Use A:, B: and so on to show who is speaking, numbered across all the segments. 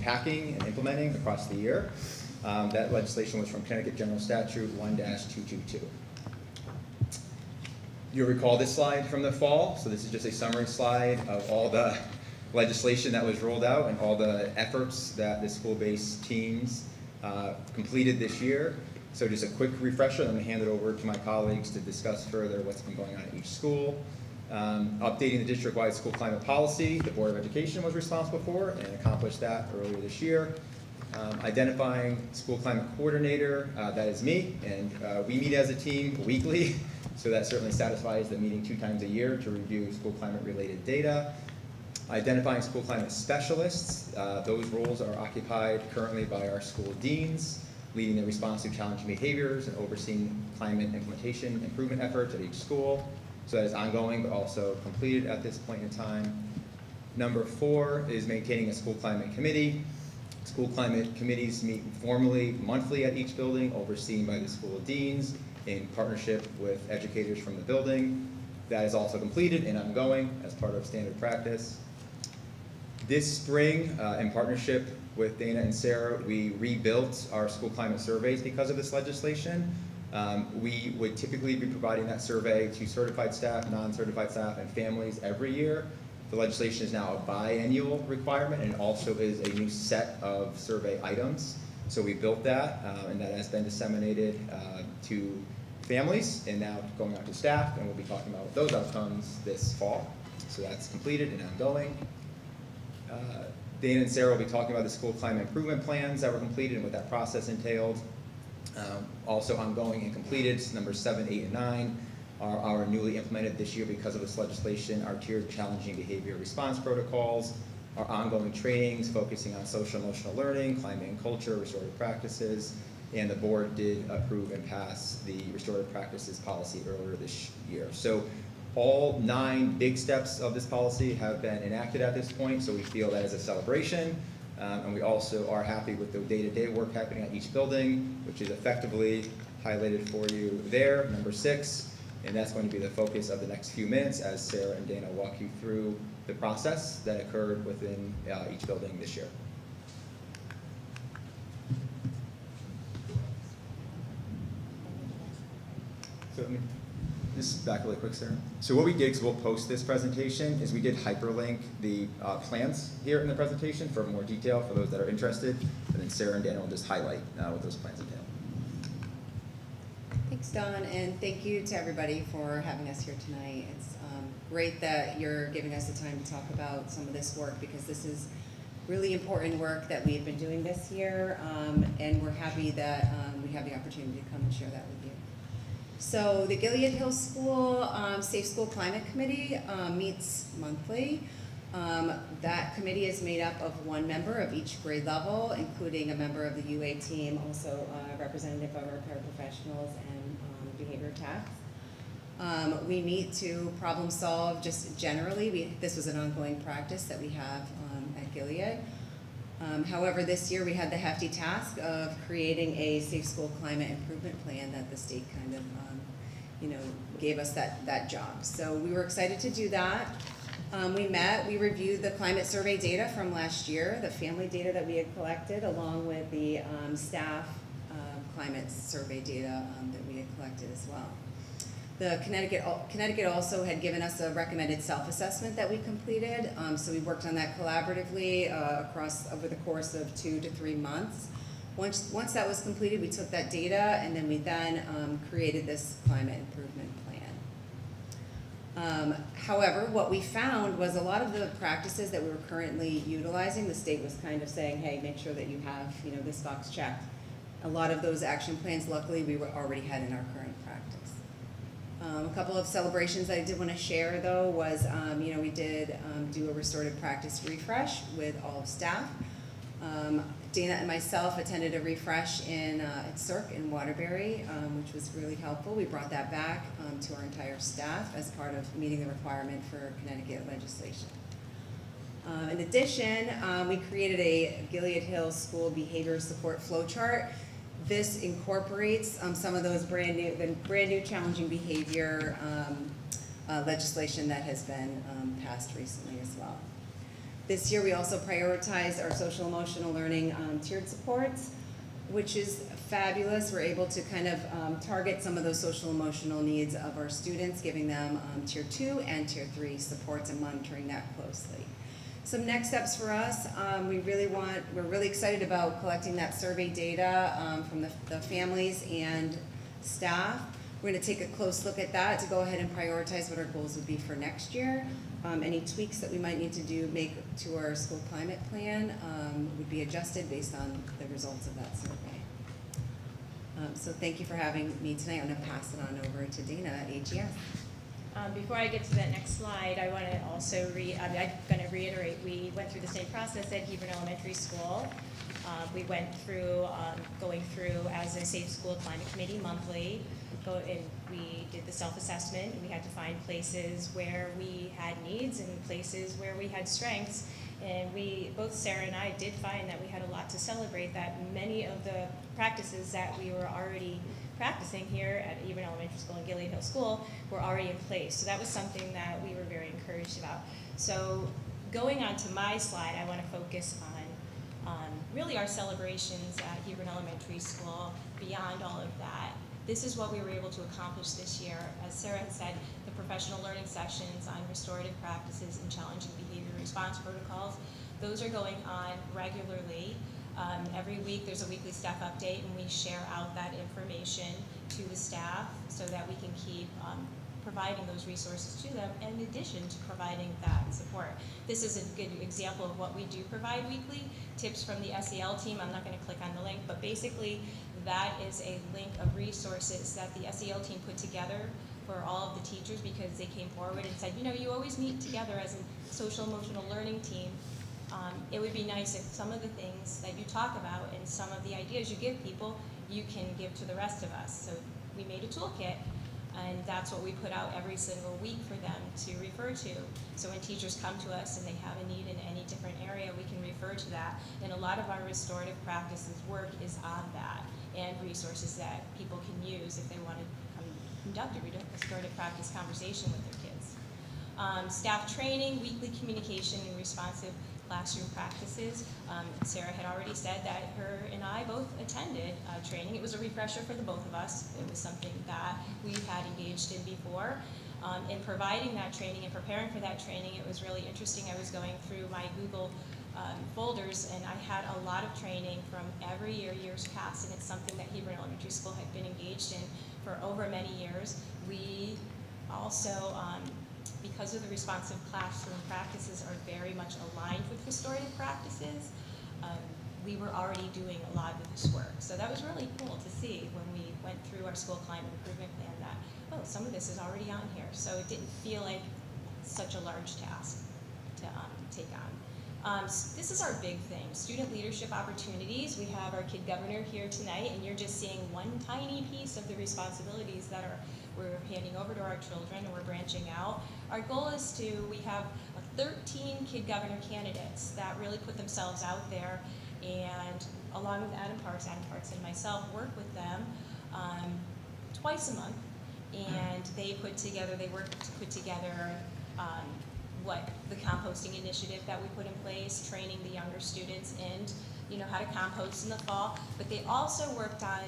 A: unpacking and implementing across the year. That legislation was from Connecticut General Statute 1-222. You'll recall this slide from the fall. So this is just a summary slide of all the legislation that was rolled out and all the efforts that the school-based teams completed this year. So just a quick refresher, let me hand it over to my colleagues to discuss further what's been going on at each school. Updating the district-wide school climate policy, the Board of Education was responsible for and accomplished that earlier this year. Identifying school climate coordinator, that is me, and we meet as a team weekly, so that certainly satisfies the meeting 2 times a year to review school climate related data. Identifying school climate specialists, those roles are occupied currently by our school deans, leading the response to challenging behaviors and overseeing climate implementation improvement efforts at each school. So that is ongoing, but also completed at this point in time. Number 4 is maintaining a school climate committee. School climate committees meet formally monthly at each building, overseen by the school deans in partnership with educators from the building. That is also completed and ongoing as part of standard practice. This spring, in partnership with Dana and Sarah, we rebuilt our school climate surveys because of this legislation. We would typically be providing that survey to certified staff, non-certified staff, and families every year. The legislation is now a biannual requirement and also is a new set of survey items. So we built that, and that has been disseminated to families and now going out to staff, and we'll be talking about those outcomes this fall. So that's completed and ongoing. Dana and Sarah will be talking about the school climate improvement plans that were completed and what that process entailed. Also ongoing and completed, numbers 7, 8, and 9 are our newly implemented this year because of this legislation, our tiered challenging behavior response protocols, our ongoing trainings focusing on social emotional learning, climate and culture, restorative practices, and the board did approve and pass the restorative practices policy earlier this year. So all 9 big steps of this policy have been enacted at this point, so we feel that is a celebration. And we also are happy with the day-to-day work happening at each building, which is effectively highlighted for you there, number 6. And that's going to be the focus of the next few minutes as Sarah and Dana walk you through the process that occurred within each building this year. So let me just back really quick, Sarah. So what we did, because we'll post this presentation, is we did hyperlink the plans here in the presentation for more detail for those that are interested. And then Sarah and Dana will just highlight what those plans entail.
B: Thanks, Don, and thank you to everybody for having us here tonight. It's great that you're giving us the time to talk about some of this work because this is really important work that we've been doing this year, and we're happy that we have the opportunity to come and share that with you. So the Gilead Hills School Safe School Climate Committee meets monthly. That committee is made up of 1 member of each grade level, including a member of the UA team, also a representative of our paraprofessionals and behavior tax. We meet to problem solve just generally. This was an ongoing practice that we have at Gilead. However, this year we had the hefty task of creating a safe school climate improvement plan that the state kind of gave us that job. So we were excited to do that. We reviewed the climate survey data from last year, the family data that we had collected, along with the staff climate survey data that we had collected as well. The Connecticut also had given us a recommended self-assessment that we completed, so we worked on that collaboratively over the course of 2 to 3 months. Once that was completed, we took that data and then we created this climate improvement plan. However, what we found was a lot of the practices that we were currently utilizing, the state was kind of saying, hey, make sure that you have this box checked. A lot of those action plans, luckily, we already had in our current practice. A couple of celebrations that I did want to share, though, was we did do a restorative practice refresh with all of staff. Dana and myself attended a refresh at CERC in Waterbury, which was really helpful. We brought that back to our entire staff as part of meeting the requirement for Connecticut legislation. In addition, we created a Gilead Hills School Behavior Support Flowchart. This incorporates some of those brand new challenging behavior legislation that has been passed recently as well. This year, we also prioritized our social emotional learning tiered supports, which is fabulous. We're able to kind of target some of those social emotional needs of our students, giving them tier 2 and tier 3 supports and monitoring that closely. Some next steps for us, we're really excited about collecting that survey data from the families and staff. We're going to take a close look at that to go ahead and prioritize what our goals would be for next year. Any tweaks that we might need to make to our school climate plan would be adjusted based on the results of that survey. So thank you for having me tonight. I'm going to pass it on over to Dana at AGS.
C: Before I get to that next slide, I want to also I'm going to reiterate, we went through the same process at Hebron Elementary School. We went through, going through as a Safe School Climate Committee monthly, and we did the self-assessment, and we had to find places where we had needs and places where we had strengths. And both Sarah and I did find that we had a lot to celebrate, that many of the practices that we were already practicing here at Hebron Elementary School and Gilead Hill School were already in place. So that was something that we were very encouraged about. So going on to my slide, I want to focus on really our celebrations at Hebron Elementary School. Beyond all of that, this is what we were able to accomplish this year. As Sarah had said, the professional learning sessions on restorative practices and challenging behavior response protocols, those are going on regularly. Every week there's a weekly staff update, and we share out that information to the staff so that we can keep providing those resources to them, in addition to providing that support. This is a good example of what we do provide weekly. Tips from the SEL team, I'm not going to click on the link, but basically that is a link of resources that the SEL team put together for all of the teachers, because they came forward and said, you know, you always meet together as a social emotional learning team. It would be nice if some of the things that you talk about and some of the ideas you give people, you can give to the rest of us. So we made a toolkit, and that's what we put out every single week for them to refer to. So when teachers come to us and they have a need in any different area, we can refer to that. And a lot of our restorative practices work is on that, and resources that people can use if they want to conduct a restorative practice conversation with their kids. Staff training, weekly communication, and responsive classroom practices. Sarah had already said that her and I both attended training. It was a refresher for the both of us. It was something that we had engaged in before. In providing that training and preparing for that training, it was really interesting. I was going through my Google folders, and I had a lot of training from every year, years past, and it's something that Hebron Elementary School had been engaged in for over many years. We also, because of the responsive classroom practices are very much aligned with restorative practices, we were already doing a lot of this work. So that was really cool to see when we went through our school climate improvement plan that, oh, some of this is already on here. So it didn't feel like such a large task to take on. This is our big thing, student leadership opportunities. We have our kid governor here tonight, and you're just seeing one tiny piece of the responsibilities that we're handing over to our children, and we're branching out. Our goal is we have 13 kid governor candidates that really put themselves out there, and along with Adam Parks and myself work with them twice a month, and they work to put together what the composting initiative that we put in place, training the younger students in, how to compost in the fall. But they also worked on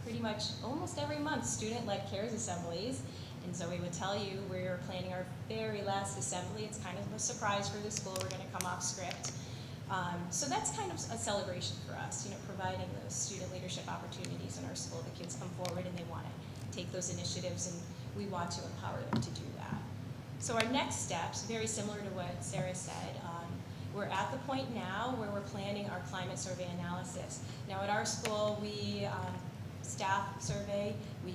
C: pretty much almost every month student-led cares assemblies. And so we would tell you we're planning our very last assembly. It's kind of a surprise for the school. We're going to come off script. So that's kind of a celebration for us, providing those student leadership opportunities in our school. The kids come forward and they want to take those initiatives, and we want to empower them to do that. So our next steps, very similar to what Sarah said, we're at the point now where we're planning our climate survey analysis. Now at our school, we staff survey, we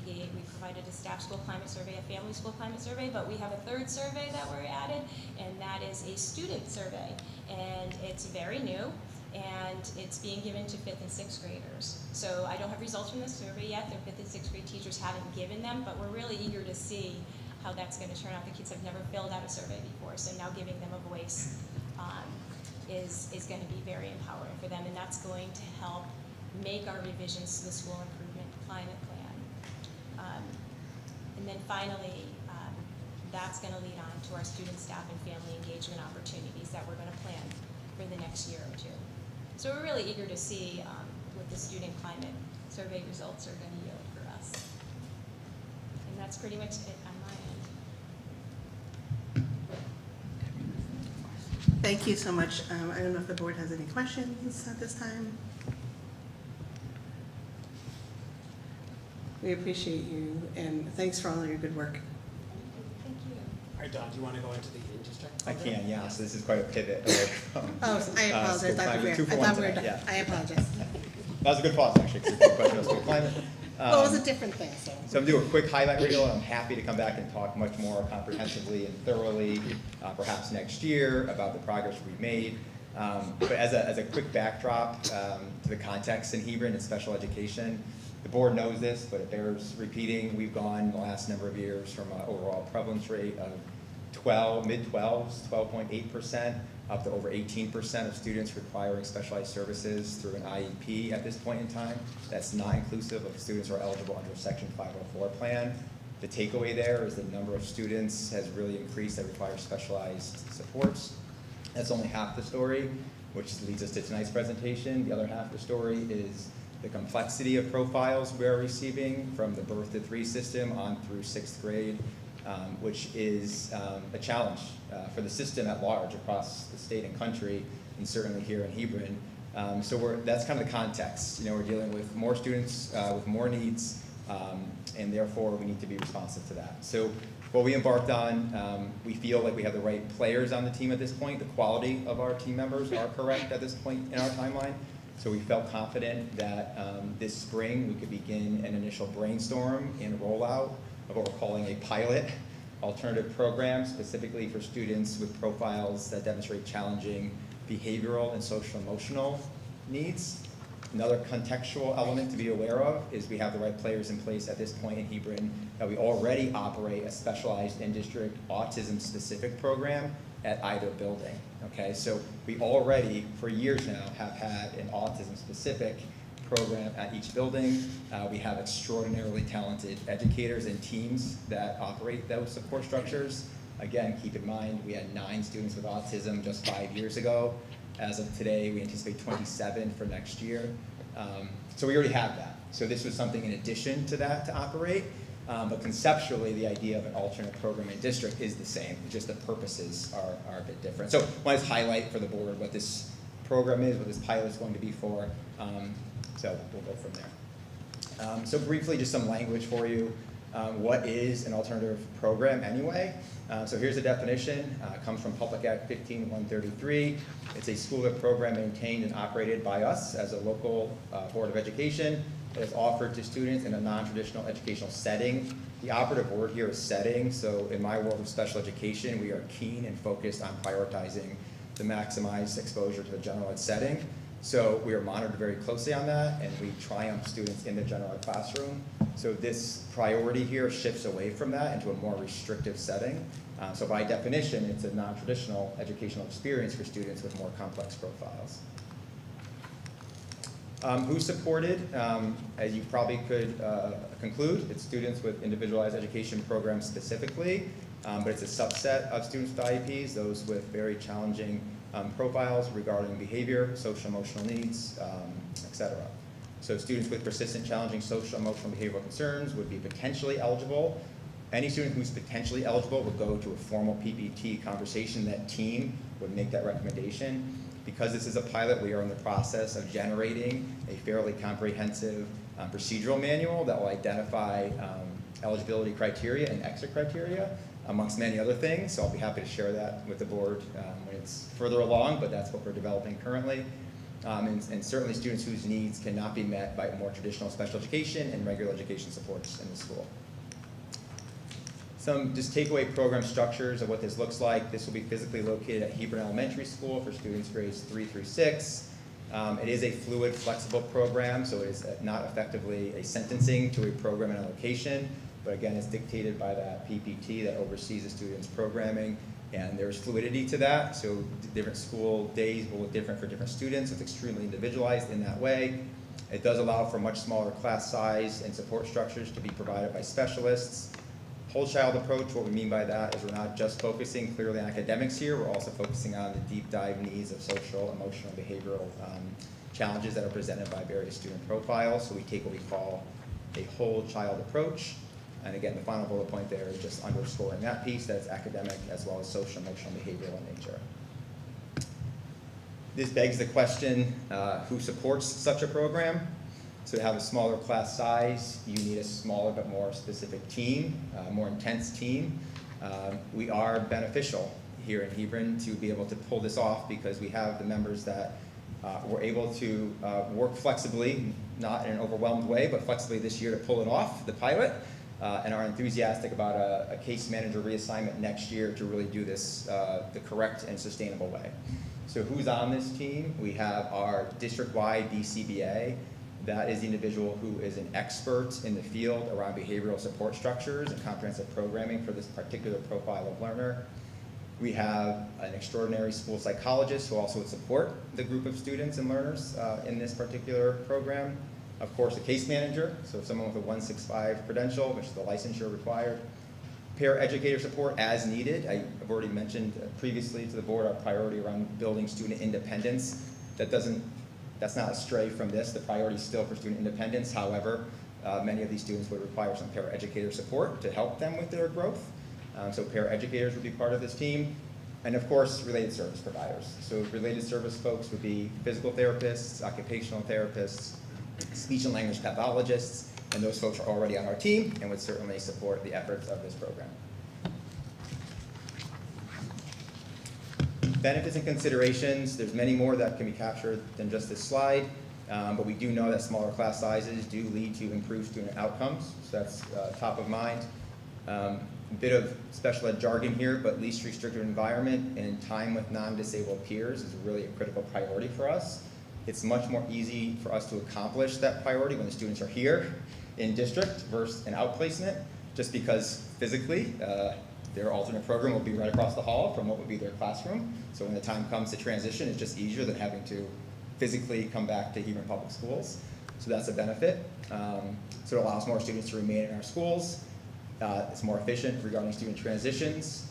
C: provided a staff school climate survey, a family school climate survey, but we have a third survey that we're added, and that is a student survey. And it's very new, and it's being given to 5th and 6th graders. So I don't have results from this survey yet. The 5th and 6th grade teachers haven't given them, but we're really eager to see how that's going to turn out. The kids have never filled out a survey before, so now giving them a voice is going to be very empowering for them, and that's going to help make our revisions to the school improvement climate plan. And then finally, that's going to lead on to our student, staff, and family engagement opportunities that we're going to plan for the next year or two. So we're really eager to see what the student climate survey results are going to yield for us. And that's pretty much it on my end.
D: Thank you so much. I don't know if the board has any questions at this time. We appreciate you, and thanks for all of your good work.
C: Thank you.
E: All right, Don, do you want to go into the in-district?
A: I can, yeah, so this is quite a pivot away from.
D: Oh, I apologize.
A: school climate.
D: I
A: 2 for
D: thought
A: 1
D: we were
A: tonight,
D: done.
A: yeah.
D: I apologize.
A: That was a good pause, actually, because the question was school climate.
D: Well, it was a different thing, so.
A: So I'm going to do a quick highlight reel, and I'm happy to come back and talk much more comprehensively and thoroughly, perhaps next year, about the progress we've made. But as a quick backdrop to the context in Hebron and special education, the board knows this, but it bears repeating. We've gone the last number of years from an overall prevalence rate of mid-12s, 12.8%, up to over 18% of students requiring specialized services through an IEP at this point in time. That's not inclusive of students who are eligible under Section 504 plan. The takeaway there is the number of students has really increased that require specialized supports. That's only half the story, which leads us to tonight's presentation. The other half of the story is the complexity of profiles we are receiving from the birth to 3 system on through 6th grade, which is a challenge for the system at large across the state and country, and certainly here in Hebron. So that's kind of the context. You know, we're dealing with more students with more needs, and therefore we need to be responsive to that. So what we embarked on, we feel like we have the right players on the team at this point. The quality of our team members are correct at this point in our timeline. So we felt confident that this spring we could begin an initial brainstorm and rollout of what we're calling a pilot alternative program specifically for students with profiles that demonstrate challenging behavioral and social emotional needs. Another contextual element to be aware of is we have the right players in place at this point in Hebron, that we already operate a specialized in-district autism-specific program at either building, okay? So we already, for years now, have had an autism-specific program at each building. We have extraordinarily talented educators and teams that operate those support structures. Again, keep in mind, we had 9 students with autism just 5 years ago. As of today, we anticipate 27 for next year. So we already have that. So this was something in addition to that to operate. But conceptually, the idea of an alternate program in district is the same. Just the purposes are a bit different. So I want to highlight for the board what this program is, what this pilot is going to be for. So we'll go from there. So briefly, just some language for you. What is an alternative program anyway? So here's the definition. It comes from Public Act 15133. It's a school-lit program maintained and operated by us as a local Board of Education that is offered to students in a non-traditional educational setting. The operative word here is setting. So in my world of special education, we are keen and focused on prioritizing the maximized exposure to the general ed setting. So we are monitored very closely on that, and we triumph students in the general ed classroom. So this priority here shifts away from that into a more restrictive setting. So by definition, it's a non-traditional educational experience for students with more complex profiles. Who's supported? As you probably could conclude, it's students with individualized education programs specifically, but it's a subset of students with IEPs, those with very challenging profiles regarding behavior, social emotional needs, etc. So students with persistent challenging social emotional behavioral concerns would be potentially eligible. Any student who's potentially eligible would go to a formal PPT conversation. That team would make that recommendation. Because this is a pilot, we are in the process of generating a fairly comprehensive procedural manual that will identify eligibility criteria and exit criteria, amongst many other things. So I'll be happy to share that with the board when it's further along, but that's what we're developing currently. And certainly students whose needs cannot be met by more traditional special education and regular education supports in the school. Some just takeaway program structures of what this looks like. This will be physically located at Hebron Elementary School for students grades 3 through 6. It is a fluid, flexible program, so it is not effectively a sentencing to a program and a location, but again, it's dictated by that PPT that oversees the student's programming, and there's fluidity to that, so different school days will look different for different students. It's extremely individualized in that way. It does allow for much smaller class size and support structures to be provided by specialists. whole child approach, what we mean by that is we're not just focusing clearly on academics here, we're also focusing on the deep dive needs of social, emotional, behavioral challenges that are presented by various student profiles. So we take what we call a whole child approach. And again, the final bullet point there is just underscoring that piece, that it's academic as well as social, emotional, behavioral in nature. This begs the question, who supports such a program? So to have a smaller class size, you need a smaller but more specific team, more intense team. We are beneficial here in Hebron to be able to pull this off because we have the members that were able to work flexibly, not in an overwhelmed way, but flexibly this year to pull it off, the pilot, and are enthusiastic about a case manager reassignment next year to really do this the correct and sustainable way. So who's on this team? We have our district-wide DCBA. That is the individual who is an expert in the field around behavioral support structures and comprehensive programming for this particular profile of learner. We have an extraordinary school psychologist who also would support the group of students and learners in this particular program. Of course, a case manager, so someone with a 165 credential, which is the licensure required. Paraeducator support as needed. I've already mentioned previously to the board our priority around building student independence. That's not a stray from this. The priority is still for student independence. However, many of these students would require some paraeducator support to help them with their growth. So paraeducators would be part of this team. And of course, related service providers. So related service folks would be physical therapists, occupational therapists, speech and language pathologists, and those folks are already on our team and would certainly support the efforts of this program. Benefits and considerations, there's many more that can be captured than just this slide, but we do know that smaller class sizes do lead to improved student outcomes, so that's top of mind. A bit of special ed jargon here, but least restrictive environment and time with non-disabled peers is really a critical priority for us. It's much more easy for us to accomplish that priority when the students are here in district versus an outplacement, just because physically their alternate program will be right across the hall from what would be their classroom. So when the time comes to transition, it's just easier than having to physically come back to Hebron Public Schools. So that's a benefit. So it allows more students to remain in our schools. It's more efficient regarding student transitions.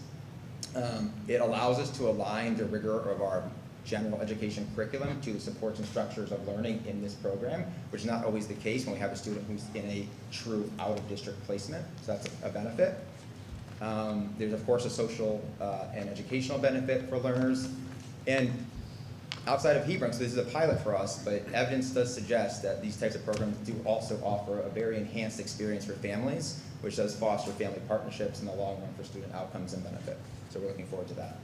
A: It allows us to align the rigor of our general education curriculum to the supports and structures of learning in this program, which is not always the case when we have a student who's in a true out-of-district placement, so that's a benefit. There's of course a social and educational benefit for learners, and outside of Hebron, so this is a pilot for us, but evidence does suggest that these types of programs do also offer a very enhanced experience for families, which does foster family partnerships in the long run for student outcomes and benefit. So we're looking forward to that.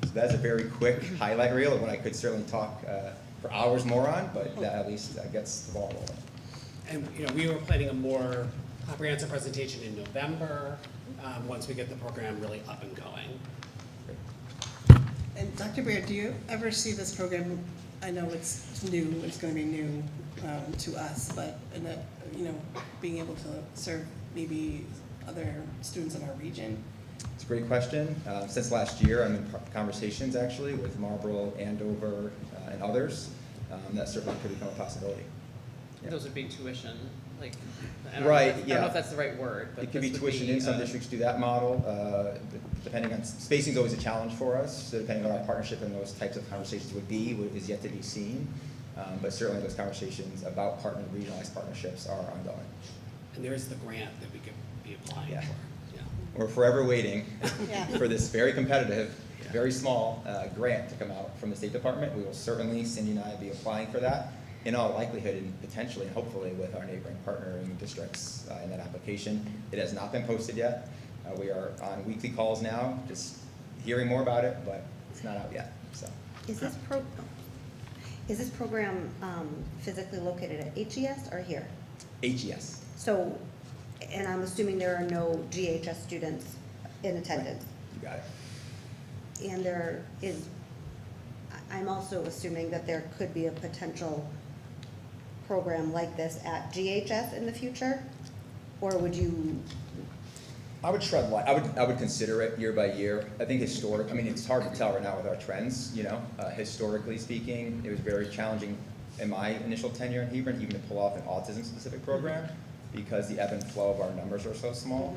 A: So that's a very quick highlight reel of what I could certainly talk for hours more on, but that at least gets the ball rolling.
E: And we were planning a more comprehensive presentation in November, once we get the program really up and going.
D: And Dr. Baird, do you ever see this program, I know it's new, it's going to be new to us, but being able to serve maybe other students in our region?
A: It's a great question. Since last year, I'm in conversations actually with Marlborough, Andover, and others. That certainly could become a possibility. Yeah.
F: Those would be tuition, like,
A: Right,
F: I don't
A: yeah.
F: know if that's the right word, but
A: It could be
F: this would
A: tuition in, some districts do that model, depending on, spacing is always a challenge for us, so depending on our partnership and those types of conversations would be, is yet to be seen. But certainly those conversations about regionalized partnerships are ongoing.
E: And there is the grant that we could be applying
A: Yeah.
E: for. Yeah.
A: We're forever waiting
D: Yeah.
A: for this very competitive, very small grant to come out from the State Department. We will certainly, Cindy and I, be applying for that in all likelihood and potentially and hopefully with our neighboring partnering districts in that application. It has not been posted yet. We are on weekly calls now, just hearing more about it, but it's not out yet. So
G: Is this program physically located at HES or here?
A: HES.
G: So, and I'm assuming there are no GHS students in attendance.
A: You got it.
G: And there is, I'm also assuming that there could be a potential program like this at GHS in the future? Or would you?
A: I would tread light. I would consider it year by year. I think it's hard to tell right now with our trends, historically speaking, it was very challenging in my initial tenure in Hebron even to pull off an autism specific program. because the ebb and flow of our numbers are so small,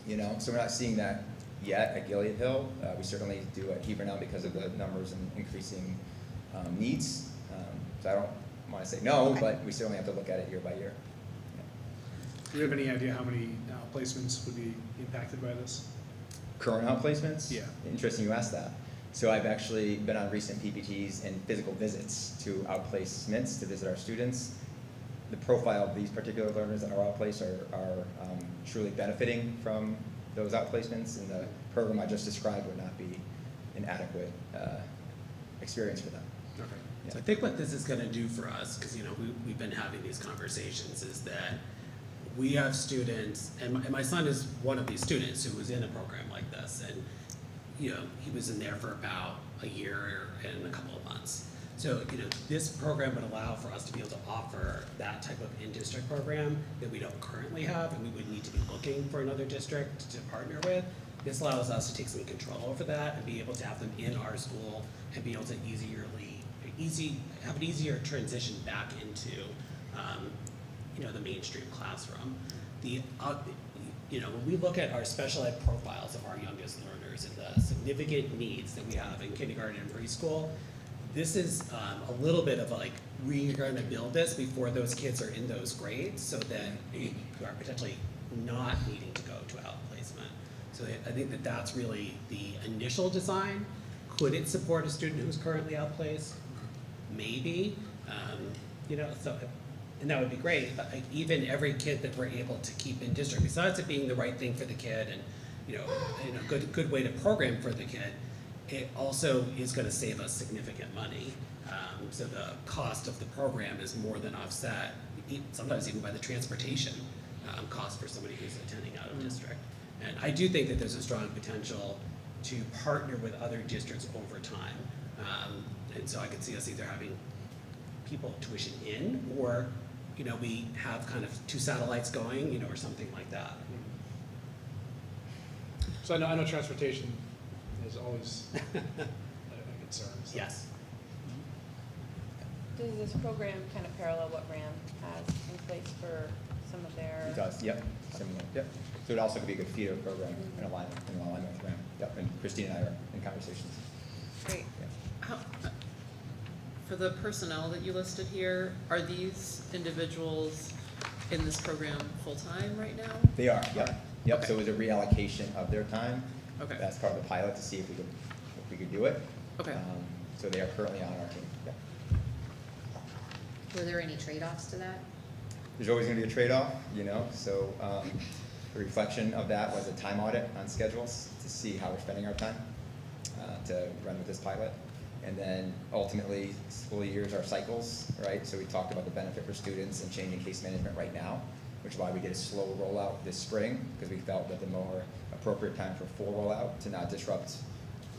A: you know, so we're not seeing that yet at Gilead Hill. We certainly do at Hebron now because of the numbers and increasing needs. So I don't want to say no,
G: Okay.
A: but we certainly have to look at it year by year.
H: Do you have any idea how many placements would be impacted by this?
A: Current outplacements?
H: Yeah.
A: Interesting you asked that. So I've actually been on recent PPTs and physical visits to outplacements to visit our students. The profile of these particular learners that are outplaced are truly benefiting from those outplacements, and the program I just described would not be an adequate experience for them.
H: Okay.
E: So I think what this is gonna do for us, because, you know, we've been having these conversations, is that we have students, and my son is one of these students who was in a program like this, and, you know, he was in there for about a year and a couple of months. So, you know, this program would allow for us to be able to offer that type of in-district program that we don't currently have, and we would need to be looking for another district to partner with. This allows us to take some control over that and be able to have them in our school and be able to have an easier transition back into, you know, the mainstream classroom. You know, when we look at our special ed profiles of our youngest learners and the significant needs that we have in kindergarten and preschool, this is a little bit of like, we're going to build this before those kids are in those grades so that you are potentially not needing to go to outplacement. So I think that that's really the initial design. Could it support a student who's currently outplaced? Maybe, you know, so, and that would be great, but like, even every kid that we're able to keep in district, besides it being the right thing for the kid and, you know, good way to program for the kid, it also is gonna save us significant money. So the cost of the program is more than offset, sometimes even by the transportation cost for somebody who's attending out of district. And I do think that there's a strong potential to partner with other districts over time. And so I could see us either having people tuition in, or, you know, we have kind of 2 satellites going, you know, or something like that.
H: So I know transportation is always a concern. So.
E: Yes.
I: Does this program kind of parallel what RAM has in place for some of their?
A: It does, yep, similar, yep. So it also could be a good feeder program in alignment with RAM. Yep, and Christine and I are in conversations.
I: Great.
F: How, for the personnel that you listed here, are these individuals in this program full-time right now?
A: They are, yep, yep,
F: Okay.
A: so it was a reallocation of their time.
F: Okay.
A: That's part of the pilot to see if we could do it.
F: Okay.
A: So they are currently on our team, yep.
J: Were there any trade-offs to that?
A: There's always gonna be a trade-off, you know, so the reflection of that was a time audit on schedules to see how we're spending our time to run with this pilot. And then ultimately, school years are cycles, right? So we talked about the benefit for students and changing case management right now, which is why we did a slow rollout this spring, because we felt that the more appropriate time for full rollout to not disrupt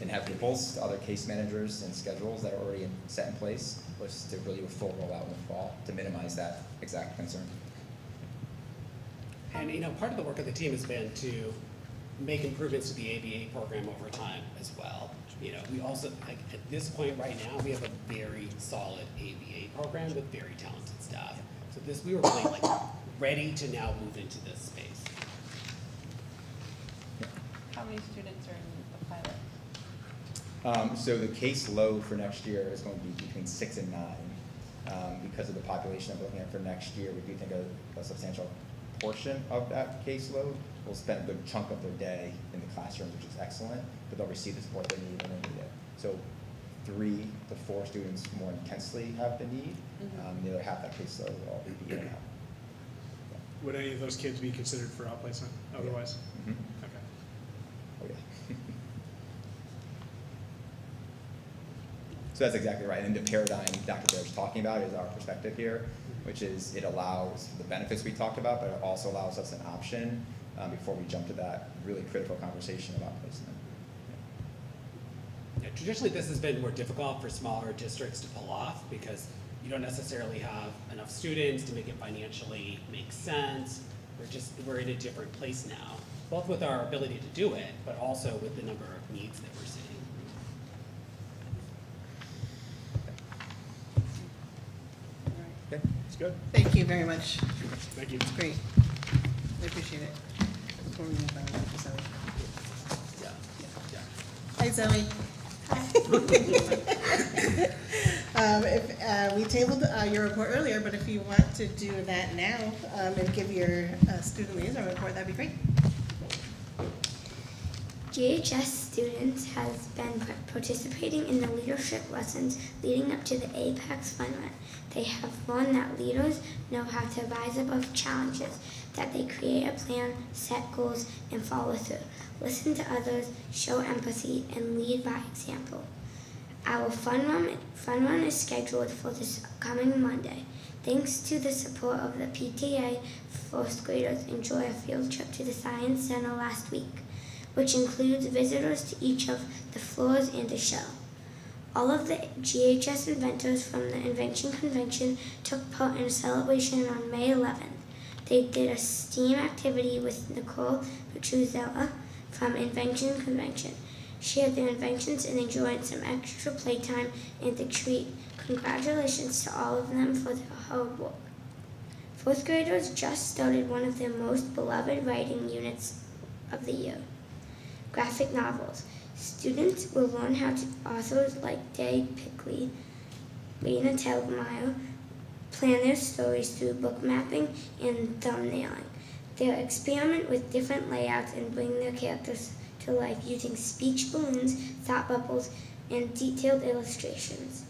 A: and have ripples to other case managers and schedules that are already set in place was to really do a full rollout in the fall to minimize that exact concern.
E: And, you know, part of the work of the team has been to make improvements to the ABA program over time as well. You know, we also, like, at this point right now, we have a very solid ABA program with very talented staff. So we were really like ready to now move into this space.
I: How many students are in the pilot?
A: So the case load for next year is going to be between 6 and 9. Because of the population I'm looking at for next year, we do think a substantial portion of that caseload will spend a good chunk of their day in the classroom, which is excellent, but they'll receive the support they need when they need it. So 3 to 4 students more intensely have the need. The other half that caseload will all be in and out.
H: Would any of those kids be considered for outplacement otherwise?
A: Mhm.
H: Okay.
A: Oh, yeah. So that's exactly right. And the paradigm Dr. Bear's talking about is our perspective here, which is it allows the benefits we talked about, but it also allows us an option before we jump to that really critical conversation about placement.
E: Yeah, traditionally, this has been more difficult for smaller districts to pull off because you don't necessarily have enough students to make it financially make sense. We're in a different place now, both with our ability to do it, but also with the number of needs that we're seeing.
A: Okay.
H: It's good.
D: Thank you very much.
H: Thank you.
D: It's great. I appreciate it. Before we move on to Zoe.
E: Yeah.
D: Hi, Zoe. We tabled your report earlier, but if you want to do that now and give your student liaison report, that'd be great.
K: GHS students has been participating in the leadership lessons leading up to the Apex Fun Run. They have learned that leaders know how to rise above challenges, that they create a plan, set goals, and follow through, listen to others, show empathy, and lead by example. Our fun run is scheduled for this coming Monday. Thanks to the support of the PTA, fourth graders enjoy a field trip to the Science Center last week, which includes visitors to each of the floors and a show. All of the GHS inventors from the Invention Convention took part in a celebration on May 11th. They did a STEAM activity with Nicole Petruzella from Invention Convention, shared their inventions and enjoyed some extra playtime and a treat. Congratulations to all of them for their hard work. Fourth graders just started one of their most beloved writing units of the year, graphic novels. Students will learn how authors like Day Pickley, Raina Telgemeier plan their stories through book mapping and thumbnailing. They'll experiment with different layouts and bring their characters to life using speech balloons, thought bubbles, and detailed illustrations.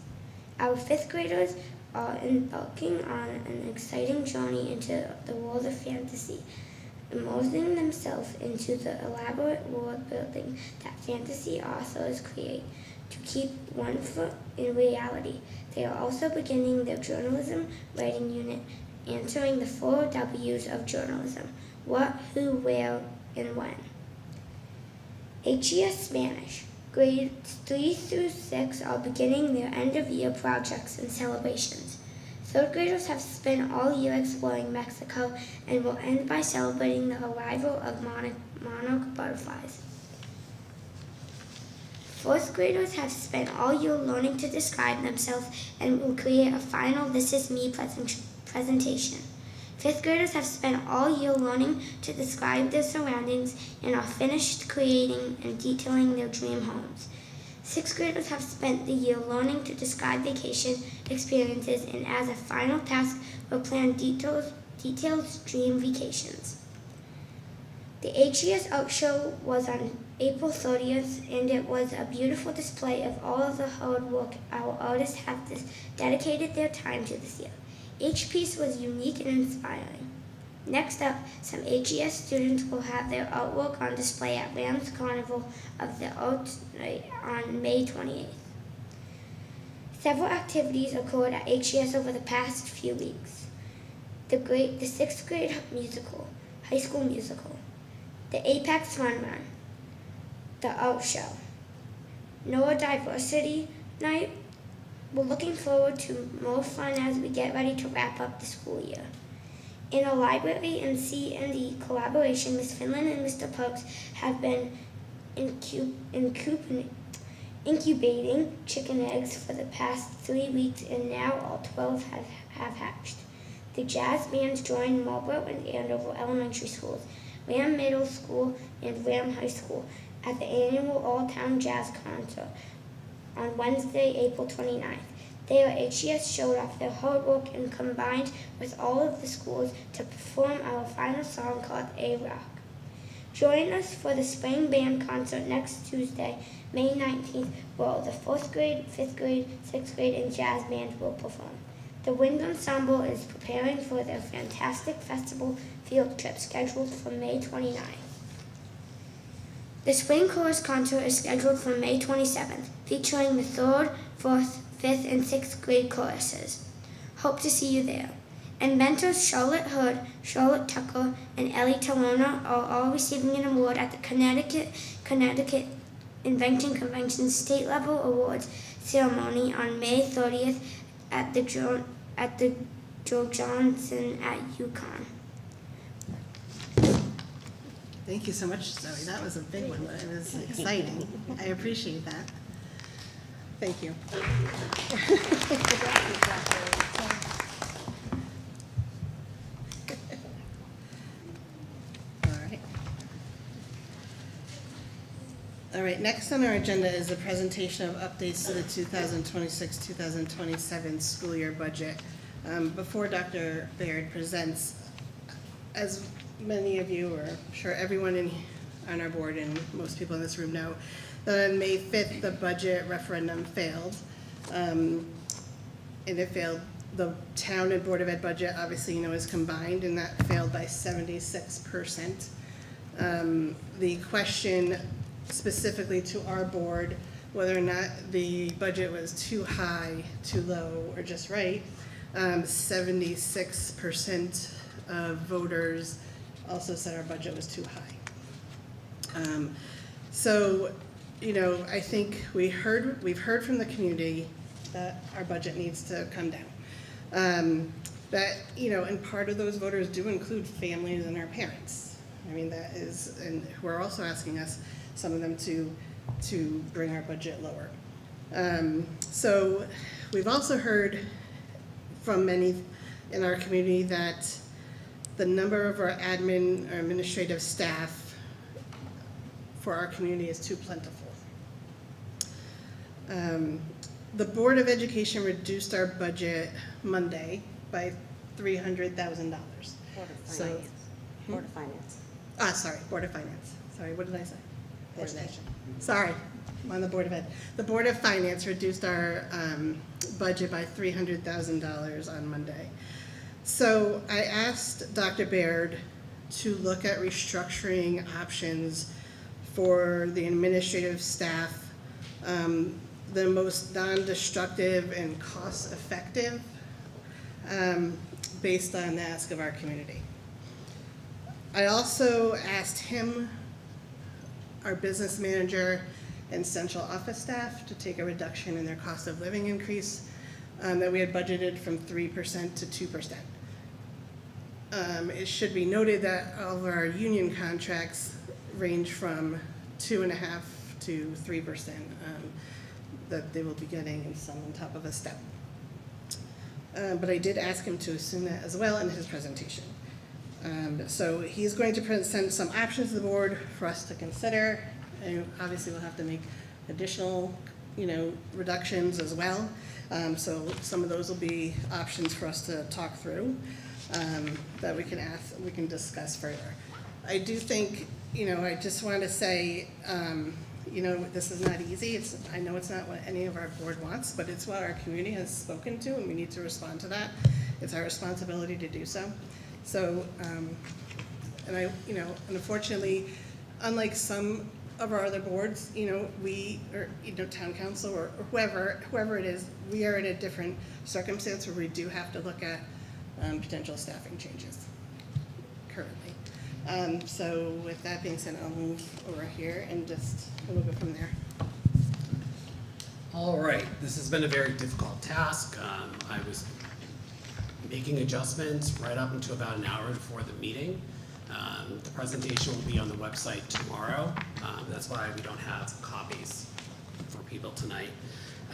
K: Our fifth graders are embarking on an exciting journey into the world of fantasy, immersing themselves into the elaborate world building that fantasy authors create to keep one foot in reality. They are also beginning their journalism writing unit, answering the 4 W's of journalism: what, who, where, and when. HES Spanish. Grades 3 through 6 are beginning their end-of-year projects and celebrations. Third graders have spent all year exploring Mexico and will end by celebrating the arrival of monarch butterflies. Fourth graders have spent all year learning to describe themselves and will create a final This Is Me presentation. Fifth graders have spent all year learning to describe their surroundings and are finished creating and detailing their dream homes. Sixth graders have spent the year learning to describe vacation experiences and as a final task will plan detailed dream vacations. The HES Art Show was on April 30th and it was a beautiful display of all of the hard work our artists have dedicated their time to this year. Each piece was unique and inspiring. Next up, some HES students will have their artwork on display at Rams Carnival of the Arts Night on May 28th. Several activities occurred at HES over the past few weeks. The 6th grade musical, high school musical, the Apex Fun Run, the art show, Neurodiversity Night. We're looking forward to more fun as we get ready to wrap up the school year. In a library and C&D collaboration, Ms. Finland and Mr. Parks have been incubating chicken eggs for the past 3 weeks, and now all 12 have hatched. The jazz bands joined Marlborough and Andover Elementary Schools, Ram Middle School, and Ram High School at the annual All-Town Jazz Concert on Wednesday, April 29th. There, HES showed off their hard work and combined with all of the schools to perform our final song called A-Rock. Join us for the Spring Band Concert next Tuesday, May 19th, where the 4th grade, 5th grade, 6th grade, and jazz band will perform. The Wind Ensemble is preparing for their fantastic festival field trip scheduled for May 29th. The Spring Chorus Concert is scheduled for May 27th, featuring the 3rd, 4th, 5th, and 6th grade choruses. Hope to see you there. Inventors Charlotte Hood, Charlotte Tucker, and Ellie Talona are all receiving an award at the Connecticut Invention Convention State Level Awards ceremony on May 30th at the Joe Johnson at UConn.
D: Thank you so much, Zoe. That was a big one, but it was exciting. I appreciate that. Thank you. All right, next on our agenda is the presentation of updates to the 2026-2027 school year budget. Before Dr. Baird presents, as many of you, or I'm sure everyone on our board and most people in this room know, that on May 5th, the budget referendum failed. And it failed, the town and Board of Ed budget, obviously, is combined, and that failed by 76%. The question specifically to our board, whether or not the budget was too high, too low, or just right, 76% of voters also said our budget was too high. So, I think we've heard from the community that our budget needs to come down. That, and part of those voters do include families and our parents. I mean, that is, and who are also asking us, some of them to bring our budget lower. So we've also heard from many in our community that the number of our admin or administrative staff for our community is too plentiful. The Board of Education reduced our budget Monday by $300,000.
G: Board of
D: So-
G: Finance. Board of Finance.
D: Sorry, Board of Finance. Sorry, what did I say? Board of Ed.
G: Education.
D: Sorry, I'm on the Board of Ed. The Board of Finance reduced our budget by $300,000 on Monday. So I asked Dr. Baird to look at restructuring options for the administrative staff, the most non-destructive and cost-effective, based on the ask of our community. I also asked him, our business manager, and central office staff to take a reduction in their cost of living increase that we had budgeted from 3% to 2%. It should be noted that all of our union contracts range from 2.5% to 3% that they will be getting, and some on top of a step. But I did ask him to assume that as well in his presentation. So he's going to present some options to the board for us to consider, and obviously we'll have to make additional, reductions as well. So some of those will be options for us to talk through, that we can discuss further. I do think, I just want to say, this is not easy. I know it's not what any of our board wants, but it's what our community has spoken to, and we need to respond to that. It's our responsibility to do so. So, and unfortunately, unlike some of our other boards, we, or, town council or whoever it is, we are in a different circumstance where we do have to look at potential staffing changes currently. So with that being said, I'll move over here and just we'll go from there.
E: All right, this has been a very difficult task. I was making adjustments right up until about an hour before the meeting. The presentation will be on the website tomorrow. That's why we don't have copies for people tonight.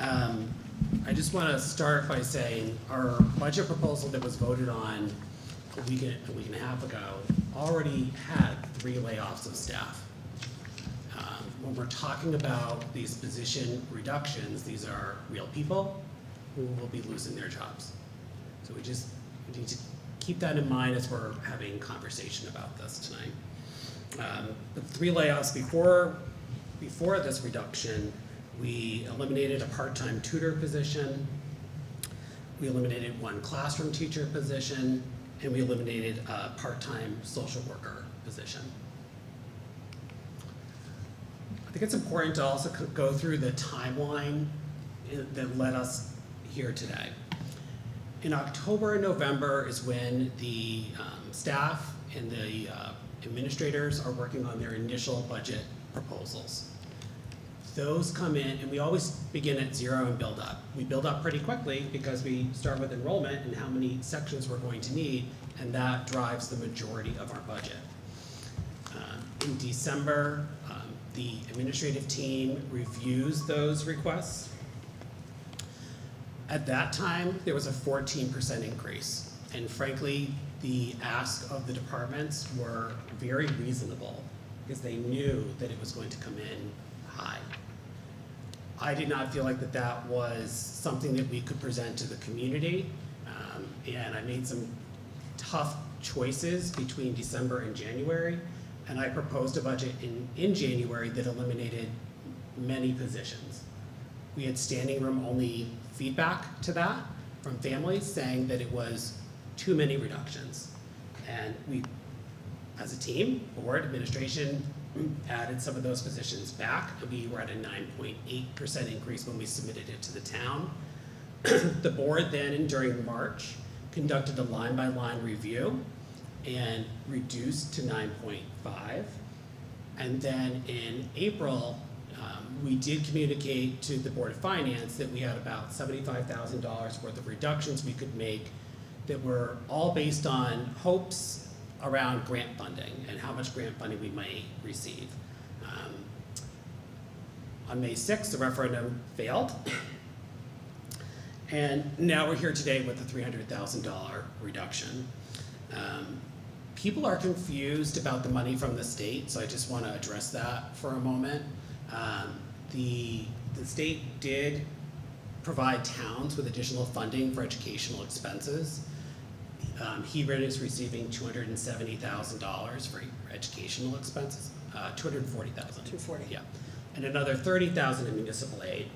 E: I just want to start by saying our budget proposal that was voted on a week and a half ago already had 3 layoffs of staff. When we're talking about these position reductions, these are real people who will be losing their jobs. So we need to keep that in mind as we're having conversation about this tonight. The 3 layoffs before this reduction, we eliminated a part-time tutor position, we eliminated 1 classroom teacher position, and we eliminated a part-time social worker position. I think it's important to also go through the timeline that led us here today. In October and November is when the staff and the administrators are working on their initial budget proposals. Those come in, and we always begin at 0 and build up. We build up pretty quickly because we start with enrollment and how many sections we're going to need, and that drives the majority of our budget. In December, the administrative team reviews those requests. At that time, there was a 14% increase, and frankly, the ask of the departments were very reasonable because they knew that it was going to come in high. I did not feel like that was something that we could present to the community, and I made some tough choices between December and January, and I proposed a budget in January that eliminated many positions. We had standing room only feedback to that from families saying that it was too many reductions. And we, as a team, board, administration, added some of those positions back. We were at a 9.8% increase when we submitted it to the town. The board then, during March, conducted a line-by-line review and reduced to 9.5. And then in April, we did communicate to the Board of Finance that we had about $75,000 worth of reductions we could make that were all based on hopes around grant funding and how much grant funding we might receive. On May 6th, the referendum failed. And now we're here today with the $300,000 reduction. People are confused about the money from the state, so I just want to address that for a moment. The state did provide towns with additional funding for educational expenses. Hebron is receiving $270,000 for educational expenses, $240,000.
D: $240,000.
E: Yeah, and another $30,000 in municipal aid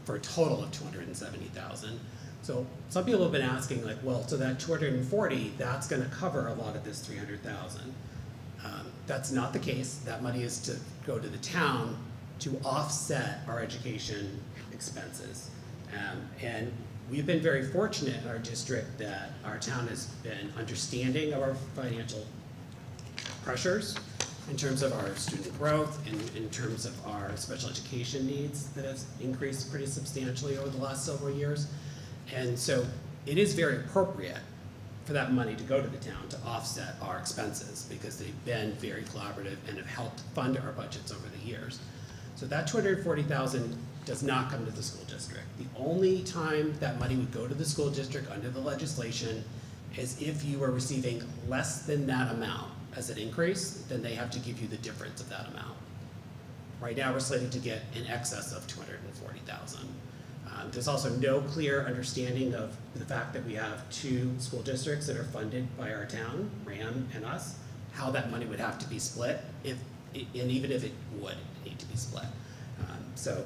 E: for a total of $270,000. So some people have been asking, like, well, so that $240,000, that's going to cover a lot of this $300,000. That's not the case. That money is to go to the town to offset our education expenses. And we've been very fortunate in our district that our town has been understanding of our financial pressures in terms of our student growth and in terms of our special education needs that has increased pretty substantially over the last several years. And so it is very appropriate for that money to go to the town to offset our expenses because they've been very collaborative and have helped fund our budgets over the years. So that $240,000 does not come to the school district. The only time that money would go to the school district under the legislation is if you are receiving less than that amount as an increase, then they have to give you the difference of that amount. Right now, we're slated to get in excess of $240,000. There's also no clear understanding of the fact that we have two school districts that are funded by our town, RAM and us, how that money would have to be split, and even if it would need to be split. So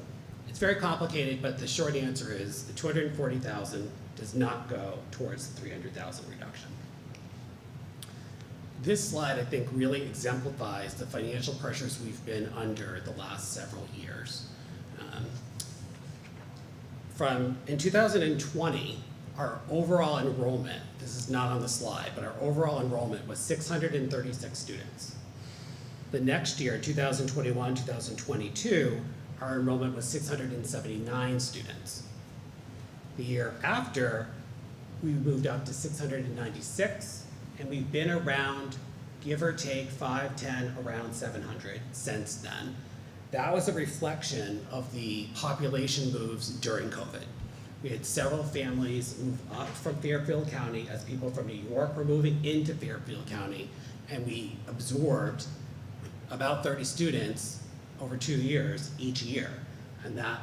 E: it's very complicated, but the short answer is the $240,000 does not go towards the $300,000 reduction. This slide, I think, really exemplifies the financial pressures we've been under the last several years. In 2020, our overall enrollment, this is not on the slide, but our overall enrollment was 636 students. The next year, 2021, 2022, our enrollment was 679 students. The year after, we moved up to 696, and we've been around, give or take 5, 10, around 700 since then. That was a reflection of the population moves during COVID. We had several families move up from Fairfield County as people from New York were moving into Fairfield County, and we absorbed about 30 students over 2 years each year, and that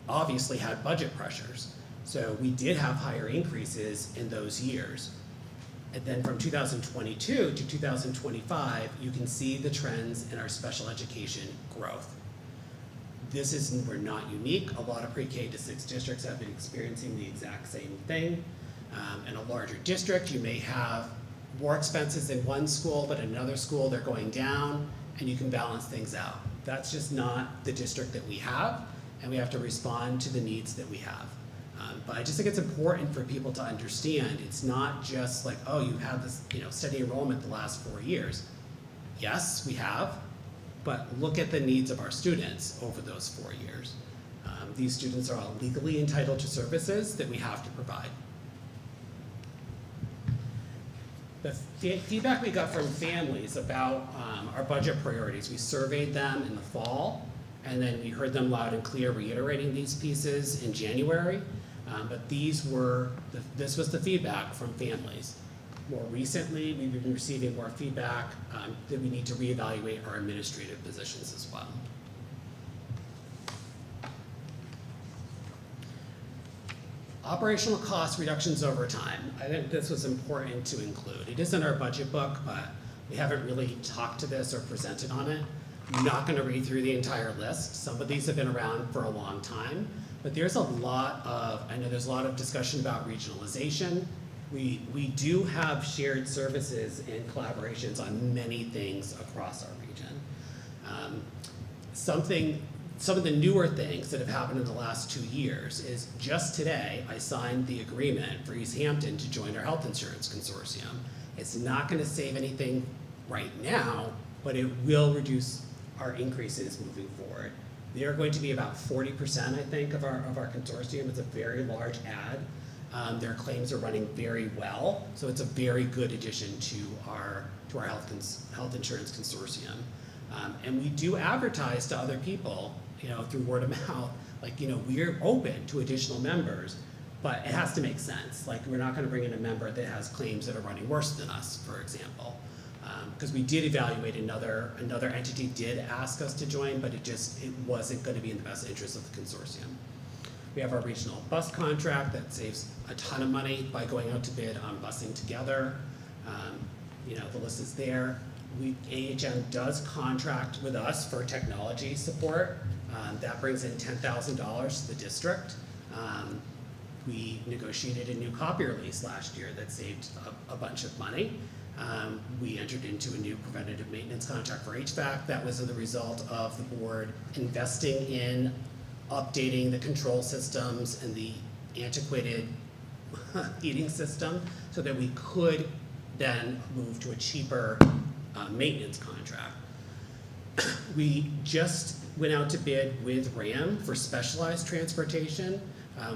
E: obviously had budget pressures. So we did have higher increases in those years. And then from 2022 to 2025, you can see the trends in our special education growth. We're not unique. A lot of pre-K to 6 districts have been experiencing the exact same thing. In a larger district, you may have more expenses in one school, but in another school they're going down, and you can balance things out. That's just not the district that we have, and we have to respond to the needs that we have. But I just think it's important for people to understand it's not just like, oh, you have this steady enrollment the last 4 years. Yes, we have, but look at the needs of our students over those 4 years. These students are all legally entitled to services that we have to provide. The feedback we got from families about our budget priorities, we surveyed them in the fall, and then we heard them loud and clear reiterating these pieces in January. But this was the feedback from families. More recently, we've been receiving more feedback that we need to reevaluate our administrative positions as well. Operational cost reductions over time. I think this was important to include. It is in our budget book, but we haven't really talked to this or presented on it. I'm not gonna read through the entire list. Some of these have been around for a long time, but there's a lot of, I know there's a lot of discussion about regionalization. We do have shared services and collaborations on many things across our region. Some of the newer things that have happened in the last 2 years is just today, I signed the agreement for East Hampton to join our health insurance consortium. It's not gonna save anything right now, but it will reduce our increases moving forward. They are going to be about 40%, I think, of our consortium. It's a very large ad. Their claims are running very well, so it's a very good addition to our health insurance consortium. And we do advertise to other people, through word of mouth, we're open to additional members, but it has to make sense. Like, we're not gonna bring in a member that has claims that are running worse than us, for example. Because we did evaluate another entity did ask us to join, but it wasn't gonna be in the best interest of the consortium. We have our regional bus contract that saves a ton of money by going out to bid on busing together. The list is there. AHM does contract with us for technology support. That brings in $10,000 to the district. We negotiated a new copier lease last year that saved a bunch of money. We entered into a new preventative maintenance contract for HVAC. That was the result of the board investing in updating the control systems and the antiquated heating system so that we could then move to a cheaper maintenance contract. We just went out to bid with RAM for specialized transportation.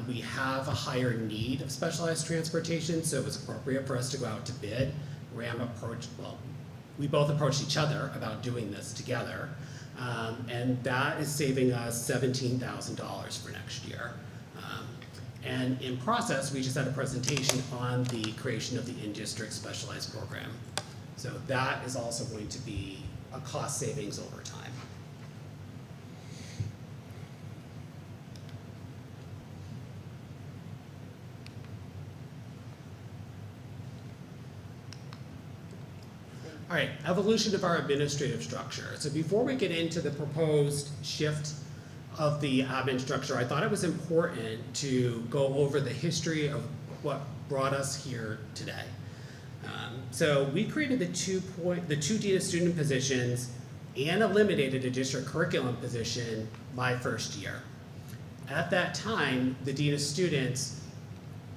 E: We have a higher need of specialized transportation, so it was appropriate for us to go out to bid. We both approached each other about doing this together, and that is saving us $17,000 for next year. And in process, we just had a presentation on the creation of the in-district specialized program. So that is also going to be a cost savings over time. All right, evolution of our administrative structure. So before we get into the proposed shift of the admin structure, I thought it was important to go over the history of what brought us here today. So we created the two dean of student positions and eliminated a district curriculum position my first year. At that time, the dean of students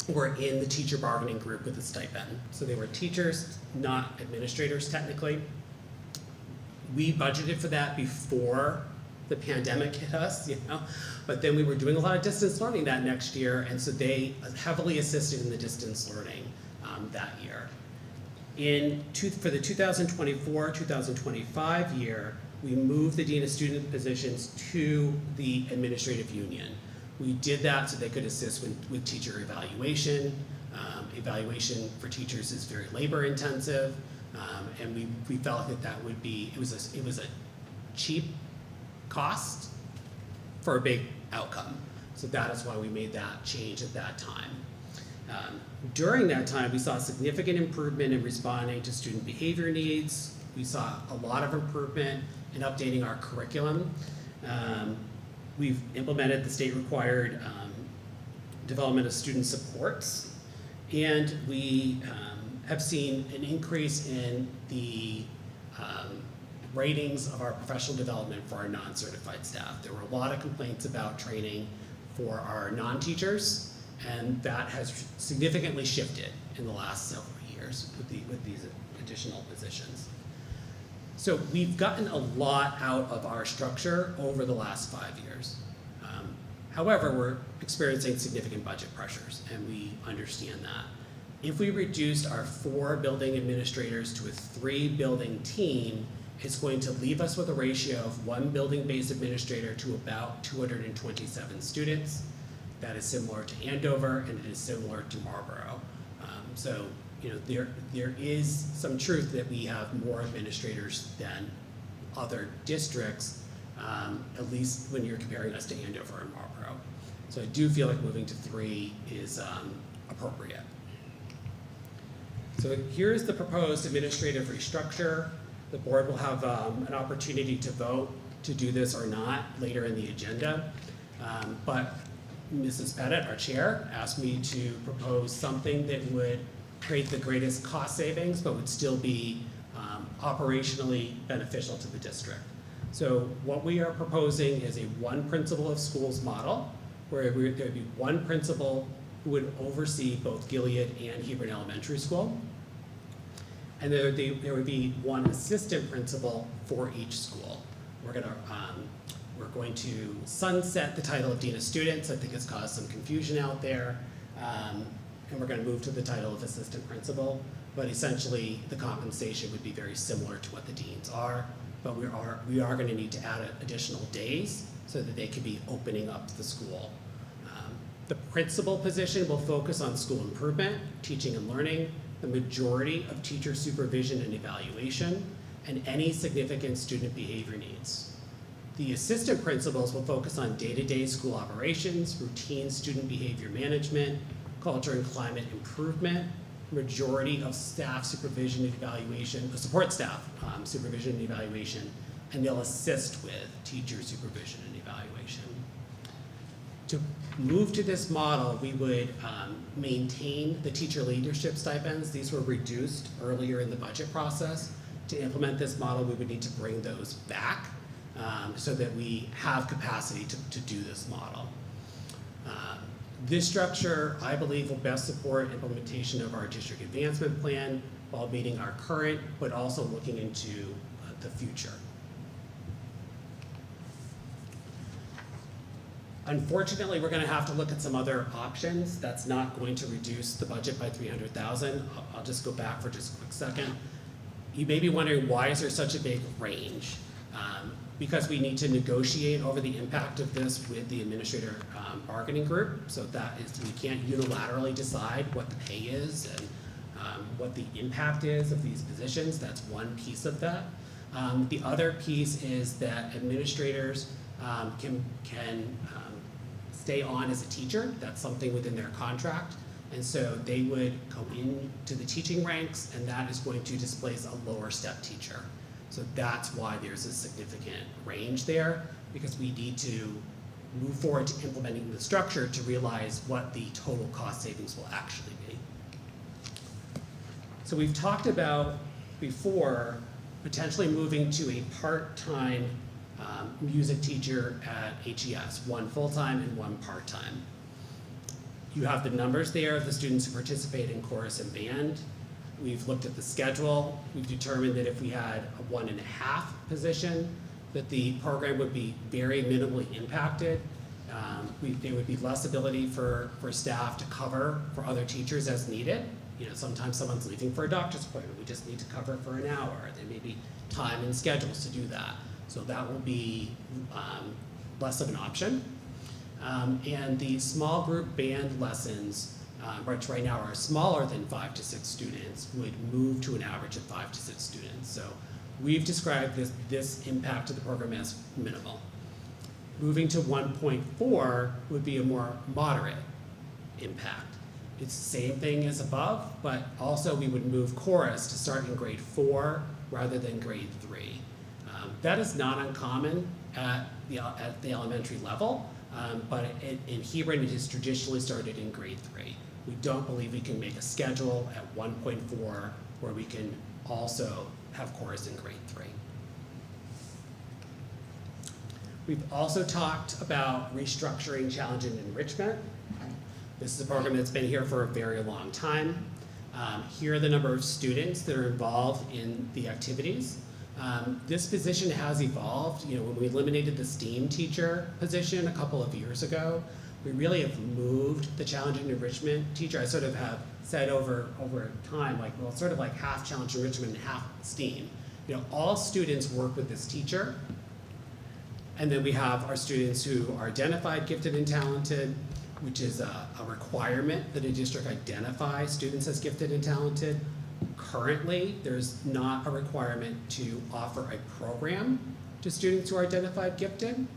E: were in the teacher bargaining group with a stipend. So they were teachers, not administrators technically. We budgeted for that before the pandemic hit us, but then we were doing a lot of distance learning that next year, and so they heavily assisted in the distance learning that year. For the 2024-2025 year, we moved the dean of student positions to the administrative union. We did that so they could assist with teacher evaluation. Evaluation for teachers is very labor intensive, and we felt that it was a cheap cost for a big outcome. So that is why we made that change at that time. During that time, we saw significant improvement in responding to student behavior needs. We saw a lot of improvement in updating our curriculum. We've implemented the state required development of student supports, and we have seen an increase in the ratings of our professional development for our non-certified staff. There were a lot of complaints about training for our non-teachers, and that has significantly shifted in the last several years with these additional positions. So we've gotten a lot out of our structure over the last 5 years. However, we're experiencing significant budget pressures, and we understand that. If we reduced our 4 building administrators to a 3 building team, it's going to leave us with a ratio of 1 building-based administrator to about 227 students. That is similar to Andover, and it is similar to Marlborough. So there is some truth that we have more administrators than other districts, at least when you're comparing us to Andover and Marlborough. So I do feel like moving to 3 is appropriate. So here's the proposed administrative restructure. The board will have an opportunity to vote to do this or not later in the agenda. But Mrs. Pettit, our chair, asked me to propose something that would create the greatest cost savings, but would still be operationally beneficial to the district. So what we are proposing is a one principal of schools model, where there would be one principal who would oversee both Gilead and Hebron Elementary School. And there would be one assistant principal for each school. We're going to sunset the title of Dean of Students. I think it's caused some confusion out there. And we're going to move to the title of Assistant Principal. But essentially, the compensation would be very similar to what the deans are. But we are going to need to add additional days so that they could be opening up the school. The principal position will focus on school improvement, teaching and learning, the majority of teacher supervision and evaluation, and any significant student behavior needs. The assistant principals will focus on day-to-day school operations, routine student behavior management, culture and climate improvement, majority of staff supervision and evaluation, support staff supervision and evaluation, and they'll assist with teacher supervision and evaluation. To move to this model, we would maintain the teacher leadership stipends. These were reduced earlier in the budget process. To implement this model, we would need to bring those back so that we have capacity to do this model. This structure, I believe, will best support implementation of our district advancement plan while meeting our current, but also looking into the future. Unfortunately, we're going to have to look at some other options. That's not going to reduce the budget by $300,000. I'll just go back for just a quick second. You may be wondering, why is there such a big range? Because we need to negotiate over the impact of this with the administrator bargaining group. So that is, we can't unilaterally decide what the pay is and what the impact is of these positions. That's one piece of that. The other piece is that administrators can stay on as a teacher. That's something within their contract. And so they would go into the teaching ranks, and that is going to displace a lower step teacher. So that's why there's a significant range there, because we need to move forward to implementing the structure to realize what the total cost savings will actually be. So we've talked about before potentially moving to a part-time music teacher at HES, one full-time and one part-time. You have the numbers there of the students who participate in chorus and band. We've looked at the schedule. We've determined that if we had a 1.5 position, that the program would be very minimally impacted. There would be less ability for staff to cover for other teachers as needed. You know, sometimes someone's leaving for a doctor's appointment. We just need to cover for an hour. There may be time and schedules to do that. So that will be less of an option. And the small group band lessons, which right now are smaller than 5 to 6 students, would move to an average of 5 to 6 students. So we've described this impact to the program as minimal. Moving to 1.4 would be a more moderate impact. It's the same thing as above, but also we would move chorus to start in grade 4 rather than grade 3. That is not uncommon at the elementary level, but in Hebron it has traditionally started in grade 3. We don't believe we can make a schedule at 1.4 where we can also have chorus in grade 3. We've also talked about restructuring challenge and enrichment. This is a program that's been here for a very long time. Here are the number of students that are involved in the activities. This position has evolved. You know, when we eliminated the STEAM teacher position a couple of years ago, we really have moved the challenge and enrichment teacher. I sort of have said over time, like, well, sort of like half challenge and enrichment and half STEAM. You know, all students work with this teacher. And then we have our students who are identified gifted and talented, which is a requirement that a district identify students as gifted and talented. Currently, there's not a requirement to offer a program to students who are identified gifted,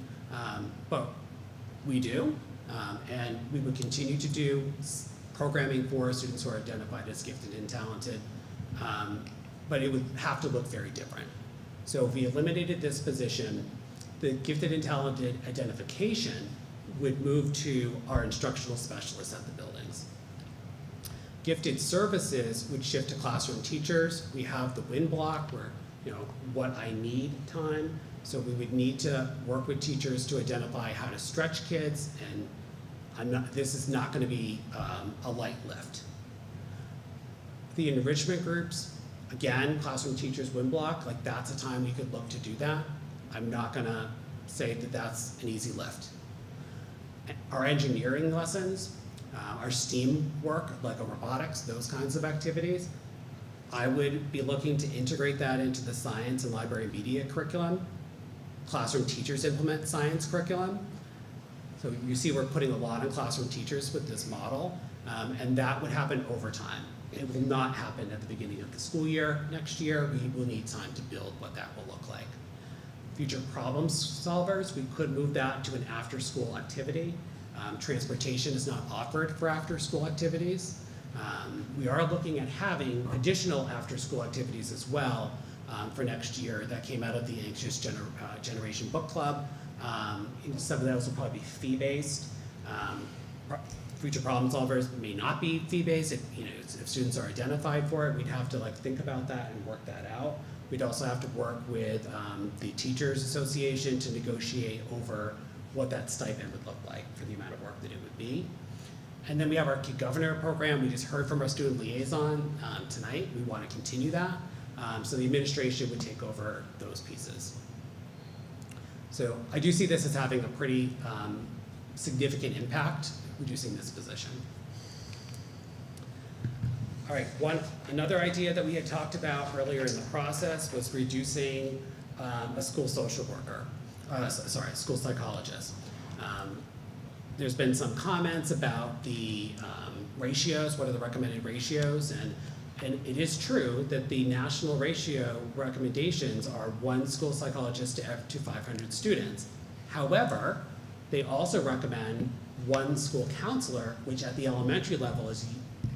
E: but we do. And we would continue to do programming for students who are identified as gifted and talented, but it would have to look very different. So if we eliminated this position, the gifted and talented identification would move to our instructional specialists at the buildings. Gifted services would shift to classroom teachers. We have the win block where, what I need time. So we would need to work with teachers to identify how to stretch kids, and this is not gonna be a light lift. The enrichment groups, again, classroom teachers win block, like that's a time we could look to do that. I'm not gonna say that that's an easy lift. Our engineering lessons, our STEAM work, like a robotics, those kinds of activities, I would be looking to integrate that into the science and library media curriculum. Classroom teachers implement science curriculum. So you see we're putting a lot on classroom teachers with this model, and that would happen over time. It will not happen at the beginning of the school year next year. We will need time to build what that will look like. Future problem solvers, we could move that to an after-school activity. Transportation is not offered for after-school activities. We are looking at having additional after-school activities as well for next year. That came out of the Anxious Generation Book Club. Some of those will probably be fee-based. Future problem solvers may not be fee-based. If students are identified for it, we'd have to think about that and work that out. We'd also have to work with the Teachers Association to negotiate over what that stipend would look like for the amount of work that it would be. And then we have our Kid Governor program. We just heard from our student liaison tonight. We want to continue that. So the administration would take over those pieces. So I do see this as having a pretty significant impact, reducing this position. All right, another idea that we had talked about earlier in the process was reducing a school social worker, school psychologist. There's been some comments about the ratios, what are the recommended ratios, and it is true that the national ratio recommendations are 1 school psychologist to 500 students. However, they also recommend 1 school counselor, which at the elementary level is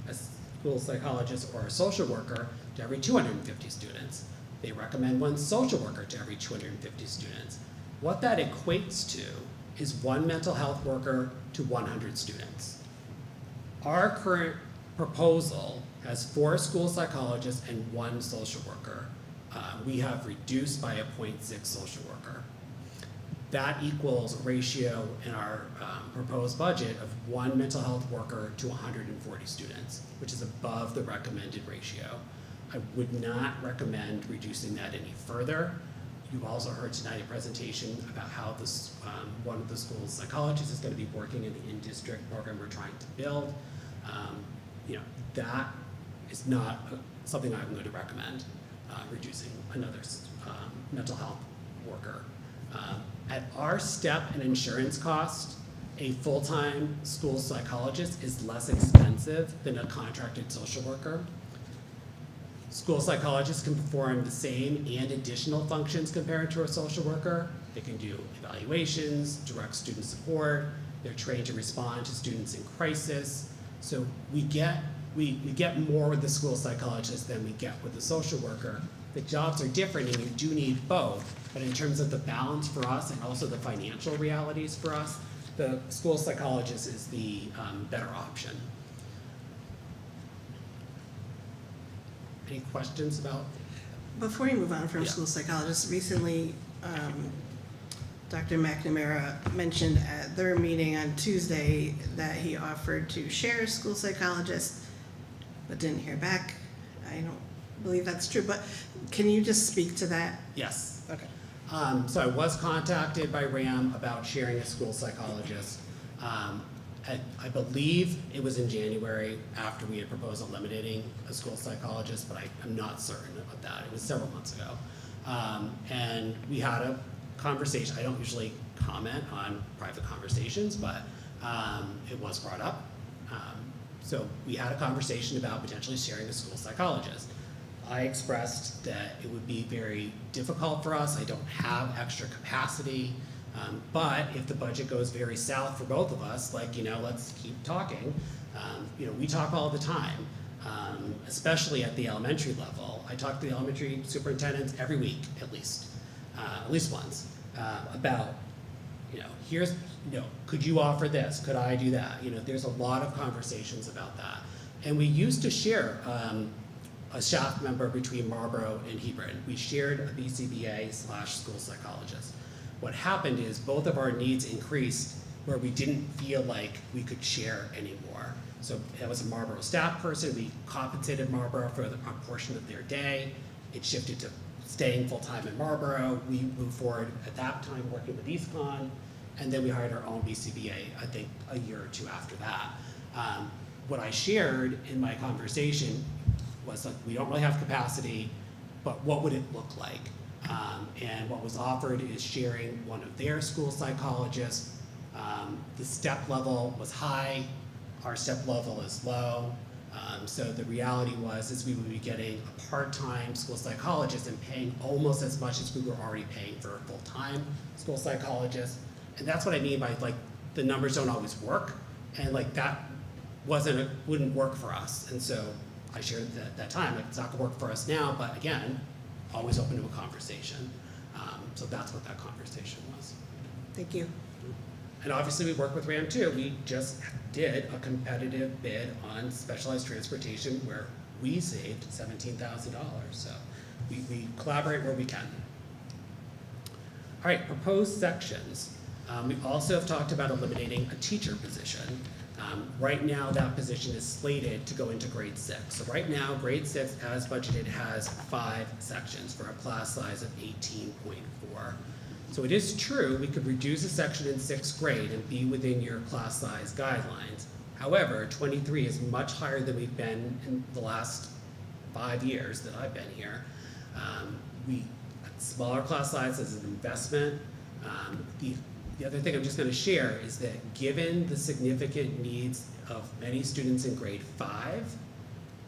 E: a school psychologist or a social worker to every 250 students. They recommend 1 social worker to every 250 students. What that equates to is 1 mental health worker to 100 students. Our current proposal has 4 school psychologists and 1 social worker. We have reduced by a 0.6 social worker. That equals a ratio in our proposed budget of 1 mental health worker to 140 students, which is above the recommended ratio. I would not recommend reducing that any further. You've also heard tonight a presentation about how this, one of the school's psychologists is going to be working in the in-district program we're trying to build. That is not something I'm going to recommend, reducing another mental health worker. At our step and insurance cost, a full-time school psychologist is less expensive than a contracted social worker. School psychologists can perform the same and additional functions compared to a social worker. They can do evaluations, direct student support. They're trained to respond to students in crisis. So we get more with the school psychologist than we get with the social worker. The jobs are different and you do need both, but in terms of the balance for us and also the financial realities for us, the school psychologist is the better option. Any questions about?
D: Before you move on from
E: Yeah.
D: school psychologists, recently Dr. McNamara mentioned at their meeting on Tuesday that he offered to share a school psychologist, but didn't hear back. I don't believe that's true, but can you just speak to that?
E: Yes.
D: Okay.
E: So I was contacted by RAM about sharing a school psychologist. I believe it was in January after we had proposed eliminating a school psychologist, but I'm not certain about that. It was several months ago. And we had a conversation. I don't usually comment on private conversations, but it was brought up. So we had a conversation about potentially sharing a school psychologist. I expressed that it would be very difficult for us. I don't have extra capacity. But if the budget goes very south for both of us, like, let's keep talking. We talk all the time, especially at the elementary level. I talk to the elementary superintendents every week, at least once, about, here's, could you offer this? Could I do that? There's a lot of conversations about that. And we used to share a staff member between Marlborough and Hebron. We shared a BCBA/school psychologist. What happened is both of our needs increased where we didn't feel like we could share anymore. So it was a Marlborough staff person. We compensated Marlborough for a portion of their day. It shifted to staying full-time in Marlborough. We moved forward at that time working with EastCon, and then we hired our own BCBA, I think, a year or two after that. What I shared in my conversation was like, we don't really have capacity, but what would it look like? And what was offered is sharing one of their school psychologists. The step level was high, our step level is low. So the reality is we would be getting a part-time school psychologist and paying almost as much as we were already paying for a full-time school psychologist. And that's what I mean by like, the numbers don't always work. And like that wouldn't work for us. And so I shared at that time, like, it's not gonna work for us now, but again, always open to a conversation. So that's what that conversation was.
D: Thank you.
E: And obviously we work with RAM too. We just did a competitive bid on specialized transportation where we saved $17,000. So we collaborate where we can. All right, proposed sections. We also have talked about eliminating a teacher position. Right now that position is slated to go into grade 6. So right now, grade 6 as budgeted has 5 sections for a class size of 18.4. So it is true, we could reduce a section in 6th grade and be within your class size guidelines. However, 23 is much higher than we've been in the last 5 years that I've been here. Smaller class size is an investment. The other thing I'm just going to share is that given the significant needs of many students in grade 5,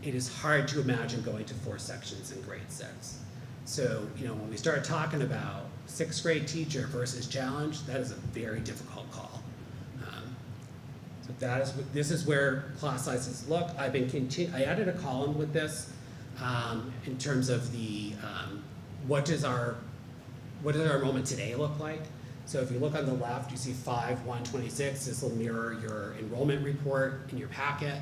E: it is hard to imagine going to 4 sections in grade 6. So, when we start talking about 6th grade teacher versus challenge, that is a very difficult call. So this is where class sizes look. I added a column with this in terms of the what does our enrollment today look like? So if you look on the left, you see 5/126. This will mirror your enrollment report in your packet.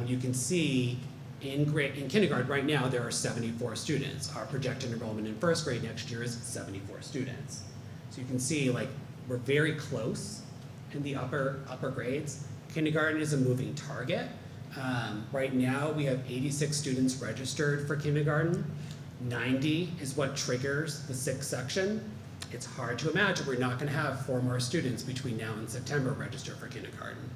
E: You can see in kindergarten right now there are 74 students. Our projected enrollment in 1st grade next year is 74 students. So you can see like we're very close in the upper grades. Kindergarten is a moving target. Right now we have 86 students registered for kindergarten. 90 is what triggers the 6th section. It's hard to imagine we're not going to have 4 more students between now and September register for kindergarten.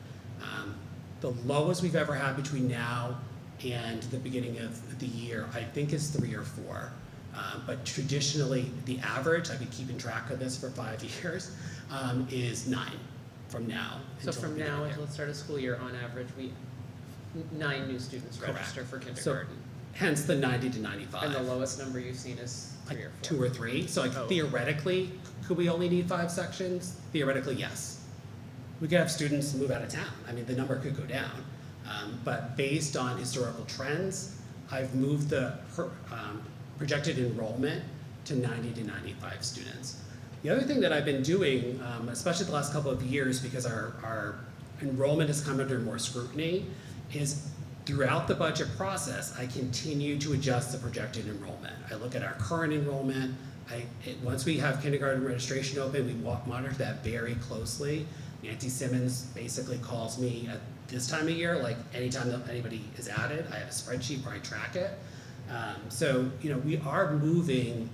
E: The lowest we've ever had between now and the beginning of the year, I think, is 3 or 4. But traditionally, the average, I've been keeping track of this for 5 years, is 9 from now.
F: So from now until the start of school year, on average, 9 new students
E: Correct.
F: register for kindergarten.
E: So, hence the 90 to 95.
F: And the lowest number you've seen is 3 or 4?
E: 2 or 3. So theoretically, could we only need 5 sections? Theoretically, yes. We could have students move out of town. I mean, the number could go down. But based on historical trends, I've moved the projected enrollment to 90 to 95 students. The other thing that I've been doing, especially the last couple of years, because our enrollment has come under more scrutiny, is throughout the budget process, I continue to adjust the projected enrollment. I look at our current enrollment. Once we have kindergarten registration open, we monitor that very closely. Nancy Simmons basically calls me at this time of year, like anytime that anybody is added, I have a spreadsheet where I track it. So, we are moving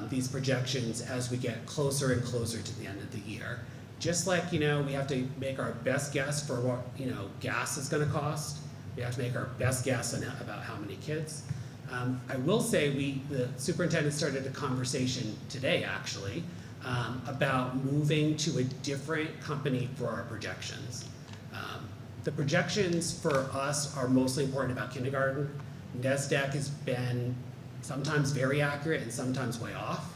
E: these projections as we get closer and closer to the end of the year. Just like, we have to make our best guess for what, gas is gonna cost. We have to make our best guess on about how many kids. I will say the superintendent started a conversation today, actually, about moving to a different company for our projections. The projections for us are mostly important about kindergarten. NESDEC has been sometimes very accurate and sometimes way off.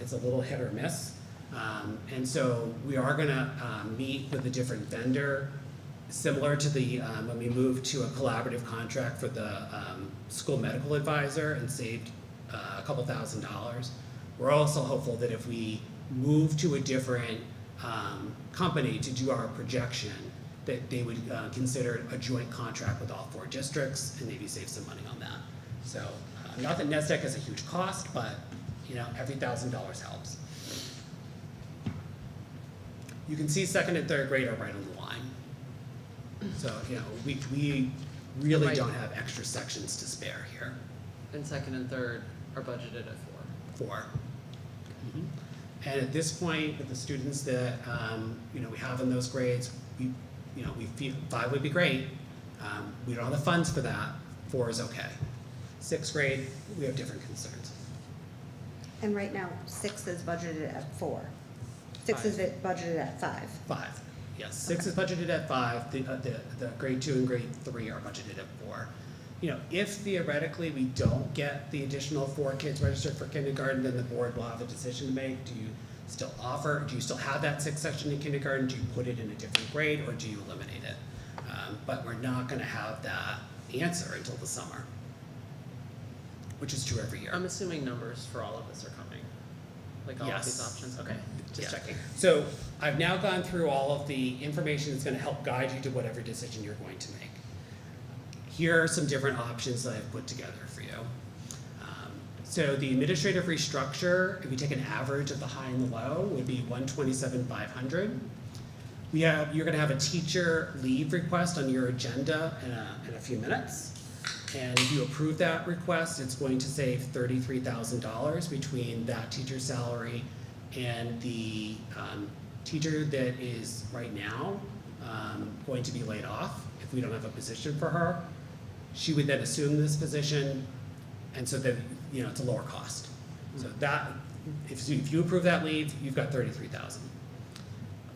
E: It's a little hit or miss. And so we are gonna meet with a different vendor, similar to the, when we moved to a collaborative contract for the school medical advisor and saved a couple $1,000s. We're also hopeful that if we move to a different company to do our projection, that they would consider a joint contract with all 4 districts and maybe save some money on that. So not that NESDEC is a huge cost, but you know, every $1,000 helps. You can see 2nd and 3rd grade are right on the line. So, you know, we really
F: Right.
E: don't have extra sections to spare here.
F: And 2nd and 3rd are budgeted at 4.
E: 4. And at this point, with the students that, you know, we have in those grades, we feel 5 would be great. We don't have the funds for that. 4 is okay. 6th grade, we have different concerns.
G: And right now, 6 is budgeted at 4. 6 is budgeted at 5.
E: 5, yes. 6 is budgeted at 5. The grade 2 and grade 3 are budgeted at 4. You know, if theoretically we don't get the additional 4 kids registered for kindergarten, then the board will have a decision to make. Do you still have that 6th section in kindergarten? Do you put it in a different grade, or do you eliminate it? But we're not gonna have that answer until the summer, which is true every year.
F: I'm assuming numbers for all of this are coming, like all of these
E: Yes.
F: options, okay, just
E: Yeah.
F: checking.
E: So I've now gone through all of the information that's gonna help guide you to whatever decision you're going to make. Here are some different options that I've put together for you. So the administrative restructure, if we take an average of the high and the low, would be 127,500. You're gonna have a teacher leave request on your agenda in a few minutes. And if you approve that request, it's going to save $33,000 between that teacher's salary and the teacher that is right now going to be laid off if we don't have a position for her. She would then assume this position, and so that, you know, it's a lower cost. So that, if you approve that leave, you've got $33,000.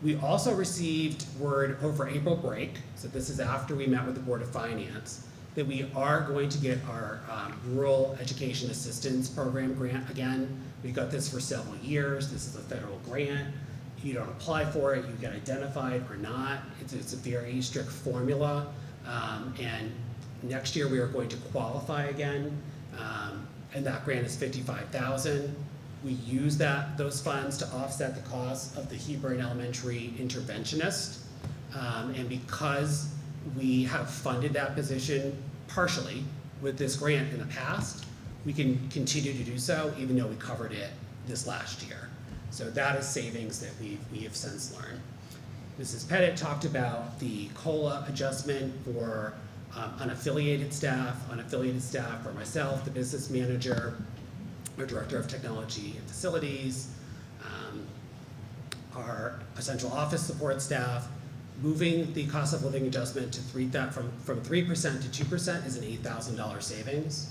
E: We also received word over April break, so this is after we met with the Board of Finance, that we are going to get our Rural Education Assistance Program grant again. We got this for several years. This is a federal grant. You don't apply for it, you get identified or not. It's a very strict formula. And next year we are going to qualify again. And that grant is $55,000. We use those funds to offset the cost of the Hebron Elementary interventionist. And because we have funded that position partially with this grant in the past, we can continue to do so even though we covered it this last year. So that is savings that we have since learned. Mrs. Pettit talked about the COLA adjustment for unaffiliated staff for myself, the business manager, our director of technology and facilities, our central office support staff. Moving the cost of living adjustment to from 3% to 2% is an $8,000 savings.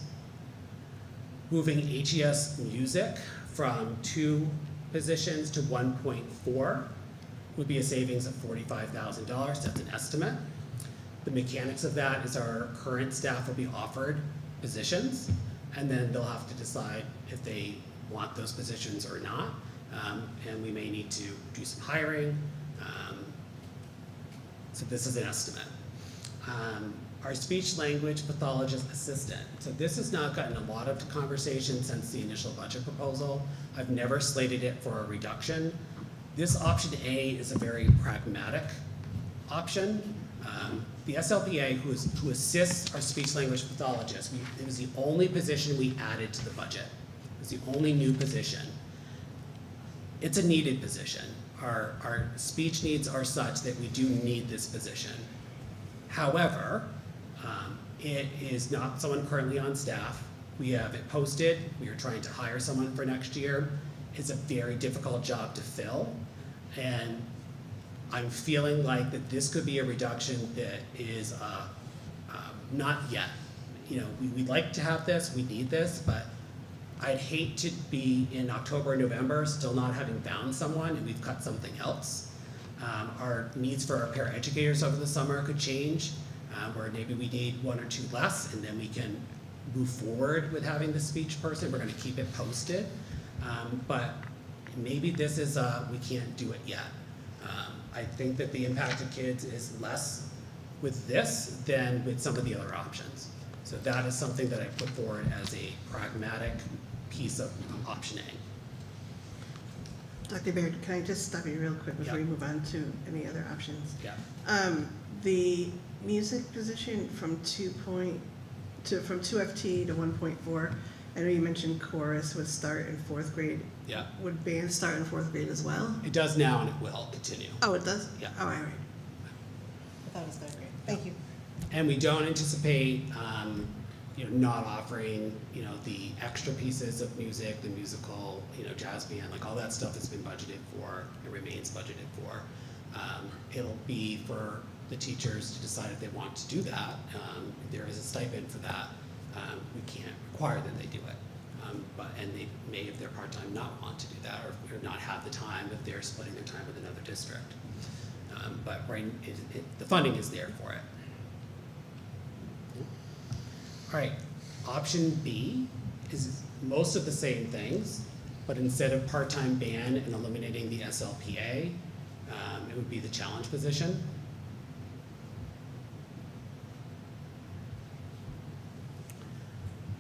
E: Moving HES music from 2 positions to 1.4 would be a savings of $45,000. That's an estimate. The mechanics of that is our current staff will be offered positions, and then they'll have to decide if they want those positions or not. And we may need to do some hiring. So this is an estimate. Our speech language pathologist assistant. So this has not gotten a lot of conversation since the initial budget proposal. I've never slated it for a reduction. This option A is a very pragmatic option. The SLPA, who assists our speech language pathologist, it was the only position we added to the budget. It was the only new position. It's a needed position. Our speech needs are such that we do need this position. However, it is not someone currently on staff. We have it posted. We are trying to hire someone for next year. It's a very difficult job to fill. And I'm feeling like that this could be a reduction that is not yet. You know, we'd like to have this, we need this, but I'd hate to be in October, November, still not having found someone and we've cut something else. Our needs for our paraeducators over the summer could change, where maybe we need 1 or 2 less, and then we can move forward with having the speech person. We're gonna keep it posted. But maybe this is we can't do it yet. I think that the impact of kids is less with this than with some of the other options. So that is something that I put forward as a pragmatic piece of option A.
D: Dr. Baird, can I just stop you real quick before
E: Yeah.
D: we move on to any other options?
E: Yeah.
D: The music position from 2FT to 1.4, I know you mentioned chorus would start in 4th grade.
E: Yeah.
D: Would band start in 4th grade as well?
E: It does now and it will continue.
D: Oh, it does?
E: Yeah.
D: Oh, all right. I thought it was 3rd grade. Thank you.
E: And we don't anticipate, not offering, the extra pieces of music, the musical, jazz band, like all that stuff has been budgeted for and remains budgeted for. It'll be for the teachers to decide if they want to do that. There is a stipend for that. We can't require that they do it. And they may, if they're part-time, not want to do that or not have the time if they're splitting their time with another district. But the funding is there for it. All right, option B is most of the same things, but instead of part-time band and eliminating the SLPA, it would be the challenge position.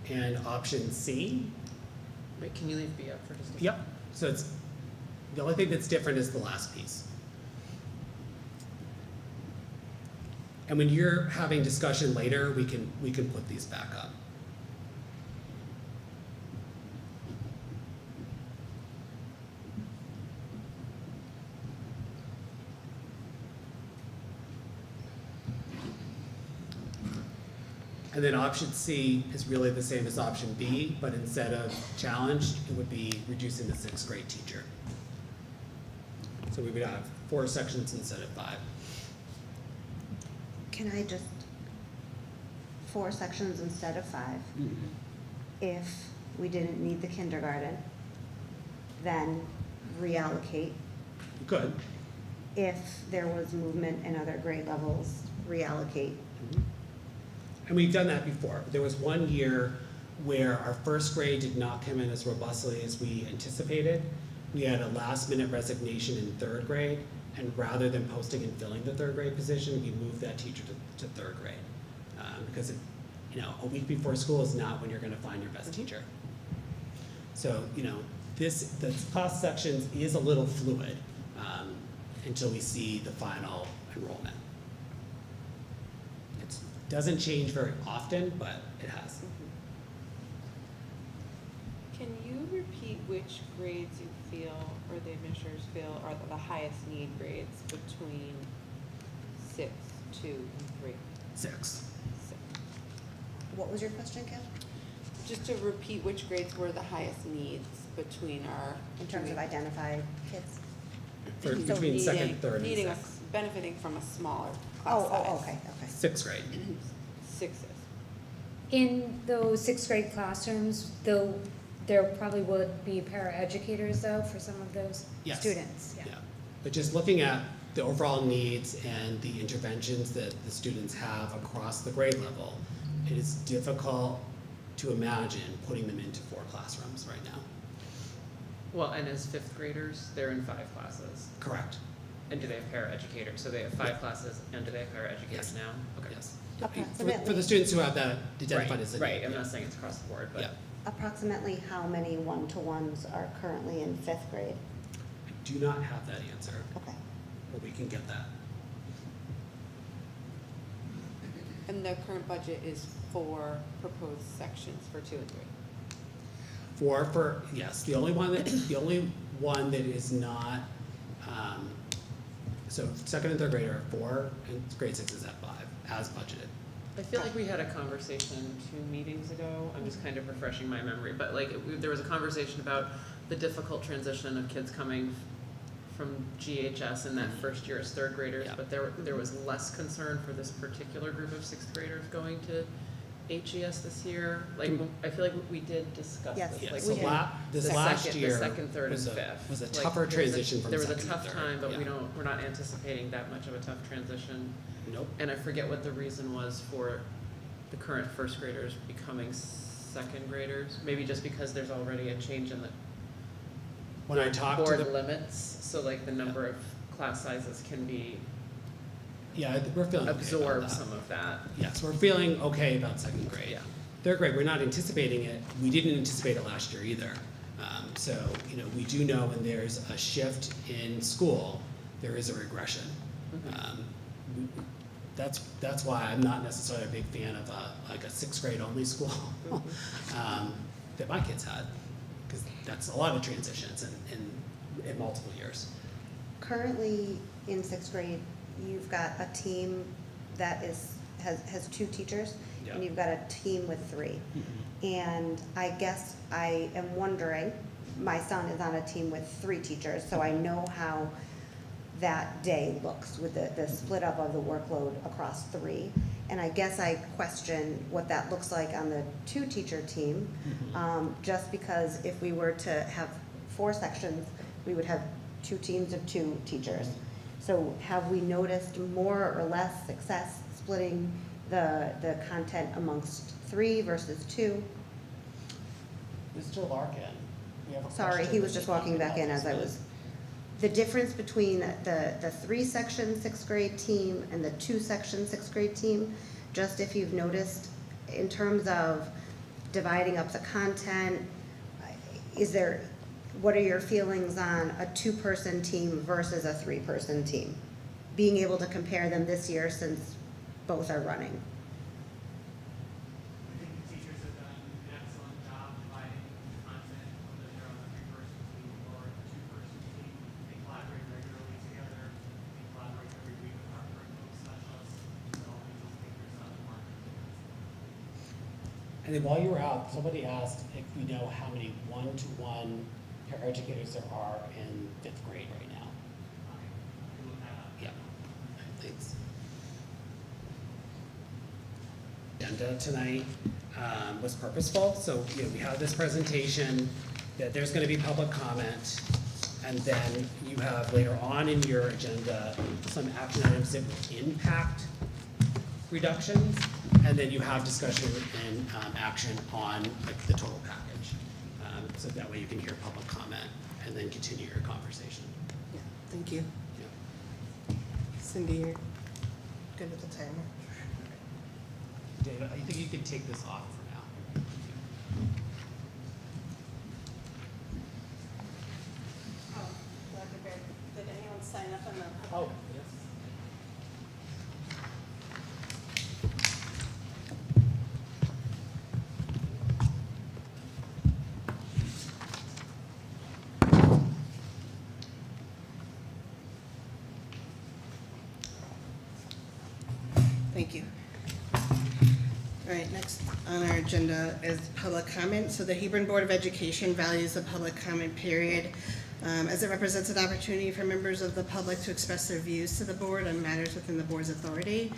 E: And option C,
F: Wait, can you leave B up for just a second?
E: yep, so it's, the only thing that's different is the last piece. And when you're having discussion later, we can put these back up. And then option C is really the same as option B, but instead of challenged, it would be reducing the 6th grade teacher. So we would have 4 sections instead of 5.
G: Can I just, 4 sections instead of 5? If we didn't need the kindergarten, then reallocate.
E: You could.
G: If there was movement in other grade levels, reallocate.
E: And we've done that before. There was one year where our 1st grade did not come in as robustly as we anticipated. We had a last-minute resignation in 3rd grade, and rather than posting and filling the 3rd grade position, we moved that teacher to 3rd grade. Because a week before school is not when you're gonna find your best teacher. So, the cost sections is a little fluid until we see the final enrollment. It doesn't change very often, but it has.
I: Can you repeat which grades you feel, or the administrators feel, are the highest need grades between 6, 2, and 3?
E: 6.
G: What was your question, Kim?
I: Just to repeat which grades were the highest needs between our.
G: In terms of identified kids?
E: For
I: So
E: between 2nd,
I: needing-
E: 3rd, and
I: needing
E: 6th.
I: benefiting from a smaller class size.
G: Oh, okay.
E: 6th grade.
I: 6s.
J: In those 6th grade classrooms, though, there probably would be paraeducators though for some of those
E: Yes.
J: students, yeah.
E: But just looking at the overall needs and the interventions that the students have across the grade level, it is difficult to imagine putting them into 4 classrooms right now.
F: Well, and as 5th graders, they're in 5 classes.
E: Correct.
F: And do they have paraeducators? So they have 5 classes, and do they have paraeducators
E: Yes.
F: now? Okay.
E: Yes.
G: Approximately.
E: For the students who have that identified as a need.
F: Right, I'm
E: yeah.
F: not saying it's across the board, but.
E: Yeah.
G: Approximately how many one-to-ones are currently in 5th grade?
E: I do not have that answer,
G: Okay.
E: but we can get that.
I: And the current budget is 4 proposed sections for 2 and 3.
E: 4 yes, the only one that is not, so 2nd and 3rd grade are at 4, and grade 6 is at 5, as budgeted.
F: I feel like we had a conversation 2 meetings ago, I'm just kind of refreshing my memory, but there was a conversation about the difficult transition of kids coming from GHS in that first year as 3rd graders,
E: Yeah.
F: but there was less concern for this particular group of 6th graders going to HES this year. Like, I feel like we did discuss
G: Yes.
F: this.
E: Yeah,
F: Like,
E: so
F: we
E: last year
F: the second, third,
E: was
F: and
E: a-
F: 5th.
E: was a
F: Like,
E: tougher transition from
F: There was a
E: 2nd to
F: tough
E: 3rd,
F: time, but
E: yeah.
F: we're not anticipating that much of a tough transition.
E: Nope.
F: And I forget what the reason was for the current 1st graders becoming 2nd graders. Maybe just because there's already a change in the
E: when I talk to
F: board
E: the,
F: limits, so like the number of class sizes can be,
E: yeah, we're feeling okay about
F: absorb
E: that.
F: some of that.
E: Yes, we're feeling okay about second grade.
F: Yeah.
E: Third grade, we're not anticipating it. We didn't anticipate it last year either. So, you know, we do know when there's a shift in school, there is a regression. That's why I'm not necessarily a big fan of like a sixth grade only school that my kids had, because that's a lot of transitions in multiple years.
G: Currently, in sixth grade, you've got a team that has 2 teachers,
E: Yeah.
G: and you've got a team with 3. And I guess I am wondering, my son is on a team with 3 teachers, so I know how that day looks with the split up of the workload across 3. And I guess I question what that looks like on the 2-teacher team, just because if we were to have 4 sections, we would have 2 teams of 2 teachers. So have we noticed more or less success splitting the content amongst 3 versus 2?
E: Mr. Larkin, we have a
G: Sorry,
E: question.
G: he was just walking back in as I was. The difference between the 3-section 6th grade team and the 2-section 6th grade team, just if you've noticed in terms of dividing up the content, what are your feelings on a 2-person team versus a 3-person team? Being able to compare them this year since both are running.
L: I think the teachers have done an excellent job dividing content, whether they're on the 3-person team or a 2-person team. They collaborate regularly together. They collaborate every week with our curriculum specialists, developing those papers out of the market.
E: And then while you were out, somebody asked if we know how many one-to-one paraeducators there are in 5th grade right now.
L: I can look that up.
E: Yeah, thanks. Agenda tonight was purposeful, so you know, we have this presentation, that there's going to be public comment, and then you have later on in your agenda some action items that would impact reductions, and then you have discussion and action on like the total package. So that way you can hear public comment and then continue your conversation.
D: Yeah, thank you.
E: Yeah.
D: Cindy, you're good with the timer?
E: David, I think you can take this off for now.
D: Oh, Dr. Baird, did anyone sign up on the?
E: Oh, yes.
D: Thank you. All right, next on our agenda is public comment. So the Hebron Board of Education values the public comment period as it represents an opportunity for members of the public to express their views to the board on matters within the board's authority.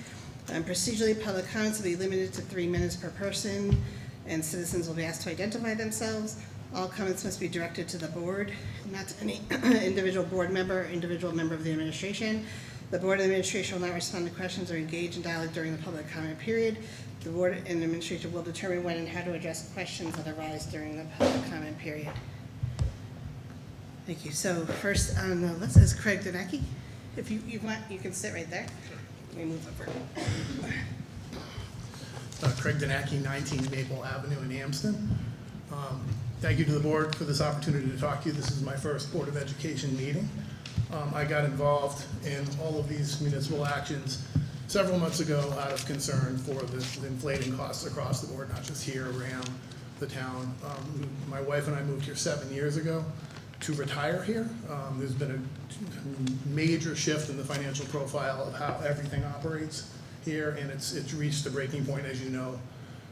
D: Procedurally, public comments will be limited to 3 minutes per person, and citizens will be asked to identify themselves. All comments must be directed to the board, not to any individual board member or individual member of the administration. The board and administration will not respond to questions or engage in dialogue during the public comment period. The board and administration will determine when and how to address questions that arise during the public comment period. Thank you. So first on the list is Craig Danecki. If you want, you can sit right there. Let me move over.
M: Craig Danecki, 19 Maple Avenue in Amsden. Thank you to the board for this opportunity to talk to you. This is my first Board of Education meeting. I got involved in all of these municipal actions several months ago out of concern for the inflating costs across the board, not just here, around the town. My wife and I moved here 7 years ago to retire here. There's been a major shift in the financial profile of how everything operates here, and it's reached a breaking point, as you know,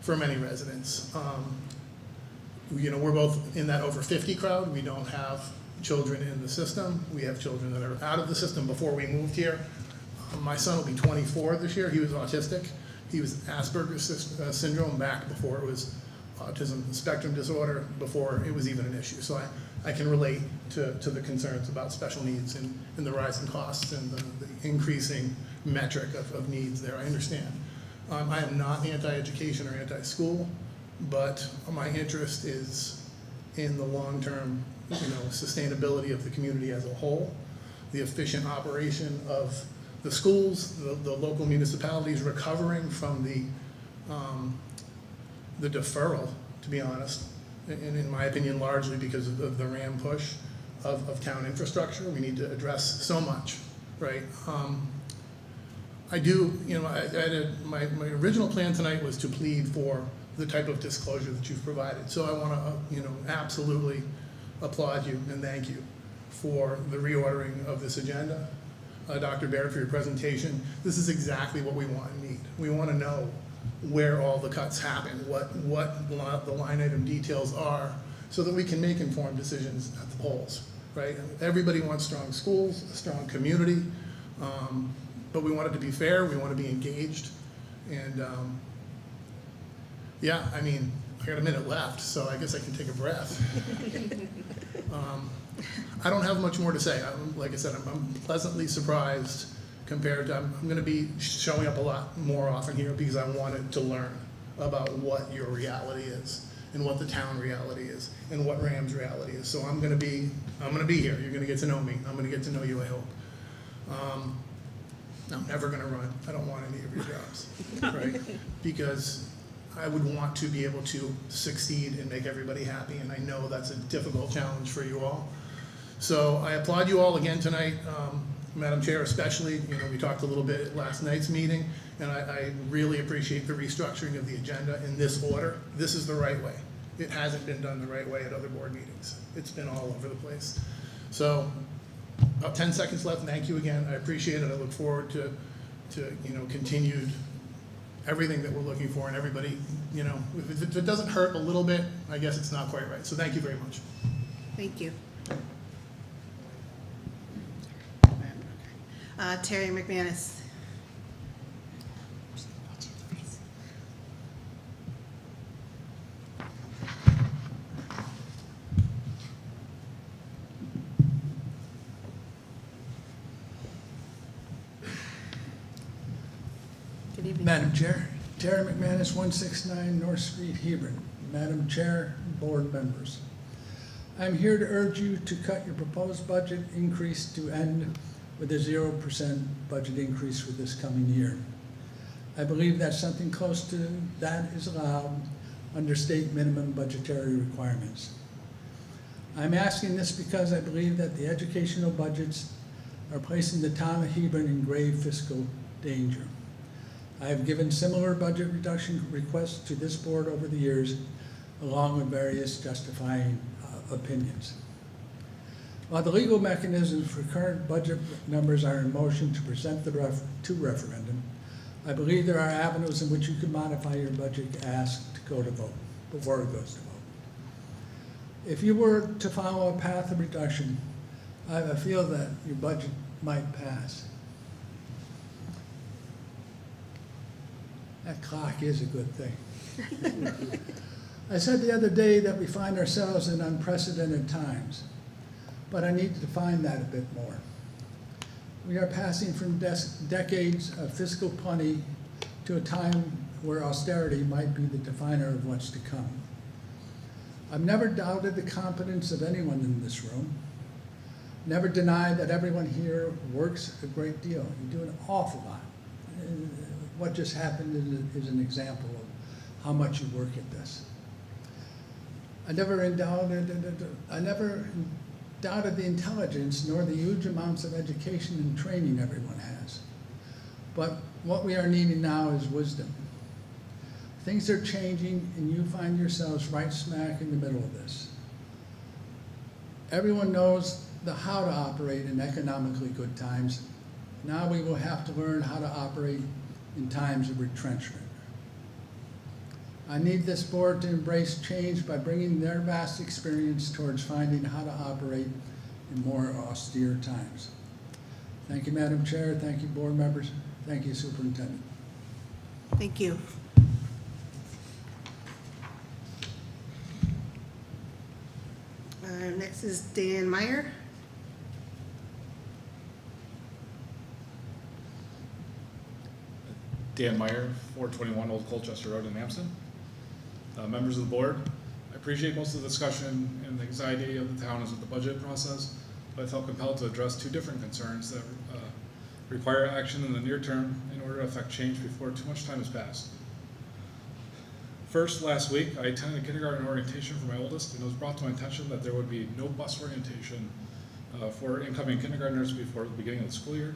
M: for many residents. You know, we're both in that over 50 crowd. We don't have children in the system. We have children that are out of the system before we moved here. My son will be 24 this year. He was autistic. He was Asperger's syndrome back before it was autism spectrum disorder, before it was even an issue. So I can relate to the concerns about special needs and the rising costs and the increasing metric of needs there. I understand. I am not anti-education or anti-school, but my interest is in the long-term sustainability of the community as a whole, the efficient operation of the schools, the local municipalities recovering from the deferral, to be honest, and in my opinion, largely because of the RAM push of town infrastructure. We need to address so much, right? I do, my original plan tonight was to plead for the type of disclosure that you've provided. So I want to, absolutely applaud you and thank you for the reordering of this agenda. Dr. Baird, for your presentation. This is exactly what we want and need. We want to know where all the cuts happen, what the line item details are, so that we can make informed decisions at the polls, right? Everybody wants strong schools, a strong community, but we want it to be fair, we want to be engaged, and yeah, I mean, I got a minute left, so I guess I can take a breath. I don't have much more to say. Like I said, I'm pleasantly surprised compared to, I'm going to be showing up a lot more often here because I wanted to learn about what your reality is and what the town reality is and what Ram's reality is. So I'm going to be here. You're going to get to know me. I'm going to get to know you, I hope. I'm never going to run. I don't want any of your jobs, right? Because I would want to be able to succeed and make everybody happy, and I know that's a difficult challenge for you all. So I applaud you all again tonight, Madam Chair especially. We talked a little bit at last night's meeting, and I really appreciate the restructuring of the agenda in this order. This is the right way. It hasn't been done the right way at other board meetings. It's been all over the place. So about 10 seconds left. Thank you again. I appreciate it. I look forward to continued everything that we're looking for, and everybody, if it doesn't hurt a little bit, I guess it's not quite right. So thank you very much.
D: Thank you. Terry McManus. Good evening.
N: Madam Chair, Terry McManus, 169 North Street, Hebron. Madam Chair, board members. I'm here to urge you to cut your proposed budget increase to end with a 0% budget increase for this coming year. I believe that something close to that is allowed under state minimum budgetary requirements. I'm asking this because I believe that the educational budgets are placing the town of Hebron in grave fiscal danger. I have given similar budget reduction requests to this board over the years, along with various justifying opinions. While the legal mechanisms for current budget numbers are in motion to present to referendum, I believe there are avenues in which you can modify your budget ask to go to vote, before it goes to vote. If you were to follow a path of reduction, I feel that your budget might pass. That clock is a good thing. I said the other day that we find ourselves in unprecedented times, but I need to define that a bit more. We are passing from decades of fiscal plenty to a time where austerity might be the definer of what's to come. I've never doubted the competence of anyone in this room, never denied that everyone here works a great deal. You do an awful lot. What just happened is an example of how much you work at this. I never doubted the intelligence nor the huge amounts of education and training everyone has. But what we are needing now is wisdom. Things are changing and you find yourselves right smack in the middle of this. Everyone knows the how to operate in economically good times. Now we will have to learn how to operate in times of retrenchment. I need this board to embrace change by bringing their vast experience towards finding how to operate in more austere times. Thank you, Madam Chair. Thank you, board members. Thank you, Superintendent.
D: Thank you. Next is Dan Meyer.
O: Dan Meyer, 421 Old Colchester Road in Hampton. Members of the board, I appreciate most of the discussion and the anxiety of the town is with the budget process, but I felt compelled to address two different concerns that require action in the near term in order to affect change before too much time has passed. First, last week, I attended kindergarten orientation for my oldest, and it was brought to my attention that there would be no bus orientation for incoming kindergartners before the beginning of the school year.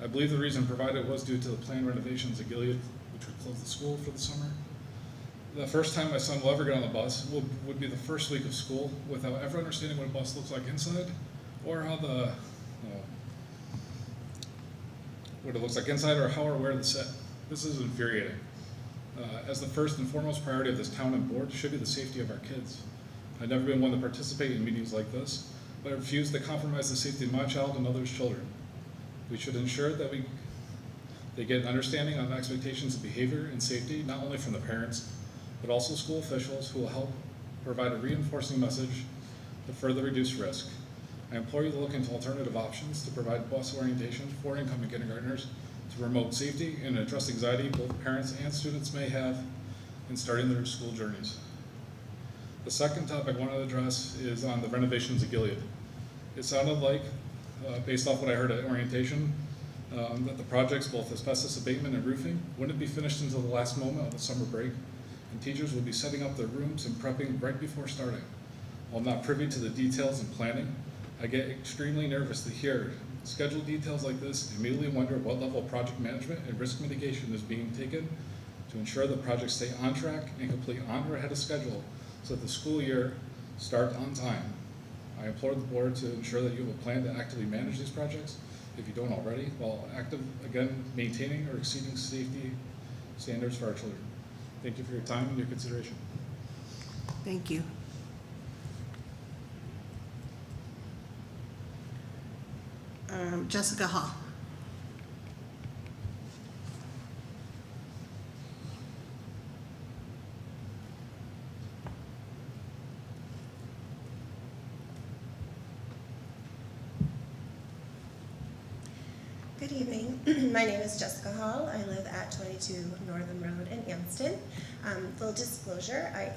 O: I believe the reason provided was due to the planned renovations at Gilead, which would close the school for the summer. The first time my son will ever get on the bus would be the first week of school without ever understanding what a bus looks like inside or how what it looks like inside or how or where to sit. This is infuriating. As the first and foremost priority of this town and board should be the safety of our kids. I've never been one to participate in meetings like this, but I refuse to compromise the safety of my child and others' children. We should ensure that they get an understanding of expectations of behavior and safety, not only from the parents, but also school officials who will help provide a reinforcing message to further reduce risk. I implore you to look into alternative options to provide bus orientation for incoming kindergartners to promote safety and address anxiety both parents and students may have in starting their school journeys. The second topic I want to address is on the renovations at Gilead. It sounded like, based off what I heard at orientation, that the projects, both asbestos abatement and roofing, wouldn't be finished until the last moment of the summer break, and teachers would be setting up their rooms and prepping right before starting. While I'm not privy to the details and planning, I get extremely nervous to hear schedule details like this and immediately wonder what level of project management and risk mitigation is being taken to ensure the projects stay on track and complete on or ahead of schedule so that the school year starts on time. I implore the board to ensure that you have a plan to actively manage these projects, if you don't already, while maintaining or exceeding safety standards for our children. Thank you for your time and your consideration.
D: Thank you. Jessica Hall.
P: Good evening. My name is Jessica Hall. I live at 22 Northern Road in Amston. Full disclosure, I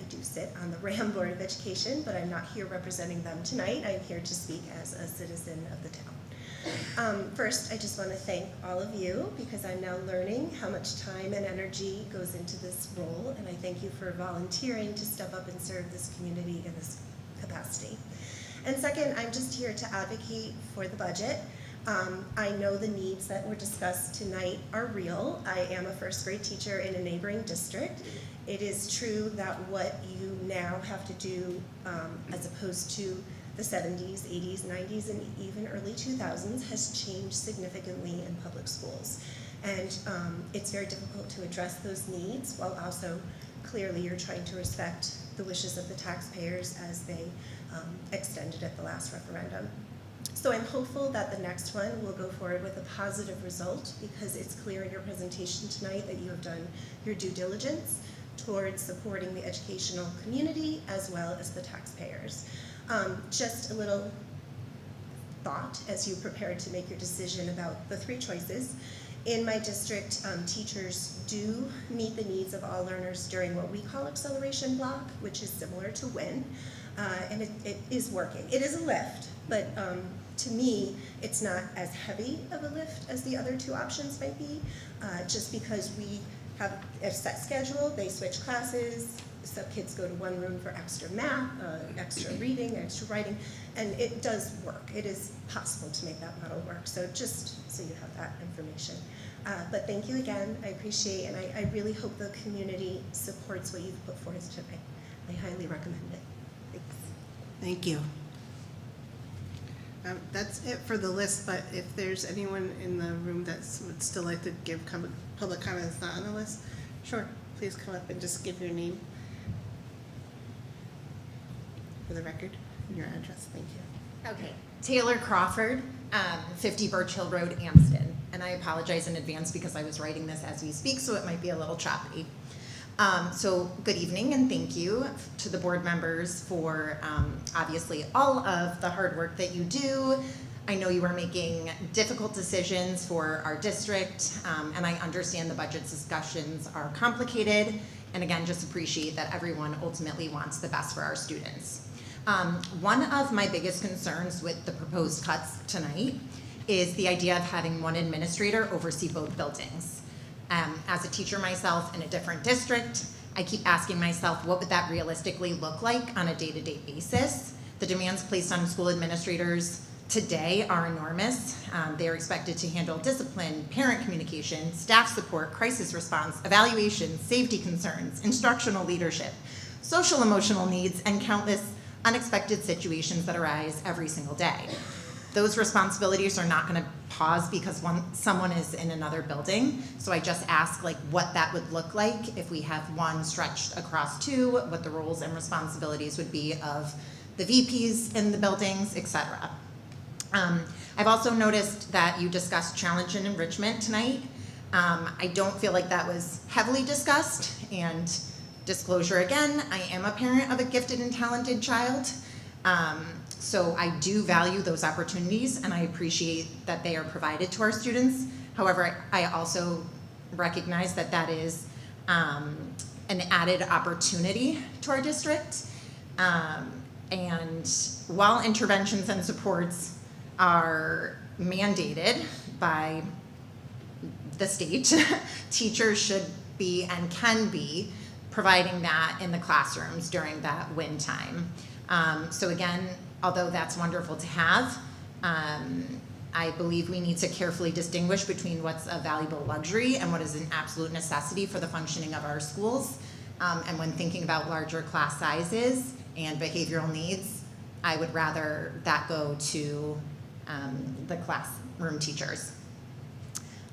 P: do sit on the RAM Board of Education, but I'm not here representing them tonight. I'm here to speak as a citizen of the town. First, I just want to thank all of you because I'm now learning how much time and energy goes into this role, and I thank you for volunteering to step up and serve this community in this capacity. And second, I'm just here to advocate for the budget. I know the needs that were discussed tonight are real. I am a first grade teacher in a neighboring district. It is true that what you now have to do, as opposed to the 70s, 80s, 90s, and even early 2000s, has changed significantly in public schools. And it's very difficult to address those needs while also clearly you're trying to respect the wishes of the taxpayers as they extended at the last referendum. So I'm hopeful that the next one will go forward with a positive result because it's clear in your presentation tonight that you have done your due diligence towards supporting the educational community as well as the taxpayers. Just a little thought as you prepare to make your decision about the three choices. In my district, teachers do meet the needs of all learners during what we call acceleration block, which is similar to WIN, and it is working. It is a lift, but to me, it's not as heavy of a lift as the other two options might be, just because we have a set schedule, they switch classes, some kids go to one room for extra math, extra reading, extra writing, and it does work. It is possible to make that model work, so just so you have that information. But thank you again, I appreciate, and I really hope the community supports what you've put forth tonight. I highly recommend it. Thanks.
D: Thank you. That's it for the list, but if there's anyone in the room that would still like to give public comment that's not on the list, sure, please come up and just give your name for the record and your address. Thank you.
Q: Okay, Taylor Crawford, 50 Birch Hill Road, Amston. And I apologize in advance because I was writing this as we speak, so it might be a little choppy. So good evening and thank you to the board members for obviously all of the hard work that you do. I know you are making difficult decisions for our district, and I understand the budget discussions are complicated And again, just appreciate that everyone ultimately wants the best for our students. One of my biggest concerns with the proposed cuts tonight is the idea of having one administrator oversee both buildings. As a teacher myself in a different district, I keep asking myself, what would that realistically look like on a day-to-day basis? The demands placed on school administrators today are enormous. They are expected to handle discipline, parent communication, staff support, crisis response, evaluation, safety concerns, instructional leadership, social emotional needs, and countless unexpected situations that arise every single day. Those responsibilities are not going to pause because someone is in another building. So I just ask what that would look like if we have one stretched across two, what the roles and responsibilities would be of the VPs in the buildings, etc. I've also noticed that you discussed challenge and enrichment tonight. I don't feel like that was heavily discussed, and disclosure again, I am a parent of a gifted and talented child. So I do value those opportunities, and I appreciate that they are provided to our students. However, I also recognize that that is an added opportunity to our district. And while interventions and supports are mandated by the state, teachers should be and can be providing that in the classrooms during that win time. So again, although that's wonderful to have, I believe we need to carefully distinguish between what's a valuable luxury and what is an absolute necessity for the functioning of our schools. And when thinking about larger class sizes and behavioral needs, I would rather that go to the classroom teachers.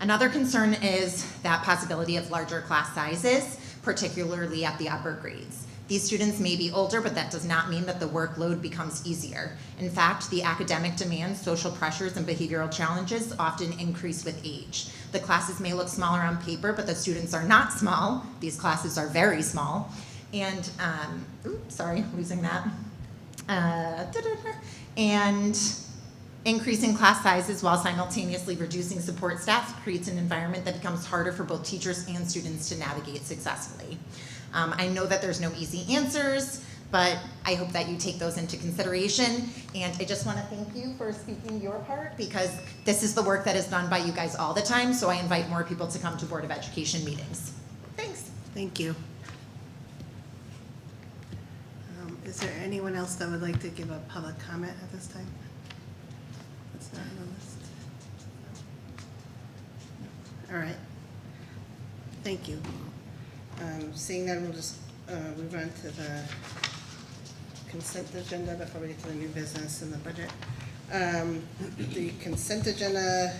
Q: Another concern is that possibility of larger class sizes, particularly at the upper grades. These students may be older, but that does not mean that the workload becomes easier. In fact, the academic demands, social pressures, and behavioral challenges often increase with age. The classes may look smaller on paper, but the students are not small. These classes are very small. And, sorry, losing that. And increasing class sizes while simultaneously reducing support staff creates an environment that becomes harder for both teachers and students to navigate successfully. I know that there's no easy answers, but I hope that you take those into consideration. And I just want to thank you for speaking your part, because this is the work that is done by you guys all the time, so I invite more people to come to Board of Education meetings. Thanks.
D: Thank you. Is there anyone else that would like to give a public comment at this time? That's not on the list. All right. Thank you. Seeing that, we'll just move on to the consent agenda before we get to the new business and the budget. The consent agenda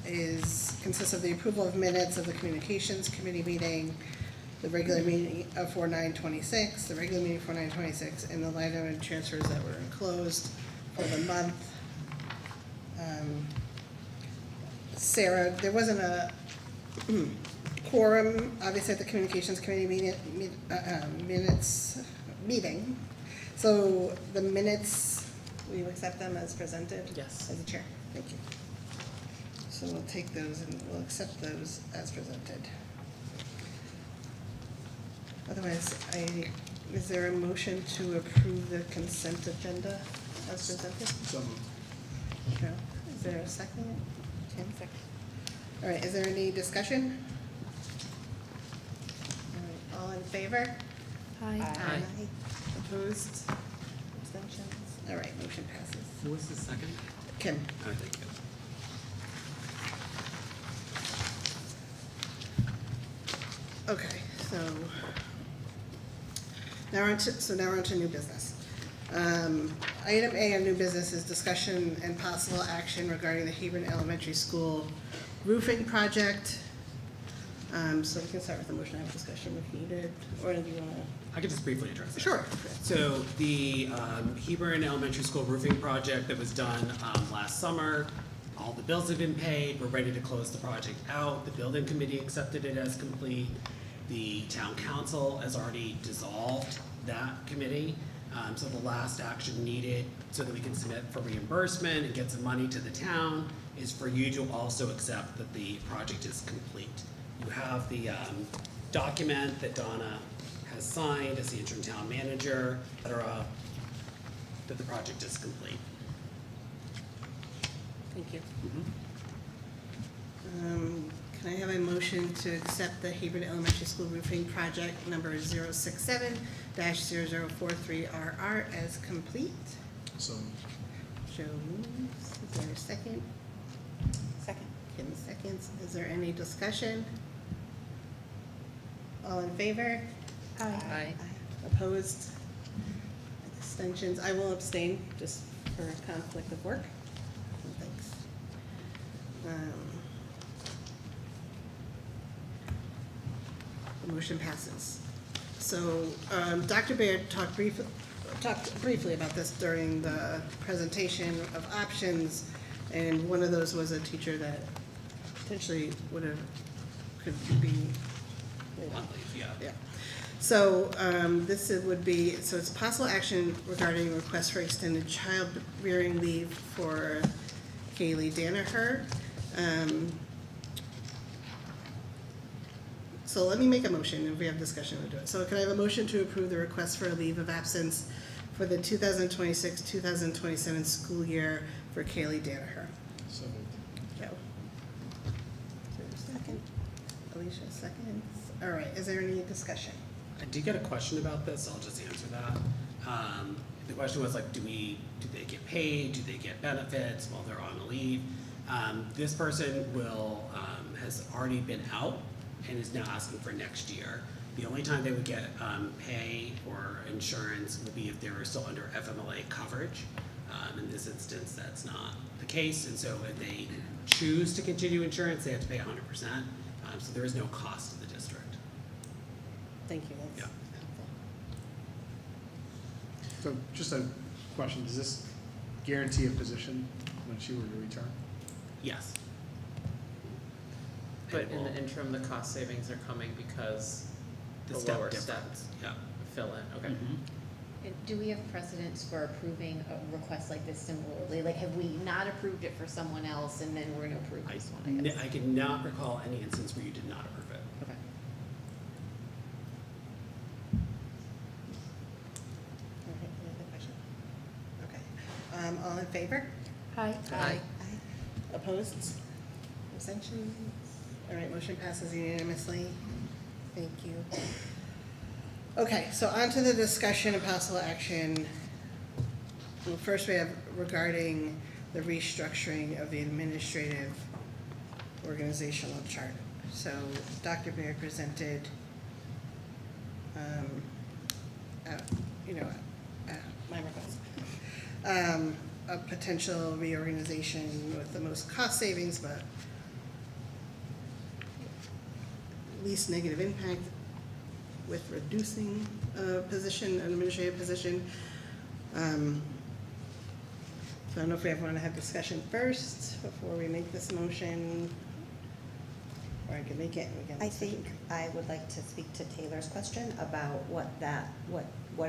D: consists of the approval of minutes of the Communications Committee meeting, the regular meeting of 4/9/26, the regular meeting 4/9/26, and the line item transfers that were enclosed for the month. Sarah, there wasn't a quorum, obviously, at the Communications Committee meeting. So the minutes, will you accept them as presented?
F: Yes.
D: As a chair, thank you. So we'll take those and we'll accept those as presented. Otherwise, is there a motion to approve the consent agenda as presented?
O: So moved.
D: No. Is there a second? Tim? Second. All right, is there any discussion? All right, all in favor?
J: Aye.
F: Aye.
D: Opposed? Abstentions? All right, motion passes.
E: Who was the second?
D: Kim?
E: Oh, thank you.
D: Okay, so now we're on to new business. Item A on new business is discussion and possible action regarding the Hebron Elementary School roofing project. So we can start with the motion, have discussion if needed, or do you want to?
E: I could just briefly address it.
D: Sure.
E: So the Hebron Elementary School roofing project that was done last summer, all the bills have been paid. We're ready to close the project out. The building committee accepted it as complete. The town council has already dissolved that committee. So the last action needed so that we can submit for reimbursement and get some money to the town is for you to also accept that the project is complete. You have the document that Donna assigned as the interim town manager, et cetera, that the project is complete.
D: Thank you. Can I have a motion to accept the Hebron Elementary School roofing project number 067-0043RR as complete?
M: So,
D: Joe moves. Is there a second?
Q: Second.
D: Kim seconds. Is there any discussion? All in favor?
Q: Aye.
D: Opposed? Abstentions? I will abstain just for conflict of work. Thanks. The motion passes. So, Dr. Baird talked briefly about this during the presentation of options, and one of those was a teacher that potentially could be.
E: Yeah.
D: So, would be, so it's possible action regarding request for extended child rearing leave for Kaylee Danaher. So let me make a motion, if we have discussion, we'll do it. So can I have a motion to approve the request for a leave of absence for the 2026-2027 school year for Kaylee Danaher?
O: So moved.
D: Joe? Is there a second? Alicia seconds. All right, is there any discussion?
E: I did get a question about this, I'll just answer that. The question was like, do they get paid, do they get benefits while they're on a leave? This person has already been out and is now asking for next year. The only time they would get pay or insurance would be if they were still under FMLA coverage. In this instance, that's not the case, and so if they choose to continue insurance, they have to pay 100%. So there is no cost to the district.
D: Thank you, that's helpful.
H: So just a question, does this guarantee a position when she were to return?
E: Yes.
F: But in the interim, the cost savings are coming because
E: The
F: the
E: step
F: lower
E: difference,
F: steps
E: yeah.
F: fill in, okay.
R: And do we have precedents for approving a request like this similarly? Like, have we not approved it for someone else and then we're gonna approve this one, I guess?
E: I cannot recall any instance where you did not approve it.
R: Okay.
D: Okay, any other question? Okay, all in favor?
R: Aye.
F: Aye.
D: Opposed? Abstentions? All right, motion passes unanimously. Thank you. Okay, so on to the discussion and possible action. Well, first we have regarding the restructuring of the administrative organizational chart. So Dr. Baird presented, my request. A potential reorganization with the most cost savings, but least negative impact with reducing a position, an administrative position. So I don't know if we want to have discussion first before we make this motion, or I can make it and we can.
G: I think I would like to speak to Taylor's question about what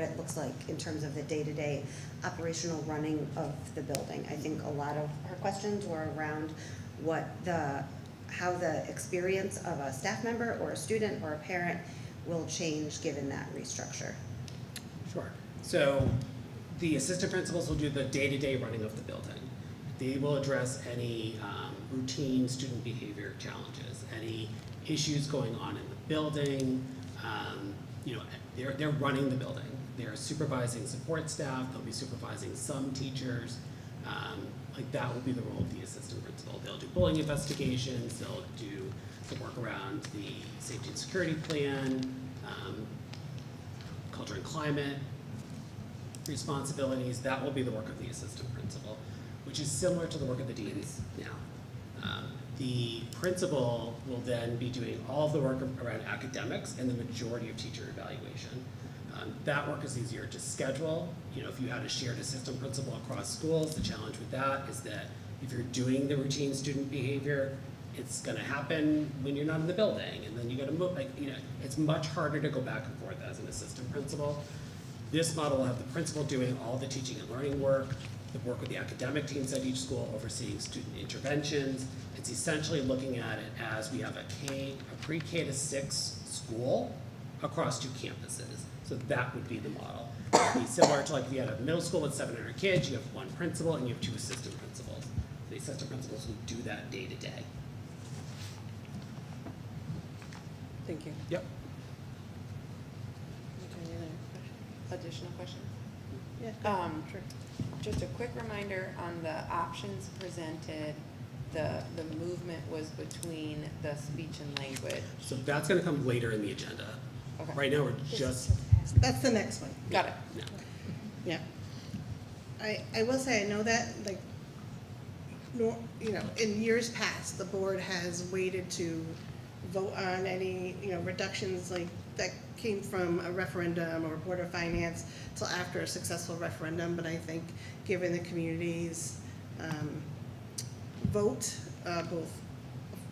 G: it looks like in terms of the day-to-day operational running of the building. I think a lot of her questions were around how the experience of a staff member or a student or a parent will change given that restructure.
E: Sure. So the assistant principals will do the day-to-day running of the building. They will address any routine student behavior challenges, any issues going on in the building. They're running the building. They're supervising support staff. They'll be supervising some teachers. That will be the role of the assistant principal. They'll do bullying investigations. They'll do the work around the safety and security plan, culture and climate responsibilities. That will be the work of the assistant principal, which is similar to the work of the deans now. The principal will then be doing all of the work around academics and the majority of teacher evaluation. That work is easier to schedule. If you had a shared assistant principal across schools, the challenge with that is that if you're doing the routine student behavior, it's gonna happen when you're not in the building, and then you gotta move, it's much harder to go back and forth as an assistant principal. This model will have the principal doing all the teaching and learning work, the work with the academic teams at each school, overseeing student interventions. It's essentially looking at it as we have a pre-K to 6 school across 2 campuses. So that would be the model. It'd be similar to like if you had a middle school with 700 kids, you have 1 principal and you have 2 assistant principals. The assistant principals would do that day to day.
D: Thank you.
E: Yep.
I: Any other additional questions?
D: Yeah. Sure.
I: Just a quick reminder on the options presented, the movement was between the speech and language.
E: So that's gonna come later in the agenda.
I: Okay.
E: Right now, we're just,
D: That's the next one.
I: Got it.
E: no.
D: Yeah. I will say, I know that, like, you know, in years past, the board has waited to vote on any, you know, reductions like that came from a referendum or Board of Finance till after a successful referendum, but I think given the community's vote, both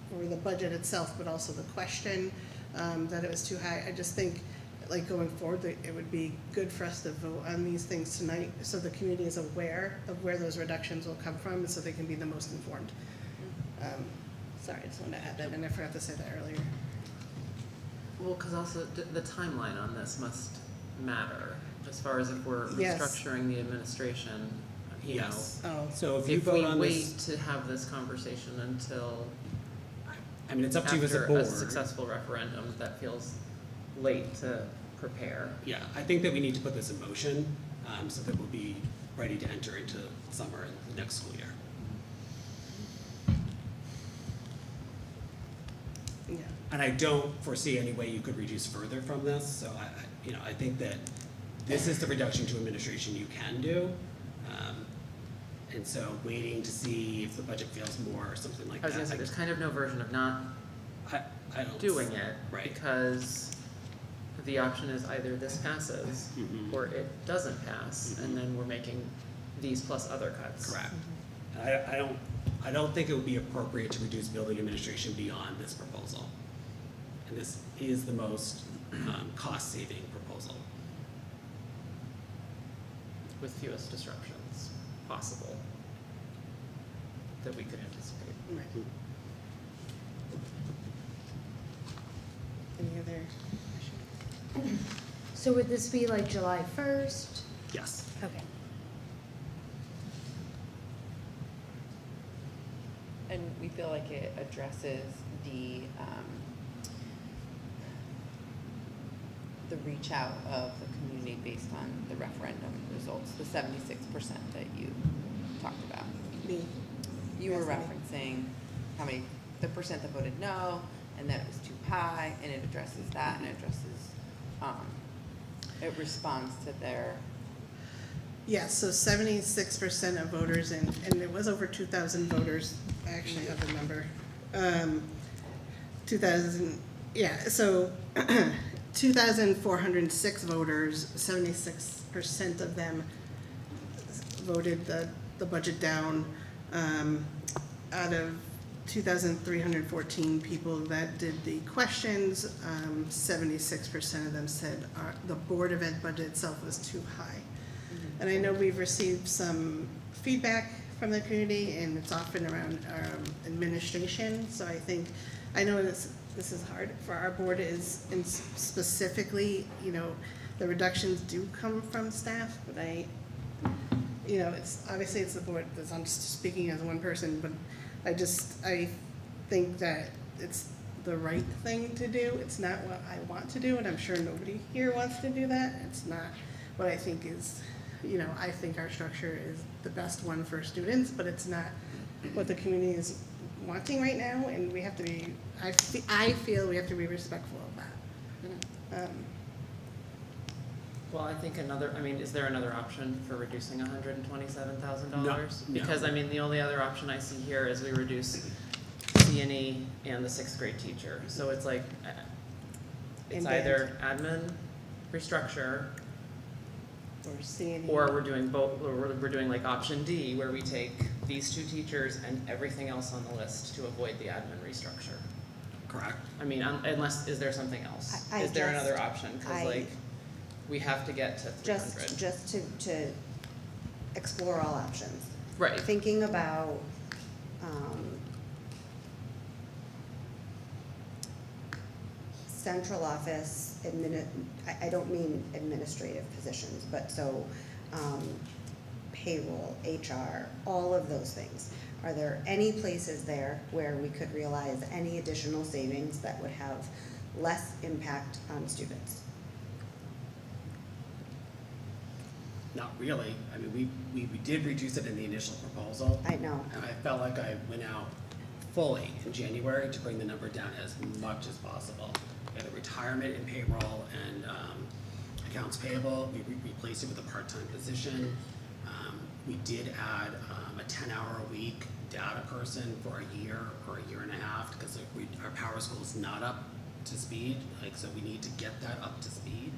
D: for the budget itself, but also the question, that it was too high, I just think, like, going forward, that it would be good for us to vote on these things tonight, so the community is aware of where those reductions will come from, and so they can be the most informed. Sorry, I just wanted to add that, and I forgot to say that earlier.
F: Well, because also the timeline on this must matter, as far as if we're
D: Yes.
F: restructuring the administration, you know.
E: Yes.
D: Oh,
E: So if you
F: If
E: vote
F: we
E: on
F: wait
E: this,
F: to have this conversation until
E: I mean, it's up to you as a
F: after
E: board.
F: a successful referendum, that feels late to prepare.
E: Yeah, I think that we need to put this in motion, so that we'll be ready to enter into summer and the next school year.
D: yeah.
E: And I don't foresee any way you could reduce further from this, so I think that this is the reduction to administration you can do. And so waiting to see if the budget fails more or something like
F: I was
E: that.
F: gonna say, there's kind of no version of not
E: I don't.
F: doing it,
E: Right.
F: because the option is either this passes
E: Mhm.
F: or it doesn't pass, and then we're making these plus other cuts.
E: Correct. I don't think it would be appropriate to reduce building administration beyond this proposal. And this is the most cost-saving proposal.
F: With fewest disruptions possible that we could anticipate.
D: Right. Any other questions?
J: So would this be like July 1st?
E: Yes.
J: Okay.
I: And we feel like it addresses the reach out of the community based on the referendum results, the 76% that you talked about.
D: Me.
I: You were
D: Yes,
I: referencing how many, the percent that voted no, and that it was too high, and it addresses that, and it addresses, it responds to their,
D: Yes, so 76% of voters, and it was over 2,000 voters, I actually have the number. 2,000, yeah, so 2,406 voters, 76% of them voted the budget down. Out of 2,314 people that did the questions, 76% of them said the Board of Ed budget itself was too high. And I know we've received some feedback from the community, and it's often around administration, so I know this is hard for our board, and specifically, you know, the reductions do come from staff, but it's obviously it's the board, I'm just speaking as one person, but I think that it's the right thing to do. It's not what I want to do, and I'm sure nobody here wants to do that. It's not what I think is, I think our structure is the best one for students, but it's not what the community is wanting right now, and we have to be, I feel we have to be respectful of that.
F: Well, I think is there another option for reducing $127,000?
E: No.
F: Because, the only other option I see here is we reduce C&E and the 6th grade teacher. So it's like, it's
D: And
F: either admin, restructure,
D: Or seeing.
F: or we're doing both, or we're doing like option D, where we take these 2 teachers and everything else on the list to avoid the admin restructure.
E: Correct.
F: Unless, is there something else?
G: I
F: Is there
G: just-
F: another option? Because we have to get to 300.
G: Just to explore all options.
F: Right.
G: Thinking about, central office I don't mean administrative positions, but so, payroll, HR, all of those things. Are there any places there where we could realize any additional savings that would have less impact on students?
E: Not really. I mean, we did reduce it in the initial proposal.
G: I know.
E: And I felt like I went out fully in January to bring the number down as much as possible. We had a retirement and payroll and accounts payable. We replaced it with a part-time position. We did add a 10-hour-a-week data person for a year or a year and a half because our power school is not up to speed. So we need to get that up to speed.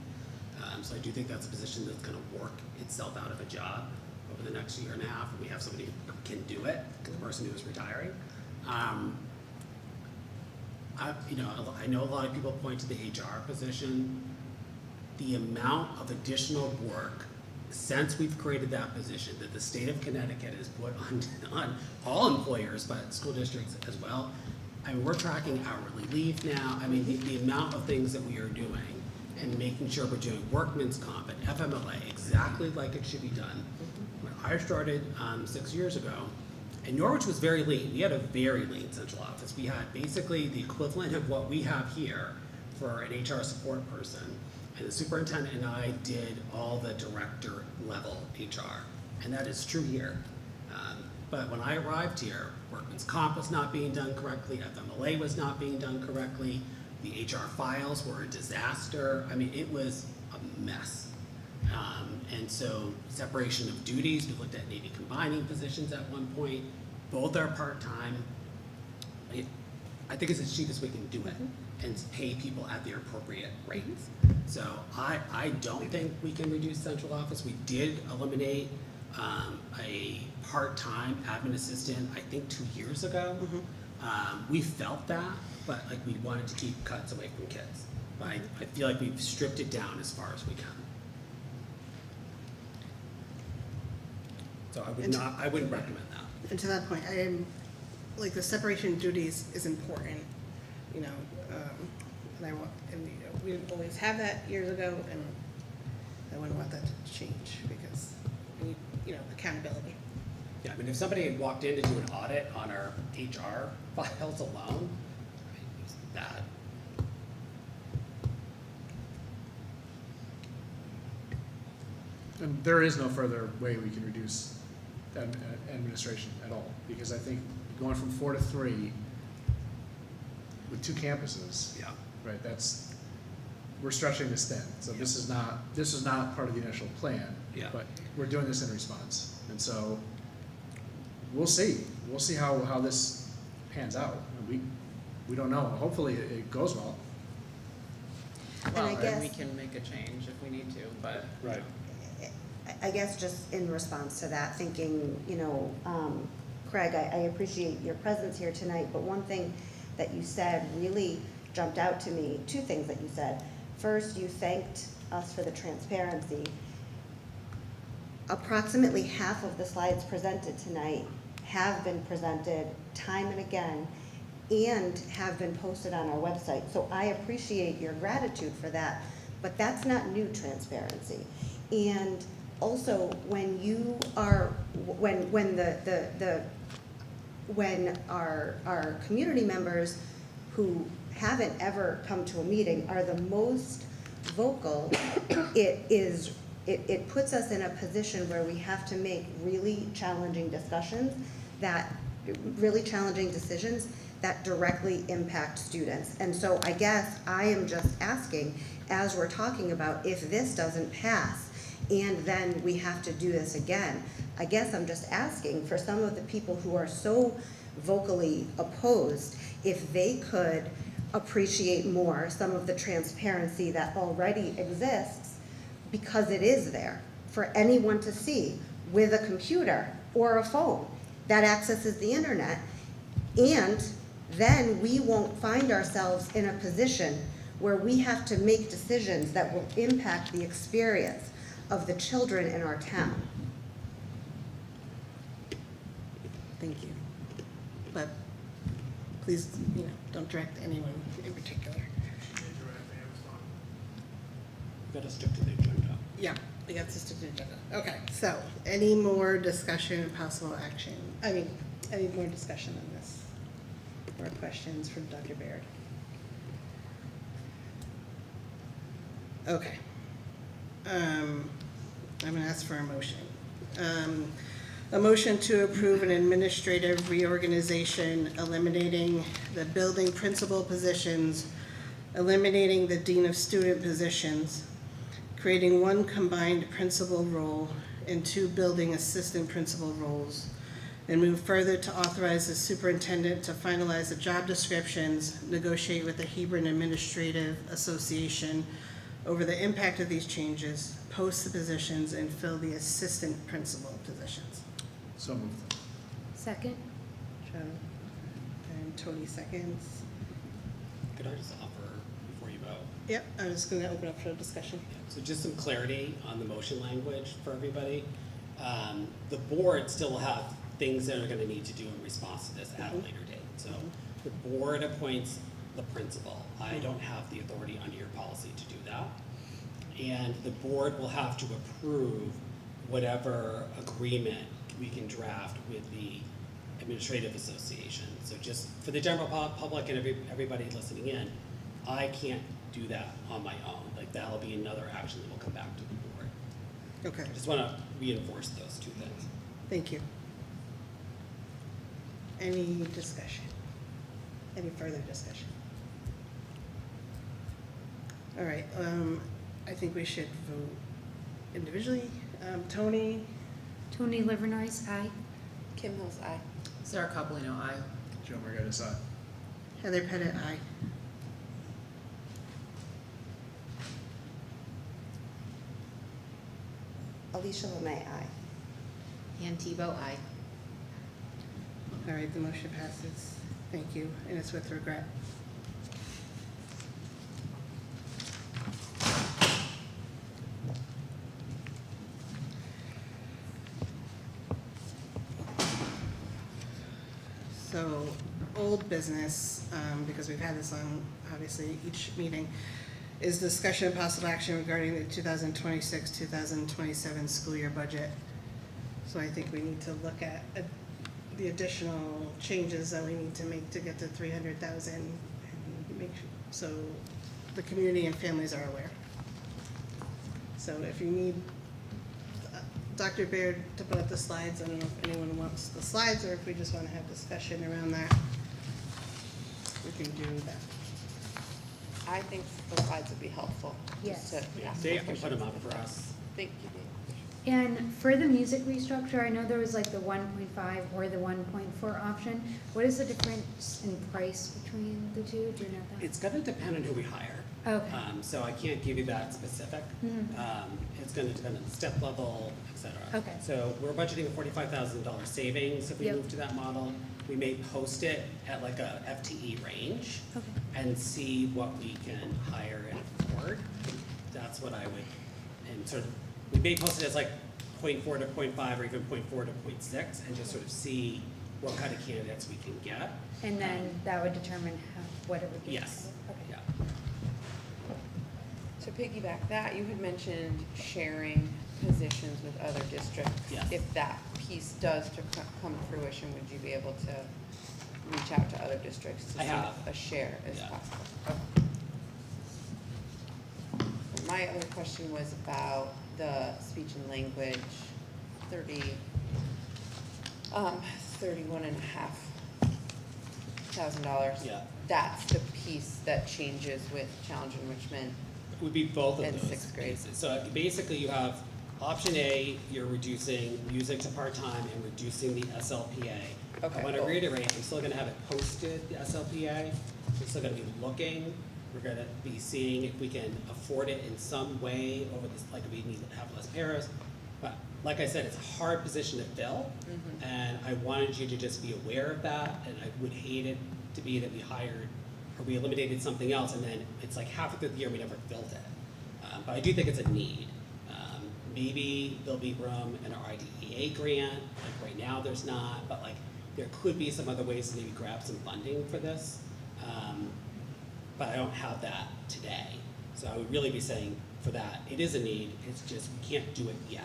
E: So I do think that's a position that's going to work itself out of a job over the next year and a half. And we have somebody who can do it, the person who is retiring. I know a lot of people point to the HR position. The amount of additional work since we've created that position that the state of Connecticut has put on all employers, but school districts as well. I mean, we're tracking hourly leave now. I mean, the amount of things that we are doing and making sure we're doing workman's comp and FMLA exactly like it should be done. When I started 6 years ago, and Norwich was very lean. We had a very lean central office. We had basically the equivalent of what we have here for an HR support person. And the superintendent and I did all the director level HR. And that is true here. But when I arrived here, workman's comp was not being done correctly, FMLA was not being done correctly, the HR files were a disaster. I mean, it was a mess. And so separation of duties, we looked at maybe combining positions at one point. Both are part-time. I think it's as cheap as we can do it and pay people at their appropriate rates. So I don't think we can reduce central office. We did eliminate a part-time admin assistant, I think 2 years ago. We felt that, but like we wanted to keep cuts away from kids. But I feel like we've stripped it down as far as we can. So I wouldn't recommend that.
D: And to that point, I am, like, the separation of duties is important, you know, we didn't always have that years ago, and I wouldn't want that to change because we need, you know, accountability.
E: Yeah, I mean, if somebody had walked in to do an audit on our HR files alone, it was bad.
H: And there is no further way we can reduce administration at all, because I think going from 4 to 3 with 2 campuses,
E: yeah,
H: right? We're stretching this thin. So yeah. This is not part of the initial plan.
E: Yeah.
H: But we're doing this in response, and so we'll see how this pans out. We don't know. Hopefully it goes well.
F: Well,
G: And I guess,
F: we can make a change if we need to, but.
H: Right.
G: I guess just in response to that, thinking, you know, Craig, I appreciate your presence here tonight, but one thing that you said really jumped out to me. 2 things that you said. First, you thanked us for the transparency. Approximately half of the slides presented tonight have been presented time and again and have been posted on our website. So I appreciate your gratitude for that, but that's not new transparency. And also, when you are, when our community members who haven't ever come to a meeting are the most vocal, it puts us in a position where we have to make really challenging decisions that directly impact students. And so I guess I am just asking, as we're talking about, if this doesn't pass and then we have to do this again, I guess I'm just asking for some of the people who are so vocally opposed, if they could appreciate more some of the transparency that already exists, because it is there for anyone to see with a computer or a phone that accesses the internet. And then we won't find ourselves in a position where we have to make decisions that will impact the experience of the children in our town.
D: Thank you. But please, you know, don't direct anyone in particular.
E: gotta stick to the agenda.
D: Yeah, we got to stick to the agenda. Okay, so any more discussion and possible action? Any more discussion on this? Or questions from Dr. Baird? Okay. I'm gonna ask for a motion. A motion to approve an administrative reorganization, eliminating the building principal positions, eliminating the dean of student positions, creating one combined principal role and 2 building assistant principal roles, and move further to authorize the superintendent to finalize the job descriptions, negotiate with the Hebron Administrative Association over the impact of these changes, post the positions, and fill the assistant principal positions.
H: So moved.
J: Second?
D: Joe, and Tony seconds.
E: Could I just offer before you vote?
D: Yep, I'm just gonna open up for discussion.
E: So just some clarity on the motion language for everybody. The board still will have things that are gonna need to do in response to this at a later date. So the board appoints the principal. I don't have the authority under your policy to do that. And the board will have to approve whatever agreement we can draft with the administrative association. So just for the general public and everybody listening in, I can't do that on my own. Like that'll be another action that will come back to the board.
D: Okay,
E: I just wanna reinforce those 2 things.
D: thank you. Any discussion? Any further discussion? All right, I think we should vote individually. Tony?
J: Tony Livernois, aye.
I: Kim Hills, aye.
F: Sarah Copolino, aye.
H: Joe Margottis, aye.
D: Heather Pettit, aye.
G: Alicia Lemay, aye.
R: Ann Tebow, aye.
D: All right, the motion passes. Thank you, and it's with regret. So, old business, because we've had this on, obviously, each meeting, is discussion and possible action regarding the 2026-2027 school year budget. So I think we need to look at the additional changes that we need to make to get to 300,000 and make, so the community and families are aware. So if you need Dr. Baird to put up the slides, I don't know if anyone wants the slides or if we just want to have discussion around that, we can do that.
I: I think the slides would be helpful.
J: Yes.
I: Just to ask
E: Dave can
I: questions.
E: put them up for us.
I: Thank you, Dave.
J: And for the music restructure, I know there was like the 1.5 or the 1.4 option. What is the difference in price between the two? Do you know that?
E: It's gonna depend on who we hire.
J: Okay.
E: So I can't give you that specific.
J: Mhm.
E: It's gonna depend on the step level, et cetera.
J: Okay.
E: So we're budgeting a $45,000 savings if we
J: Yep.
E: move to that model. We may post it at like a FTE range
J: Okay.
E: and see what we can hire and afford. That's what I would, and sort of, we may post it as like 0.4 to 0.5 or even 0.4 to 0.6 and just sort of see what kind of candidates we can get.
J: And then that would determine what it would be.
E: Yes.
J: Okay.
E: Yeah.
I: To piggyback that, you had mentioned sharing positions with other districts.
E: Yes.
I: If that piece does to come to fruition, would you be able to reach out to other districts to
E: I
I: see
E: have.
I: if a share is
E: Yeah.
I: possible? Okay. My other question was about the speech and language, 31,500 $1,000.
E: Yeah.
I: That's the piece that changes with challenge enrichment.
E: Would be both of
I: In
E: those
I: sixth grade.
E: pieces. So basically you have option A, you're reducing music to part-time and reducing the SLPA.
I: Okay,
E: I wanna
I: cool.
E: reiterate, I'm still gonna have it posted, the SLPA. We're still gonna be looking, we're gonna be seeing if we can afford it in some way over this, like we need to have less paras. But like I said, it's a hard position to fill.
I: Mhm.
E: And I wanted you to just be aware of that, and I would hate it to be that we hired, or we eliminated something else, and then it's like halfway through the year, we never filled it. But I do think it's a need. Maybe there'll be room in our IDEA grant, like right now there's not, but like, there could be some other ways to maybe grab some funding for this. But I don't have that today. So I would really be saying for that, it is a need, it's just we can't do it yet.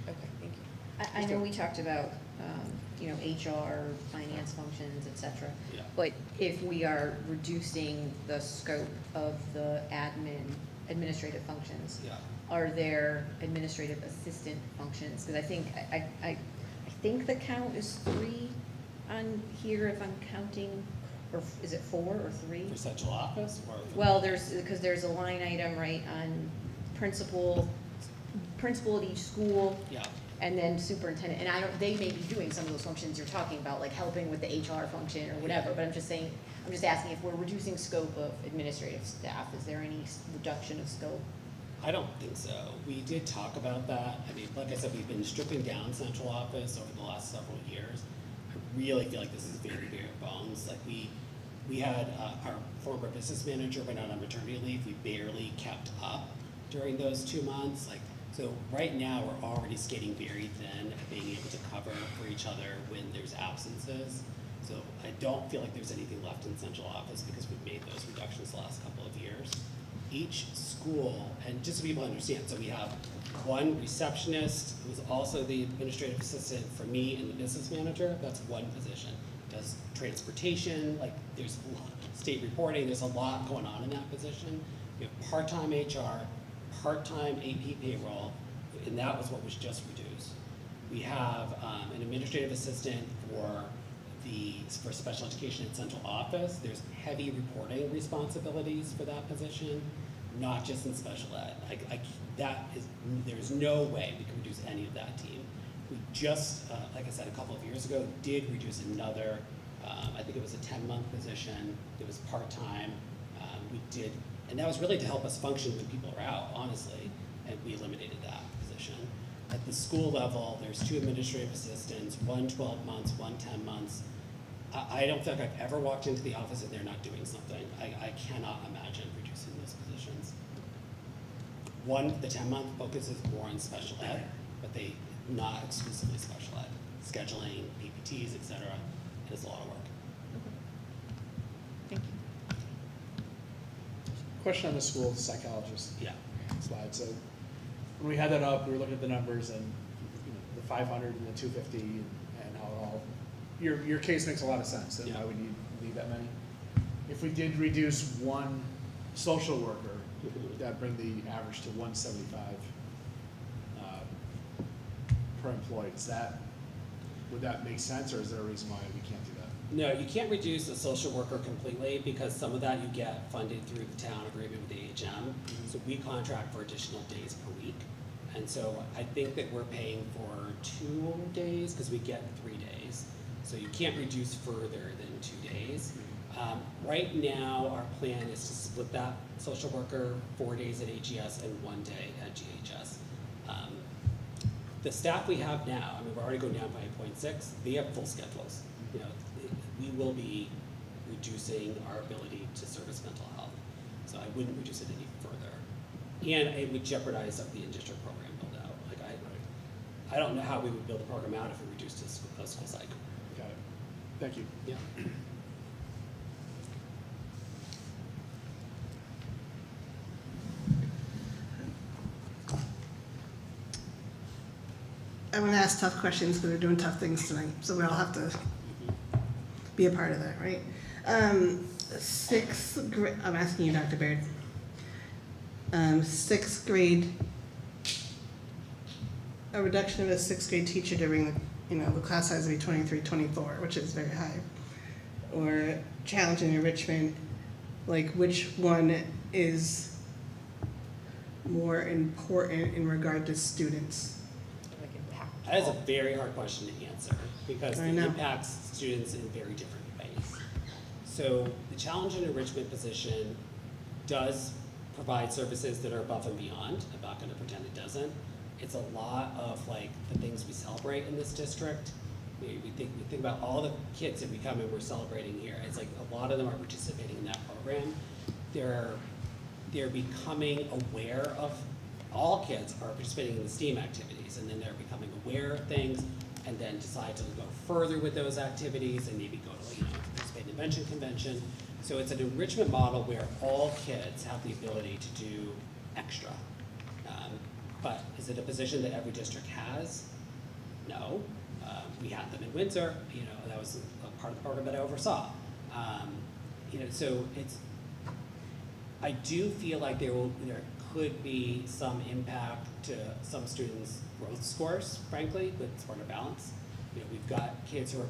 B: Okay, thank you.
R: I know we talked about, you know, HR, finance functions, et cetera.
E: Yeah.
R: But if we are reducing the scope of the administrative functions,
E: Yeah.
R: are there administrative assistant functions? Because I think the count is 3 on here if I'm counting, or is it 4 or 3?
E: For central office or? For
R: Well, because there's a line item, right, on principal at each school.
E: Yeah.
R: And then superintendent, and they may be doing some of those functions you're talking about, like helping with the HR function or whatever, but I'm just asking if we're reducing scope of administrative staff, is there any reduction of scope?
E: I don't think so. We did talk about that. I mean, like I said, we've been stripping down central office over the last several years. I really feel like this is very bare bones. Like we had our former business manager went out on maternity leave. We barely kept up during those 2 months. So right now, we're already skating very thin at being able to cover for each other when there's absences. So I don't feel like there's anything left in central office because we've made those reductions the last couple of years. Each school, and just so people understand, so we have one receptionist who's also the administrative assistant for me and the business manager. That's one position. Does transportation, like there's a lot, state reporting, there's a lot going on in that position. We have part-time HR, part-time AP payroll, and that was what was just reduced. We have an administrative assistant for special education in central office. There's heavy reporting responsibilities for that position, not just in special ed. There's no way we can reduce any of that team. We just, like I said, a couple of years ago, did reduce another, I think it was a 10-month position. It was part-time. And that was really to help us function when people are out, honestly, and we eliminated that position. At the school level, there's 2 administrative assistants, one 12 months, one 10 months. I don't feel like I've ever walked into the office and they're not doing something. I cannot imagine reducing those positions. The 10-month focuses more on special ed, but they not exclusively special ed. Scheduling, PPTs, et cetera, it is a lot of work.
R: Thank you.
H: Question on the school psychologist
E: Yeah.
H: slide. So when we had that up, we were looking at the numbers and the 500 and the 250 and how it all, your case makes a lot of sense and why we need that many. If we did reduce one social worker, would that bring the average to 175 per employee? Would that make sense, or is there a reason why we can't do that?
E: No, you can't reduce a social worker completely because some of that you get funded through the town agreement with the AHM. So we contract for additional days per week. And so I think that we're paying for 2 days because we get 3 days. So you can't reduce further than 2 days. Right now, our plan is to split that social worker 4 days at AGS and 1 day at GHS. The staff we have now, I mean, we're already going down by 0.6. They have full schedules. We will be reducing our ability to service mental health. So I wouldn't reduce it any further. And it would jeopardize the in-district program build out. I don't know how we would build a program out if we reduced a school cycle.
H: Got it. Thank you.
E: Yeah.
D: I'm gonna ask tough questions because we're doing tough things tonight, so we all have to be a part of that, right? 6th grade, I'm asking you, Dr. Baird. 6th grade, a reduction of a 6th grade teacher during the class size would be 23, 24, which is very high. Or challenge and enrichment, like which one is more important in regard to students?
E: That is a very hard question to answer because
D: I
E: it
D: know.
E: impacts students in very different ways. So the challenge and enrichment position does provide services that are above and beyond. I'm not going to pretend it doesn't. It's a lot of the things we celebrate in this district. We think about all the kids that we come and we're celebrating here. It's like a lot of them are participating in that program. They're becoming aware of, all kids are participating in the STEAM activities, and then they're becoming aware of things. and then decide to go further with those activities and maybe go to, participate in invention convention. So it's an enrichment model where all kids have the ability to do extra. But is it a position that every district has? No. We had them in Windsor, that was a part of the program that I oversaw. So I do feel like there could be some impact to some students' growth scores, frankly, with smarter balance. We've got kids who are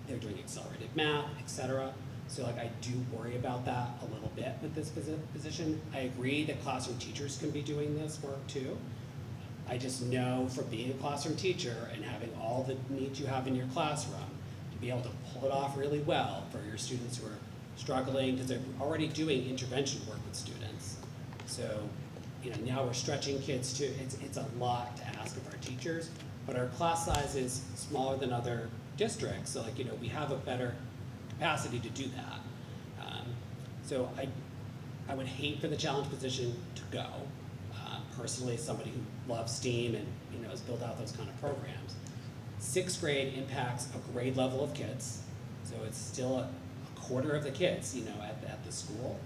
E: they're doing accelerated math, et cetera. So I do worry about that a little bit with this position. I agree that classroom teachers can be doing this work too. I just know from being a classroom teacher and having all the needs you have in your classroom, to be able to pull it off really well for your students who are struggling, because they're already doing intervention work with students. So, now we're stretching kids too. It's a lot to ask of our teachers, but our class size is smaller than other districts. So we have a better capacity to do that. So I would hate for the challenge position to go. Personally, as somebody who loves STEAM and has built out those kind of programs. 6th grade impacts a grade level of kids, so it's still a quarter of the kids, at the school.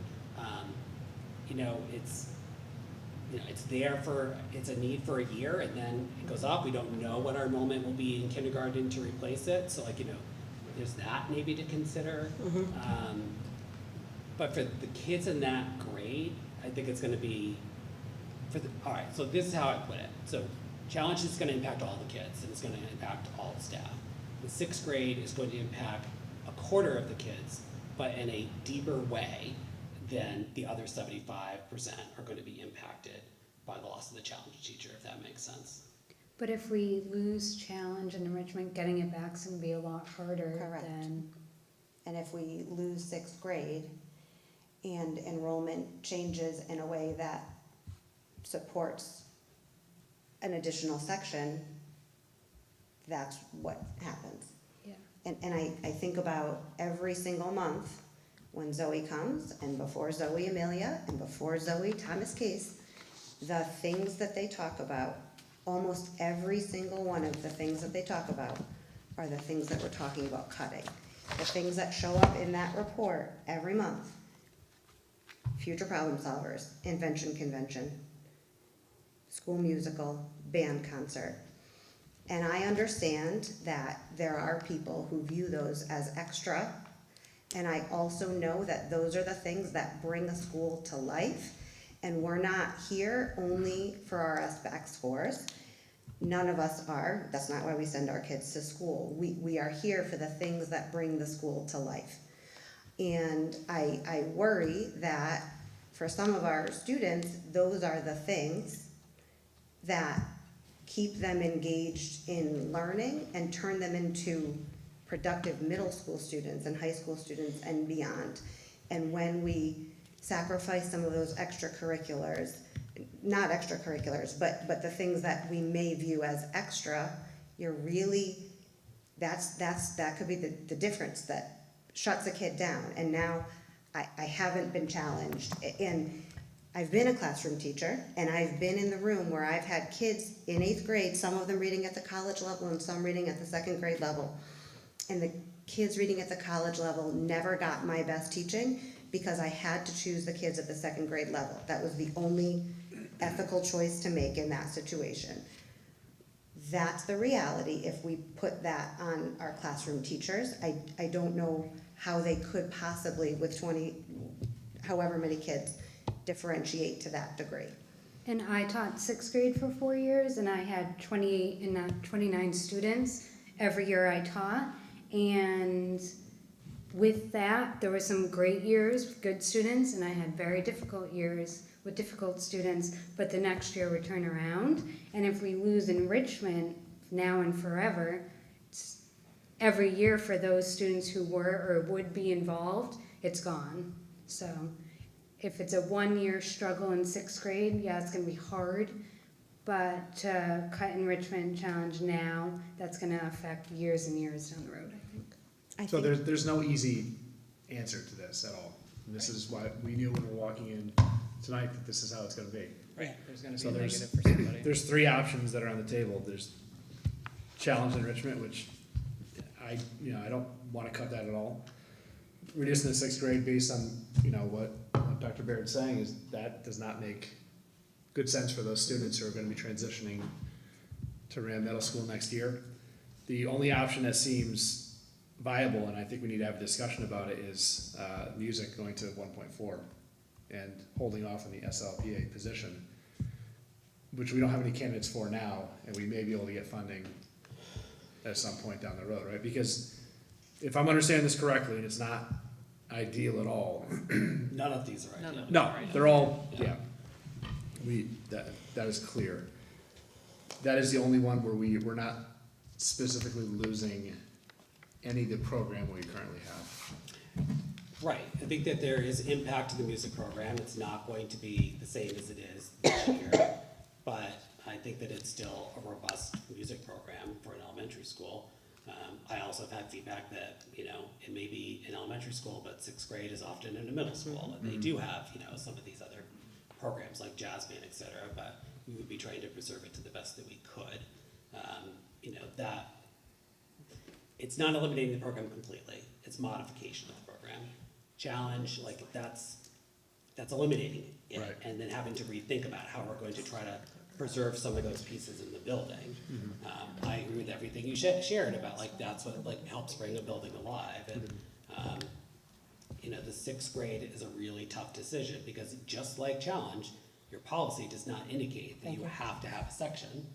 E: It's a need for a year, and then it goes up. We don't know what our enrollment will be in kindergarten to replace it, so there's that maybe to consider. But for the kids in that grade, I think it's going to be all right, so this is how I put it. So challenge is going to impact all the kids, and it's going to impact all the staff. The 6th grade is going to impact a quarter of the kids, but in a deeper way than the other 75% are going to be impacted by the loss of the challenge teacher, if that makes sense.
J: But if we lose challenge and enrichment, getting it back is going to be a lot harder.
G: Correct.
J: Than...
G: And if we lose 6th grade and enrollment changes in a way that supports an additional section, that's what happens.
J: Yeah.
G: And I think about every single month when Zoe comes, and before Zoe Amelia, and before Zoe Thomas Case, the things that they talk about, almost every single one of the things that they talk about are the things that we're talking about cutting. The things that show up in that report every month: future problem solvers, invention convention, school musical, band concert. And I understand that there are people who view those as extra, and I also know that those are the things that bring a school to life, and we're not here only for our SBAC scores. None of us are. That's not why we send our kids to school. We are here for the things that bring the school to life. And I worry that for some of our students, those are the things that keep them engaged in learning and turn them into productive middle school students and high school students and beyond. And when we sacrifice some of those extracurriculars, not extracurriculars, but the things that we may view as extra, you're really, that could be the difference that shuts a kid down. And now I haven't been challenged. And I've been a classroom teacher, and I've been in the room where I've had kids in 8th grade, some of them reading at the college level and some reading at the 2nd grade level. And the kids reading at the college level never got my best teaching because I had to choose the kids at the 2nd grade level. That was the only ethical choice to make in that situation. That's the reality. If we put that on our classroom teachers, I don't know how they could possibly, with however many kids, differentiate to that degree.
J: And I taught 6th grade for 4 years, and I had 28 and 29 students every year I taught. And with that, there were some great years with good students, and I had very difficult years with difficult students, but the next year would turn around. And if we lose enrichment now and forever, it's every year for those students who were or would be involved, it's gone. So if it's a 1-year struggle in 6th grade, yeah, it's going to be hard, but to cut enrichment challenge now, that's going to affect years and years down the road, I think.
H: So there's no easy answer to this at all. And this is why we knew when we were walking in tonight that this is how it's going to be.
S: Right, there's going to be
H: So
S: a negative for somebody.
H: There's 3 options that are on the table. There's challenge enrichment, which I don't want to cut that at all. Reducing the 6th grade based on, what Dr. Baird's saying is that does not make good sense for those students who are going to be transitioning to Rand Middle School next year. The only option that seems viable, and I think we need to have a discussion about it, is music going to 1.4 and holding off on the SLPA position, which we don't have any candidates for now, and we may be able to get funding at some point down the road, right? Because if I'm understanding this correctly, and it's not ideal at all.
E: None of these are ideal.
H: No, they're all, that is clear. That is the only one where we're not specifically losing any of the program we currently have.
E: Right, I think that there is impact to the music program. It's not going to be the same as it is this year, but I think that it's still a robust music program for an elementary school. I also have had feedback that, it may be in elementary school, but 6th grade is often in a middle school, and they do have, some of these other programs like jazz band, et cetera, but we would be trying to preserve it to the best that we could. That it's not eliminating the program completely, it's modification of the program. Challenge, that's eliminating it,
H: Right.
E: and then having to rethink about how we're going to try to preserve some of those pieces in the building. I agree with everything you shared about that's what helps bring a building alive. And the 6th grade is a really tough decision because just like challenge, your policy does not indicate that you have to have a section.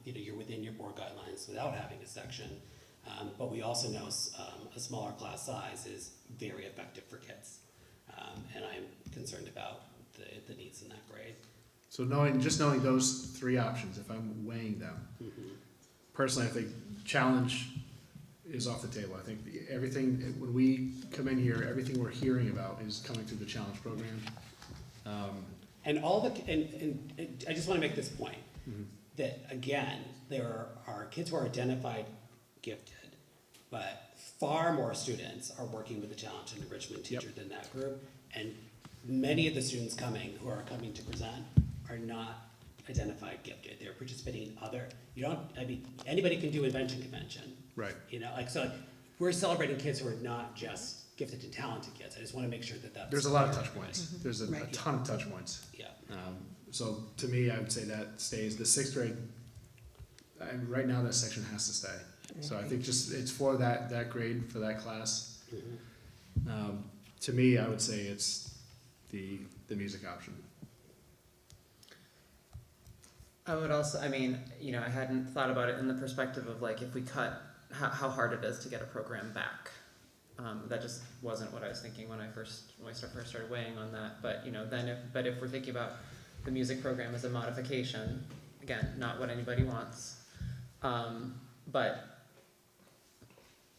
E: You're within your board guidelines without having a section. But we also know a smaller class size is very effective for kids. And I'm concerned about the needs in that grade.
H: So knowing those 3 options, if I'm weighing them, personally, I think challenge is off the table. I think everything, when we come in here, everything we're hearing about is coming through the challenge program.
E: And I just want to make this point, that again, there are kids who are identified gifted, but far more students are working with a challenge and enrichment teacher than that group. And many of the students who are coming to present are not identified gifted. They're participating in other, anybody can do invention convention.
H: Right.
E: We're celebrating kids who are not just gifted and talented kids. I just want to make sure that
H: There's a lot of touch points. There's a ton of touch points.
E: Yeah.
H: So to me, I would say that stays. The 6th grade, right now that section has to stay. So I think it's for that grade, for that class. To me, I would say it's the music option.
F: I would also, I hadn't thought about it in the perspective of if we cut, how hard it is to get a program back. That just wasn't what I was thinking when I first started weighing on that. But if we're thinking about the music program as a modification, again, not what anybody wants, but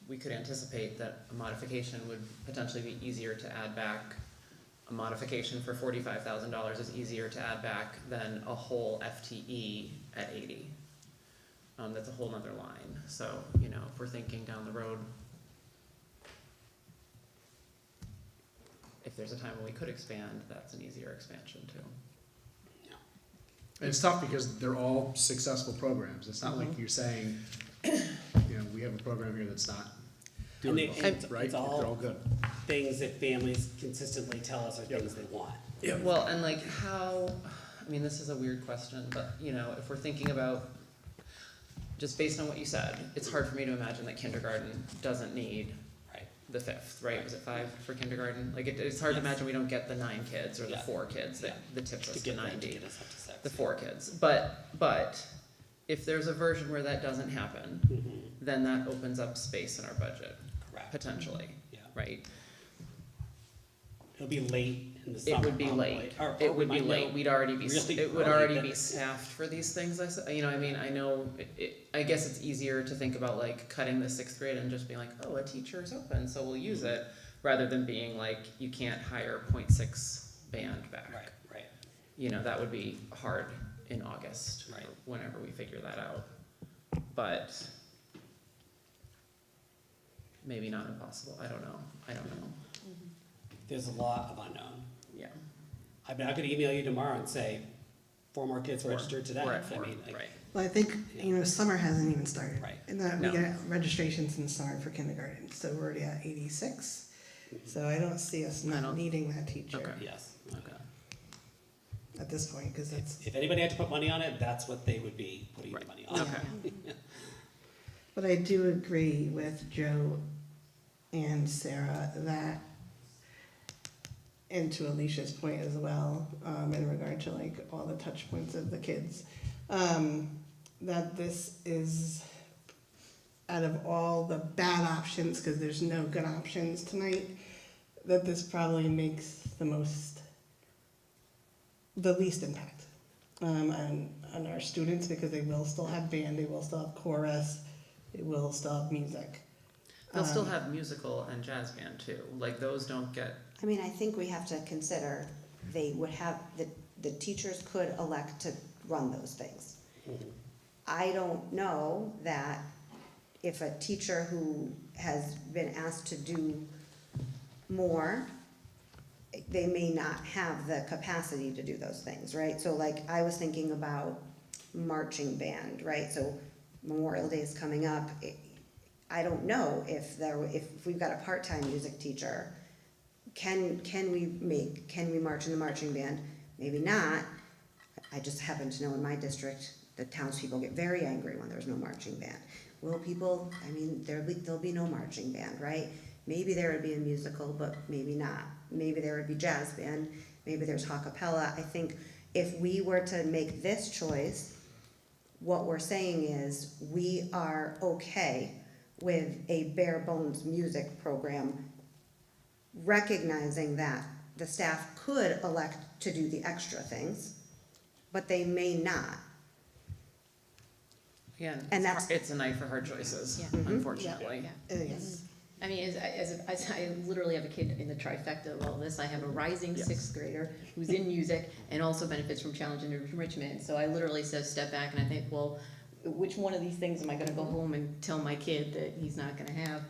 F: we could anticipate that a modification would potentially be easier to add back. A modification for $45,000 is easier to add back than a whole FTE at 80. That's a whole nother line. So, if we're thinking down the road, if there's a time when we could expand, that's an easier expansion too.
H: And it's tough because they're all successful programs. It's not like you're saying, we have a program here that's not doing well, right?
E: It's
H: They're all good.
E: Things that families consistently tell us are things they want.
F: Yeah. Well, and this is a weird question, but if we're thinking about, just based on what you said, it's hard for me to imagine that kindergarten doesn't need the 5th, right? Was it 5 for kindergarten? It's hard to imagine we don't get the 9 kids or the 4 kids that tips us to 90. The 4 kids. But if there's a version where that doesn't happen, then that opens up space in our budget.
E: Correct.
F: Potentially. Yeah. Right?
E: It'll be late in the summer.
F: It would be late. It would be late. We'd already be. It would already be staffed for these things. I know. I guess it's easier to think about cutting the 6th grade and just being oh, a teacher's open, so we'll use it, rather than being you can't hire 0.6 band back.
E: Right.
F: That would be hard in August. Right. Or whenever we figure that out, but maybe not impossible. I don't know.
E: There's a lot of unknown.
F: Yeah.
E: I'm not going to email you tomorrow and say 4 more kids registered today.
F: We're at 4,
E: right.
D: Well, I think, summer hasn't even started.
E: Right.
D: And that
E: No.
D: we get registrations in the summer for kindergarten, so we're already at 86. So I don't see us not needing that teacher
E: Yes, okay.
D: at this point, because it's.
E: If anybody had to put money on it, that's what they would be putting the money on.
F: Okay.
D: But I do agree with Joe and Sarah that, and to Alicia's point as well, in regard to like all the touch points of the kids, that this is, out of all the bad options, because there's no good options tonight, that this probably makes the least impact on our students, because they will still have band, they will still have chorus, they will still have music.
F: They'll still have musical and jazz band too, like those don't get,
G: I mean, I think we have to consider, they would have, the teachers could elect to run those things. I don't know that if a teacher who has been asked to do more, they may not have the capacity to do those things, right? So like, I was thinking about marching band, right? So Memorial Day is coming up. I don't know if we've got a part-time music teacher, can we march in the marching band? Maybe not. I just happen to know in my district, the townspeople get very angry when there's no marching band. Will people, I mean, there'll be no marching band, right? Maybe there would be a musical, but maybe not. Maybe there would be jazz band, maybe there's a cappella. I think if we were to make this choice, what we're saying is we are okay with a bare bones music program, recognizing that the staff could elect to do the extra things, but they may not.
F: again,
G: And
F: it's a night for hard choices,
R: Yeah.
F: unfortunately.
D: Yes.
R: I mean, as I literally have a kid in the trifecta of all this, I have a rising sixth grader who's in music and also benefits from challenge and enrichment. So I literally step back and I think, well, which one of these things am I gonna go home and tell my kid that he's not gonna have?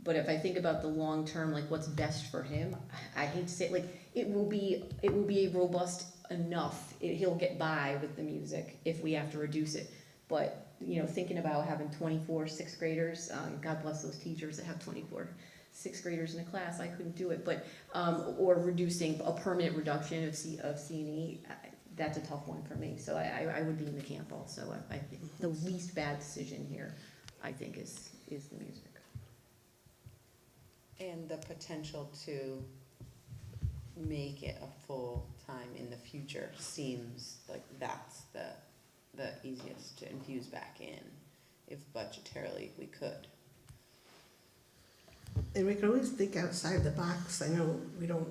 R: But if I think about the long term, like what's best for him, I hate to say it, like it will be a robust enough. He'll get by with the music if we have to reduce it. But thinking about having 24 sixth graders, God bless those teachers that have 24 sixth graders in a class. I couldn't do it, but or reducing a permanent reduction of C&E. That's a tough one for me. So I would be in the camp also. I think the least bad decision here, I think, is the music.
I: And the potential to make it a full time in the future seems like that's the easiest to infuse back in, if budgetarily we could.
D: And we could always think outside the box. I know we don't,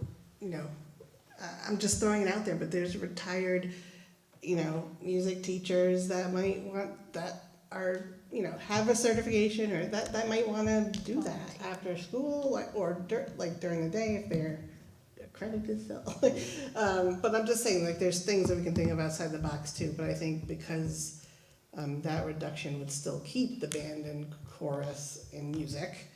D: I'm just throwing it out there, but there's retired, music teachers that might want, that are, have a certification, or that might want to do that after school, or during the day if they're accredited still. But I'm just saying, there's things that we can think of outside the box too. But I think because that reduction would still keep the band and chorus and music.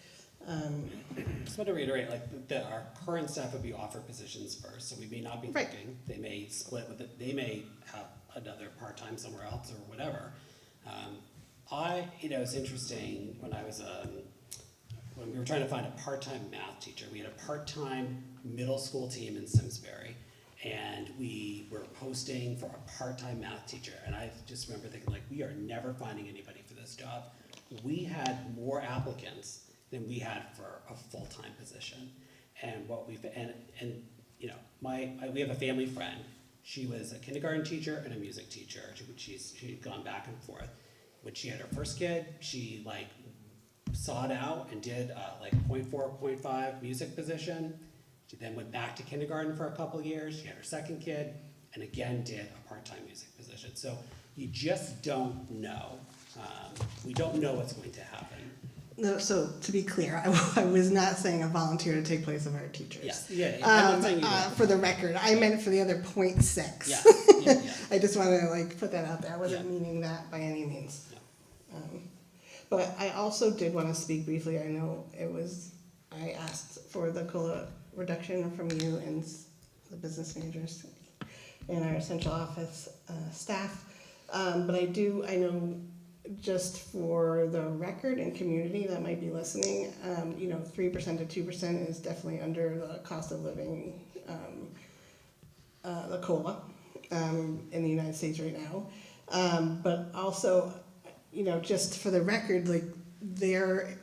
E: Just want to reiterate, that our current staff would be offered positions first, so we may not be thinking, they may split with it, they may have another part-time somewhere else or whatever. It's interesting, when we were trying to find a part-time math teacher, we had a part-time middle school team in Simsbury, and we were posting for a part-time math teacher, and I just remember thinking, we are never finding anybody for this job. We had more applicants than we had for a full-time position. And we have a family friend. She was a kindergarten teacher and a music teacher. She'd gone back and forth. When she had her first kid, she sought out and did 0.4, 0.5 music position. She then went back to kindergarten for a couple of years. She had her second kid, and again did a part-time music position. So you just don't know. We don't know what's going to happen.
D: No, so to be clear, I was not saying a volunteer to take place of our teachers.
E: Yeah. I'm not saying you would.
D: For the record, I meant for the other 0.6.
E: Yeah.
D: I just want to put that out there. I wasn't meaning that by any means. But I also did want to speak briefly. I know I asked for the COLA reduction from you and the business managers and our central office staff. But I know just for the record and community that might be listening, 3% to 2% is definitely under the cost of living, the COLA, in the United States right now. But also, just for the record, like, they're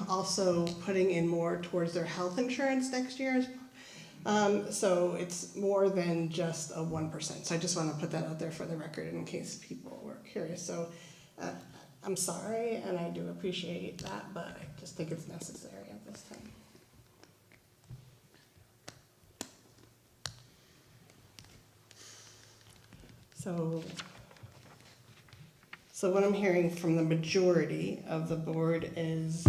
D: also putting in more towards their health insurance next year. So it's more than just a 1%. So I just want to put that out there for the record in case people were curious. So I'm sorry, and I do appreciate that, but I just think it's necessary at this time. So what I'm hearing from the majority of the board is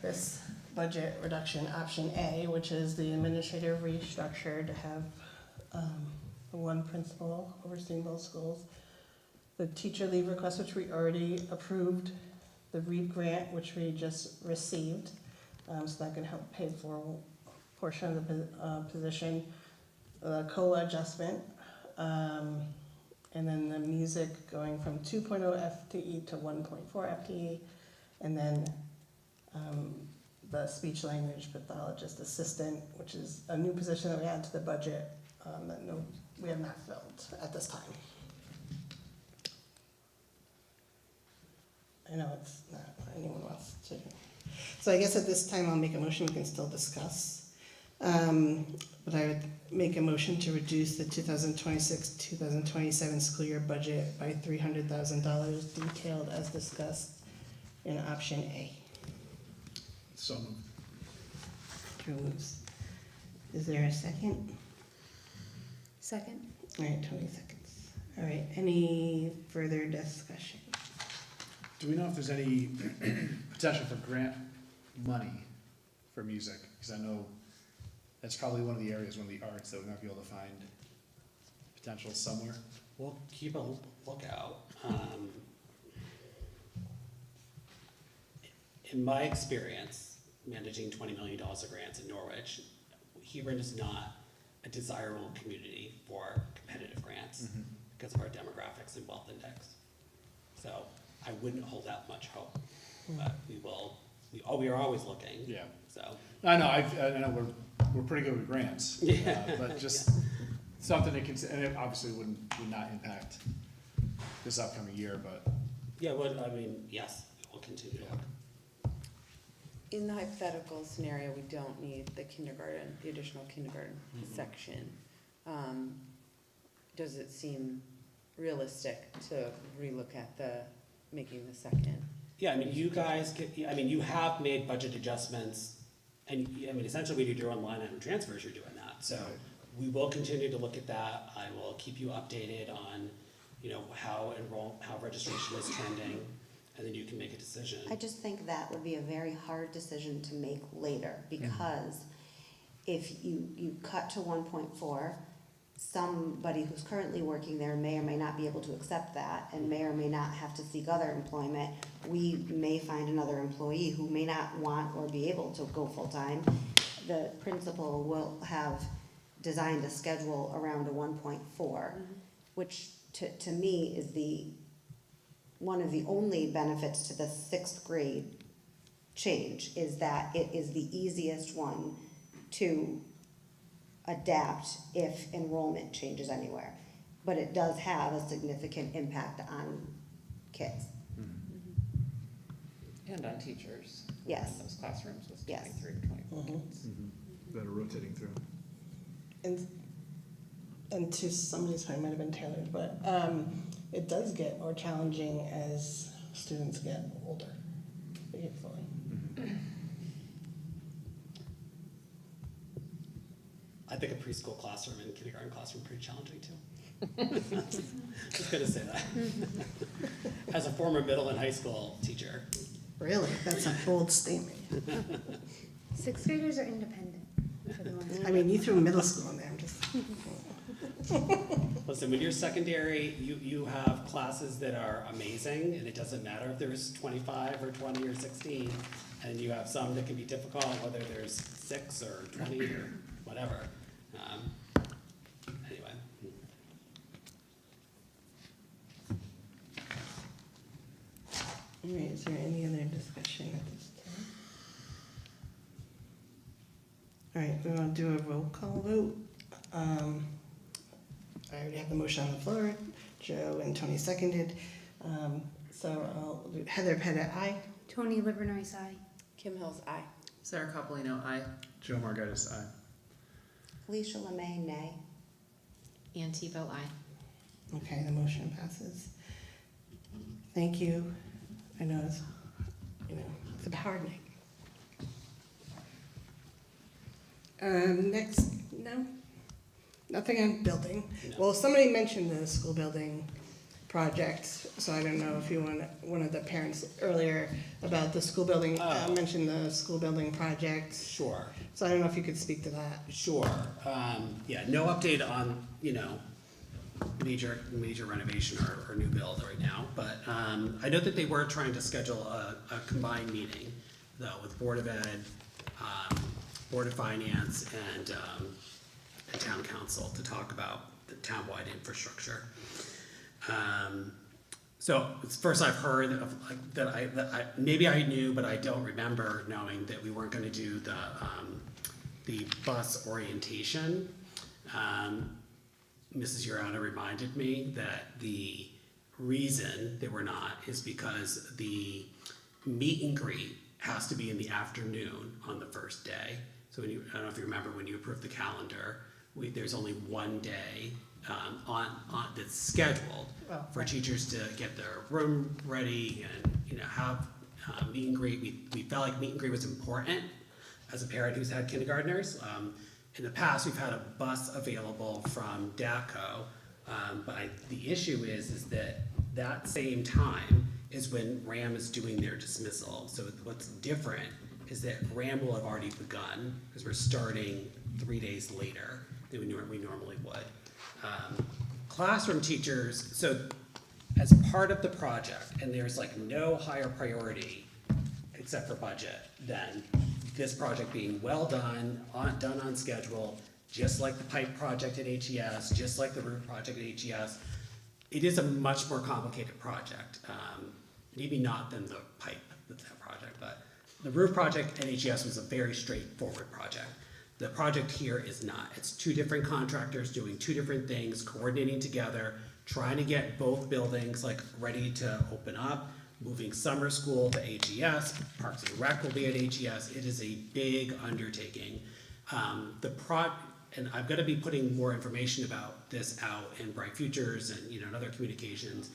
D: this budget reduction option A, which is the administrative restructure to have one principal overseeing both schools. The teacher leave request, which we already approved. The REAP grant, which we just received, so that can help pay for a portion of the position. The COLA adjustment, and then the music going from 2.0 FTE to 1.4 FTE, and then the speech language pathologist assistant, which is a new position that we add to the budget that we have not filled at this time. I know it's not what anyone wants to. So I guess at this time I'll make a motion, we can still discuss. But I would make a motion to reduce the 2026-2027 school year budget by $300,000 detailed as discussed in option A.
O: So moved.
D: Drew moves. Is there a second?
J: Second?
D: All right, 20 seconds. All right, any further discussion?
H: Do we know if there's any potential for grant money for music? Because I know that's probably one of the areas, one of the arts that we might be able to find potential somewhere.
E: We'll keep a lookout. In my experience, managing $20 million of grants in Norwich, Hebron is not a desirable community for competitive grants because of our demographics and wealth index. So I wouldn't hold out much hope, but we are always looking.
H: Yeah.
E: So
H: I know we're pretty good with grants, but just something that can, and it obviously would not impact this upcoming year, but.
E: Yeah, yes, we will continue to look.
I: In the hypothetical scenario, we don't need the additional kindergarten section. Does it seem realistic to relook at making the second?
E: Yeah, you guys you have made budget adjustments, and essentially when you do your own line item transfers, you're doing that. So we will continue to look at that. I will keep you updated on, how registration is trending, and then you can make a decision.
G: I just think that would be a very hard decision to make later, because if you cut to 1.4, somebody who's currently working there may or may not be able to accept that and may or may not have to seek other employment. We may find another employee who may not want or be able to go full-time. The principal will have designed a schedule around a 1.4, which to me is one of the only benefits to the 6th grade change, is that it is the easiest one to adapt if enrollment changes anywhere. But it does have a significant impact on kids.
F: And on teachers.
G: Yes.
F: In those classrooms with
G: Yes.
F: 23 or 24 kids.
O: That are rotating through.
D: And to somebody's point, it might have been tailored, but it does get more challenging as students get older, thankfully.
E: I think a preschool classroom and kindergarten classroom are pretty challenging too. Just gonna say that. As a former middle and high school teacher.
D: Really? That's a bold statement.
J: 6th graders are independent for the most part.
D: I mean, you threw middle school in there, I'm just.
E: Listen, when you're secondary, you have classes that are amazing, and it doesn't matter if there's 25 or 20 or 16, and you have some that can be difficult, whether there's 6 or 20 or whatever. Anyway.
D: All right, is there any other discussion at this time? All right, we're gonna do a roll call vote. I already have the motion on the floor. Joe and Tony seconded. So I'll do Heather Pettit, aye.
J: Tony Livernois, aye.
I: Kim Hill's aye.
F: Sarah Coppolino, aye.
H: Joe Margottis, aye.
G: Alicia Lemay, nay.
R: Ann Tebow, aye.
D: Okay, the motion passes. Thank you. I know it's, it's a hard night. Next, no? Nothing on building. Well, somebody mentioned the school building project, so I don't know if you want, one of the parents earlier about the school building, mentioned the school building project.
E: Sure.
D: So I don't know if you could speak to that.
E: Sure. Yeah, no update on, major renovation or new build right now, but I know that they were trying to schedule a combined meeting, though, with Board of Ed, Board of Finance, and Town Council to talk about the town-wide infrastructure. So it's the first I've heard of that maybe I knew, but I don't remember knowing that we weren't going to do the bus orientation. Mrs. Urana reminded me that the reason that we're not is because the meet and greet has to be in the afternoon on the first day. So I don't know if you remember when you approved the calendar, there's only one day on that's scheduled for teachers to get their room ready and have meet and greet. We felt like meet and greet was important as a parent who's had kindergartners. In the past, we've had a bus available from DACO, but the issue is that same time is when RAM is doing their dismissal. So what's different is that RAM will have already begun because we're starting 3 days later than we normally would. Classroom teachers, so as part of the project, and there's like no higher priority except for budget than this project being well done on schedule, just like the pipe project at HES, just like the roof project at HES. It is a much more complicated project, maybe not than the pipe project, but the roof project at HES was a very straightforward project. The project here is not. It's two different contractors doing two different things, coordinating together, trying to get both buildings ready to open up, moving summer school to HES, Parks and Rec will be at HES. It is a big undertaking. And I'm gonna be putting more information about this out in Bright Futures and in other communications.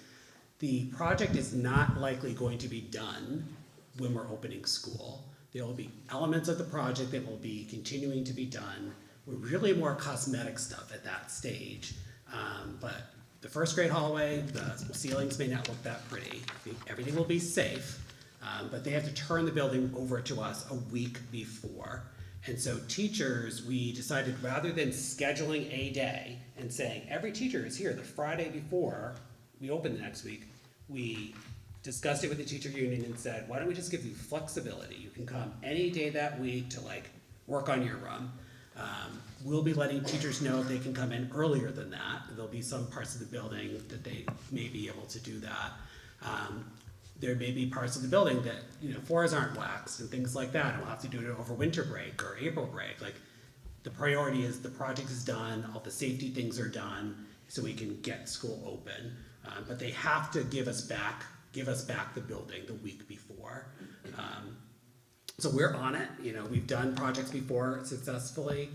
E: The project is not likely going to be done when we're opening school. There will be elements of the project that will be continuing to be done. We're really more cosmetic stuff at that stage. But the first grade hallway, the ceilings may not look that pretty. Everything will be safe, but they have to turn the building over to us a week before. And so teachers, we decided rather than scheduling a day and saying every teacher is here the Friday before we open the next week, we discussed it with the teacher union and said, why don't we just give you flexibility? You can come any day that week to work on your room. We'll be letting teachers know if they can come in earlier than that. There'll be some parts of the building that they may be able to do that. There may be parts of the building that, floors aren't waxed and things like that. We'll have to do it over winter break or April break. The priority is the project is done, all the safety things are done, so we can get school open. But they have to give us back the building the week before. So we're on it. We've done projects before successfully.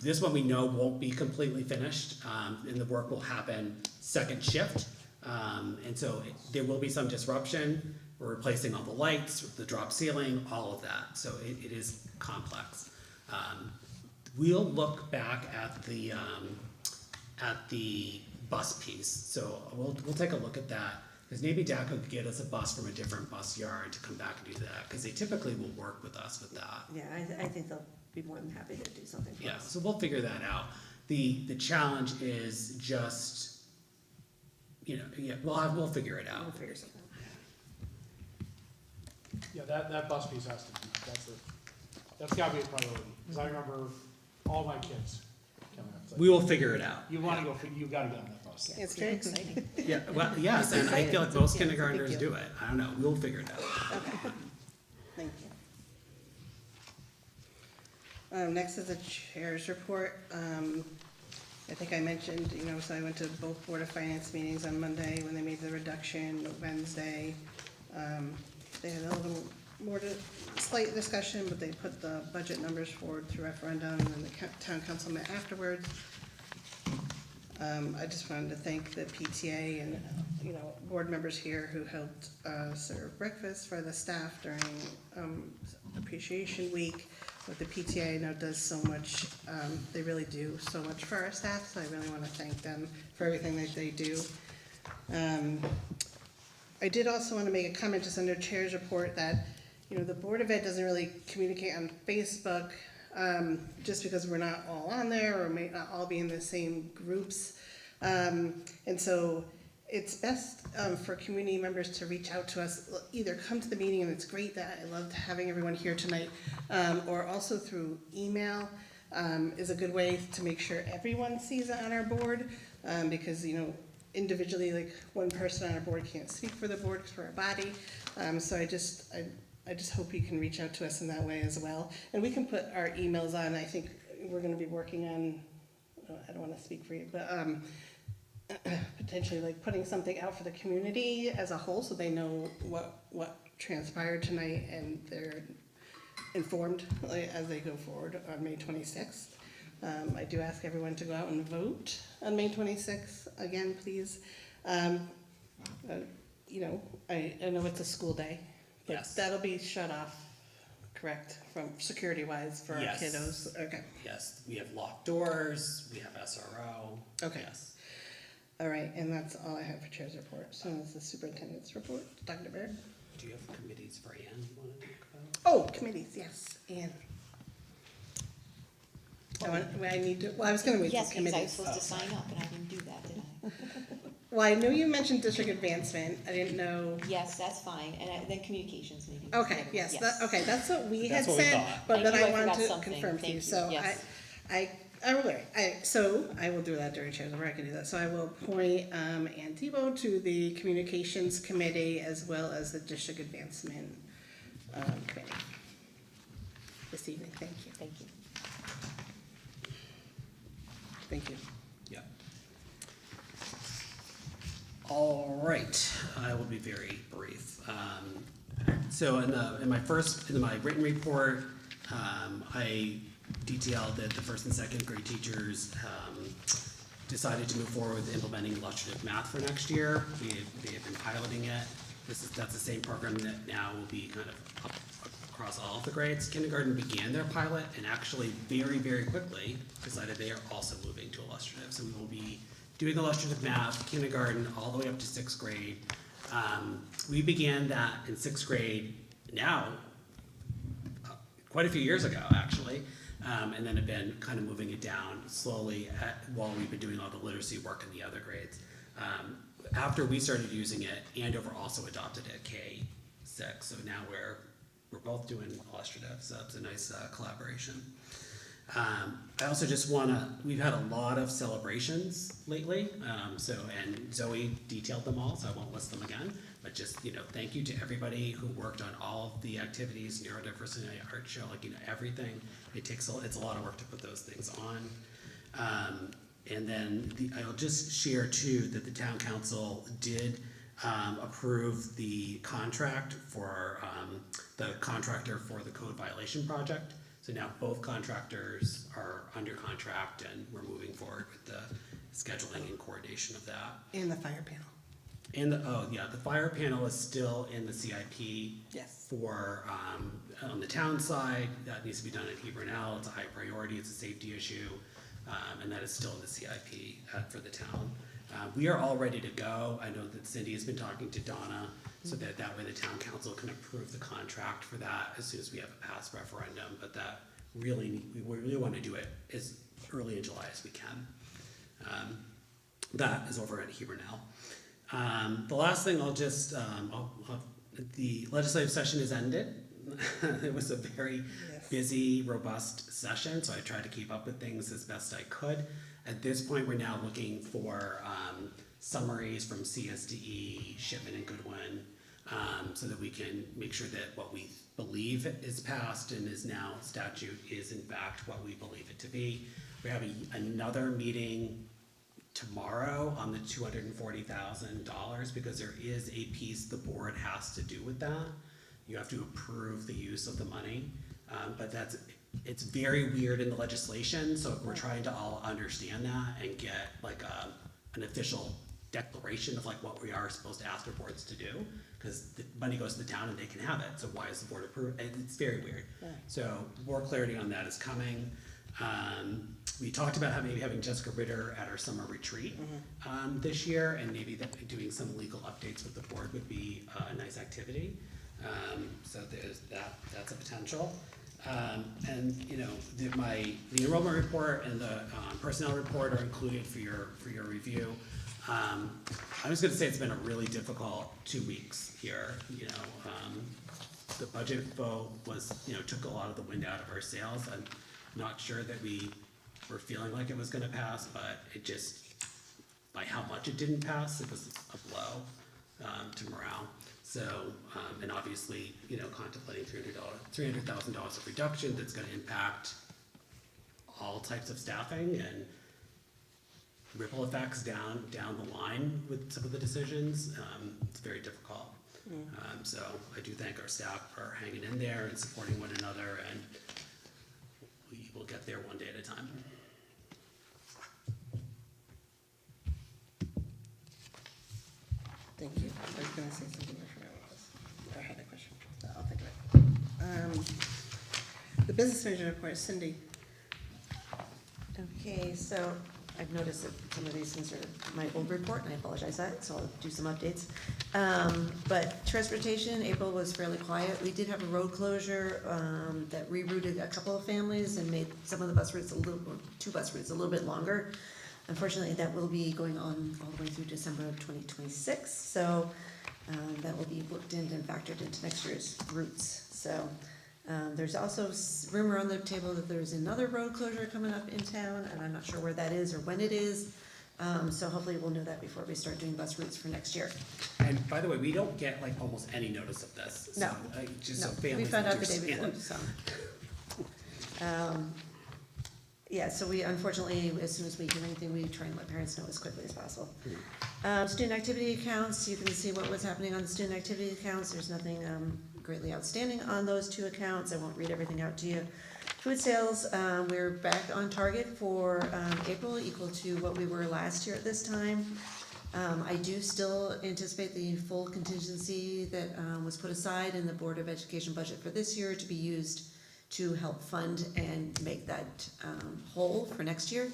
E: This one we know won't be completely finished, and the work will happen second shift. And so there will be some disruption. We're replacing all the lights, the drop ceiling, all of that. So it is complex. We'll look back at the bus piece. So we'll take a look at that. Because maybe DACO could get us a bus from a different bus yard to come back and do that. Because they typically will work with us with that.
D: Yeah, I think they'll be more than happy to do something for us.
E: So we'll figure that out. The challenge is just, we'll figure it out.
D: We'll figure something out.
H: Yeah, that bus piece has to be, that's gotta be a priority, because I remember all my kids coming up.
E: We will figure it out.
H: You wanna go, you gotta get on that bus.
D: It's very exciting.
E: Yeah, well, yes, and I feel like most kindergartners do it. I don't know, we'll figure it out.
D: Okay, thank you. Next is the chair's report. I think I mentioned, so I went to both Board of Finance meetings on Monday when they made the reduction. Wednesday, they had a little more slight discussion, but they put the budget numbers forward through referendum, and then the town council met afterwards. I just wanted to thank the PTA and, board members here who helped serve breakfast for the staff during Appreciation Week. But the PTA I know does so much, they really do so much for our staff, so I really want to thank them for everything that they do. I did also want to make a comment just under Chair's report that, the Board of Ed doesn't really communicate on Facebook, just because we're not all on there or may not all be in the same groups. And so it's best for community members to reach out to us, either come to the meeting, and it's great that I loved having everyone here tonight, or also through email is a good way to make sure everyone sees it on our board, because, individually, like one person on our board can't speak for the board because we're a body. So I just hope you can reach out to us in that way as well. And we can put our emails on. I think we're going to be working on, I don't want to speak for you, but potentially like putting something out for the community as a whole so they know what transpired tonight and they're informed as they go forward on May 26th. I do ask everyone to go out and vote on May 26th. Again, please. I know it's a school day, but
E: Yes.
D: that'll be shut off, correct, from security-wise for
E: Yes.
D: our kiddos? Okay.
E: Yes, we have locked doors, we have SRO.
D: Okay.
E: Yes.
D: All right, and that's all I have for Chair's report. So it's the superintendent's report. Dr. Baird?
E: Do you have committees for Ann you want to talk about?
D: Oh, committees, yes, and. I was gonna wait till
R: Yes, because I was
D: committees.
R: supposed to sign up and I didn't do that, did I?
D: Well, I know you mentioned district advancement. I didn't know.
R: Yes, that's fine, and then communications maybe.
D: Okay, yes, that's what we had
H: That's what we
D: said,
H: thought.
D: but
R: I
D: then
R: knew
D: I
R: I
D: wanted
R: forgot
D: to
R: something.
D: confirm to
R: Thank
D: you,
R: you,
D: so
R: yes.
D: I will do that during Chair's report. I can do that. So I will appoint Ann Tebow to the communications committee as well as the district advancement committee this evening. Thank you.
R: Thank you.
D: Thank you.
E: Yeah. All right, I will be very brief. So in my written report, I detailed that the first and second grade teachers decided to move forward with implementing illustrative math for next year. They have been piloting it. That's the same program that now will be kind of up across all of the grades. Kindergarten began their pilot and actually very, very quickly decided they are also moving to illustrative. So we will be doing illustrative math, kindergarten, all the way up to sixth grade. We began that in sixth grade now, quite a few years ago, actually, and then have been kind of moving it down slowly while we've been doing all the literacy work in the other grades. After we started using it, Andover also adopted it K-6, so now we're both doing illustrative, so it's a nice collaboration. I also just we've had a lot of celebrations lately, and Zoe detailed them all, so I won't list them again, but just, thank you to everybody who worked on all of the activities, neurodiversity, art show, everything. It's a lot of work to put those things on. And then I'll just share too that the town council did approve the contract for the contractor for the code violation project. So now both contractors are under contract and we're moving forward with the scheduling and coordination of that.
D: And the fire panel.
E: And the fire panel is still in the CIP.
D: Yes.
E: For, on the town side, that needs to be done at Hebron L. It's a high priority, it's a safety issue, and that is still in the CIP for the town. We are all ready to go. I know that Cindy has been talking to Donna, so that way the town council can approve the contract for that as soon as we have a past referendum, but we really want to do it as early in July as we can. That is over at Hebron L. The last thing the legislative session is ended. It was a very busy, robust session, so I tried to keep up with things as best I could. At this point, we're now looking for summaries from CSDE, Shipman, and Goodwin, so that we can make sure that what we believe is passed and is now statute is in fact what we believe it to be. We're having another meeting tomorrow on the $240,000 because there is a piece the board has to do with that. You have to approve the use of the money, but it's very weird in the legislation, so we're trying to all understand that and get like an official declaration of like what we are supposed to ask our boards to do, because the money goes to the town and they can have it, so why is the board approve? It's very weird. So more clarity on that is coming. We talked about maybe having Jessica Ritter at our summer retreat this year, and maybe doing some legal updates with the board would be a nice activity. So there's that's a potential. And you know, the enrollment report and the personnel report are included for your review. I'm just gonna say it's been a really difficult 2 weeks here. You know, the budget vote was, you know, took a lot of the wind out of our sails. I'm not sure that we were feeling like it was gonna pass, but it just, by how much it didn't pass, it was a blow to morale. So, and obviously, you know, contemplating $300,000 of reduction that's gonna impact all types of staffing and ripple effects down the line with some of the decisions. It's very difficult. So I do thank our staff for hanging in there and supporting one another, and we will get there one day at a time.
D: Thank you. I was gonna say something, I forgot what it was. I had a question, so I'll think of it. The business manager report, Cindy.
S: Okay, so I've noticed that some of these things are my old report, and I apologize for that, so I'll do some updates. But transportation, April was fairly quiet. We did have a road closure that rerouted a couple of families and made some of the bus routes two bus routes a little bit longer. Unfortunately, that will be going on all the way through December of 2026, so that will be booked in and factored into next year's routes. So there's also rumor on the table that there's another road closure coming up in town, and I'm not sure where that is or when it is. So hopefully we'll know that before we start doing bus routes for next year.
E: And by the way, we don't get like almost any notice of this. So,
S: No,
E: just
S: no,
E: so families
S: we found out the day
E: understand.
S: before, so. Yeah, so we, unfortunately, as soon as we hear anything, we try and let parents know as quickly as possible. Student activity accounts, you can see what was happening on the student activity accounts. There's nothing greatly outstanding on those two accounts. I won't read everything out to you. Food sales, we're back on target for April, equal to what we were last year at this time. I do still anticipate the full contingency that was put aside in the Board of Education budget for this year to be used to help fund and make that whole for next year.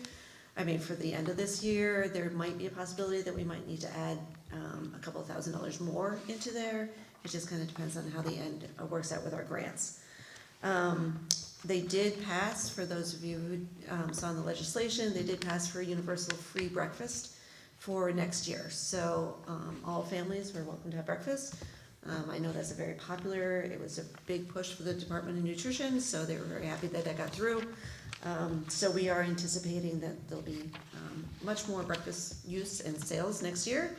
S: I mean, for the end of this year, there might be a possibility that we might need to add a couple of $1,000s more into there. It just kind of depends on how the end works out with our grants. They did pass, for those of you who saw in the legislation, they did pass for universal free breakfast for next year. So all families were welcome to have breakfast. I know that's a very popular, it was a big push for the Department of Nutrition, so they were very happy that that got through. So we are anticipating that there'll be much more breakfast use and sales next year,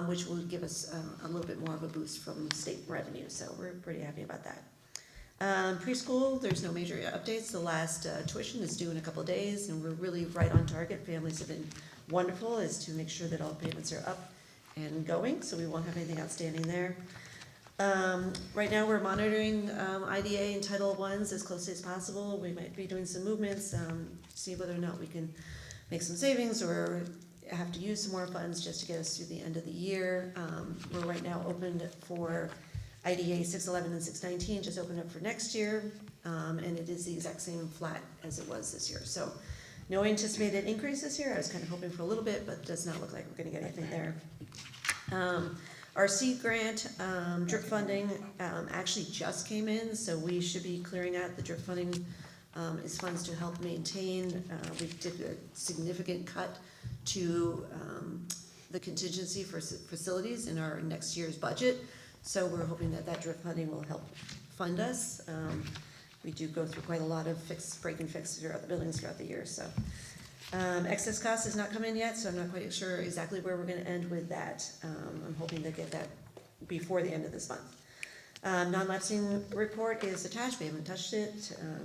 S: which will give us a little bit more of a boost from state revenue, so we're pretty happy about that. Preschool, there's no major updates. The last tuition is due in a couple of days, and we're really right on target. Families have been wonderful as to make sure that all payments are up and going, so we won't have anything outstanding there. Right now we're monitoring IDA and Title I's as closely as possible. We might be doing some movements, see whether or not we can make some savings or have to use some more funds just to get us through the end of the year. We're right now open for IDA 611 and 619, just opened up for next year, and it is the exact same flat as it was this year. So no anticipated increase this year. I was kind of hoping for a little bit, but it does not look like we're gonna get anything there. Our seed grant, drip funding, actually just came in, so we should be clearing out the drip funding is funds to help maintain. We did a significant cut to the contingency for facilities in our next year's budget, so we're hoping that that drip funding will help fund us. We do go through quite a lot of break and fix throughout the buildings throughout the year, so. Excess cost has not come in yet, so I'm not quite sure exactly where we're gonna end with that. I'm hoping to get that before the end of this month. Non-lapsing report is attached, we haven't touched it,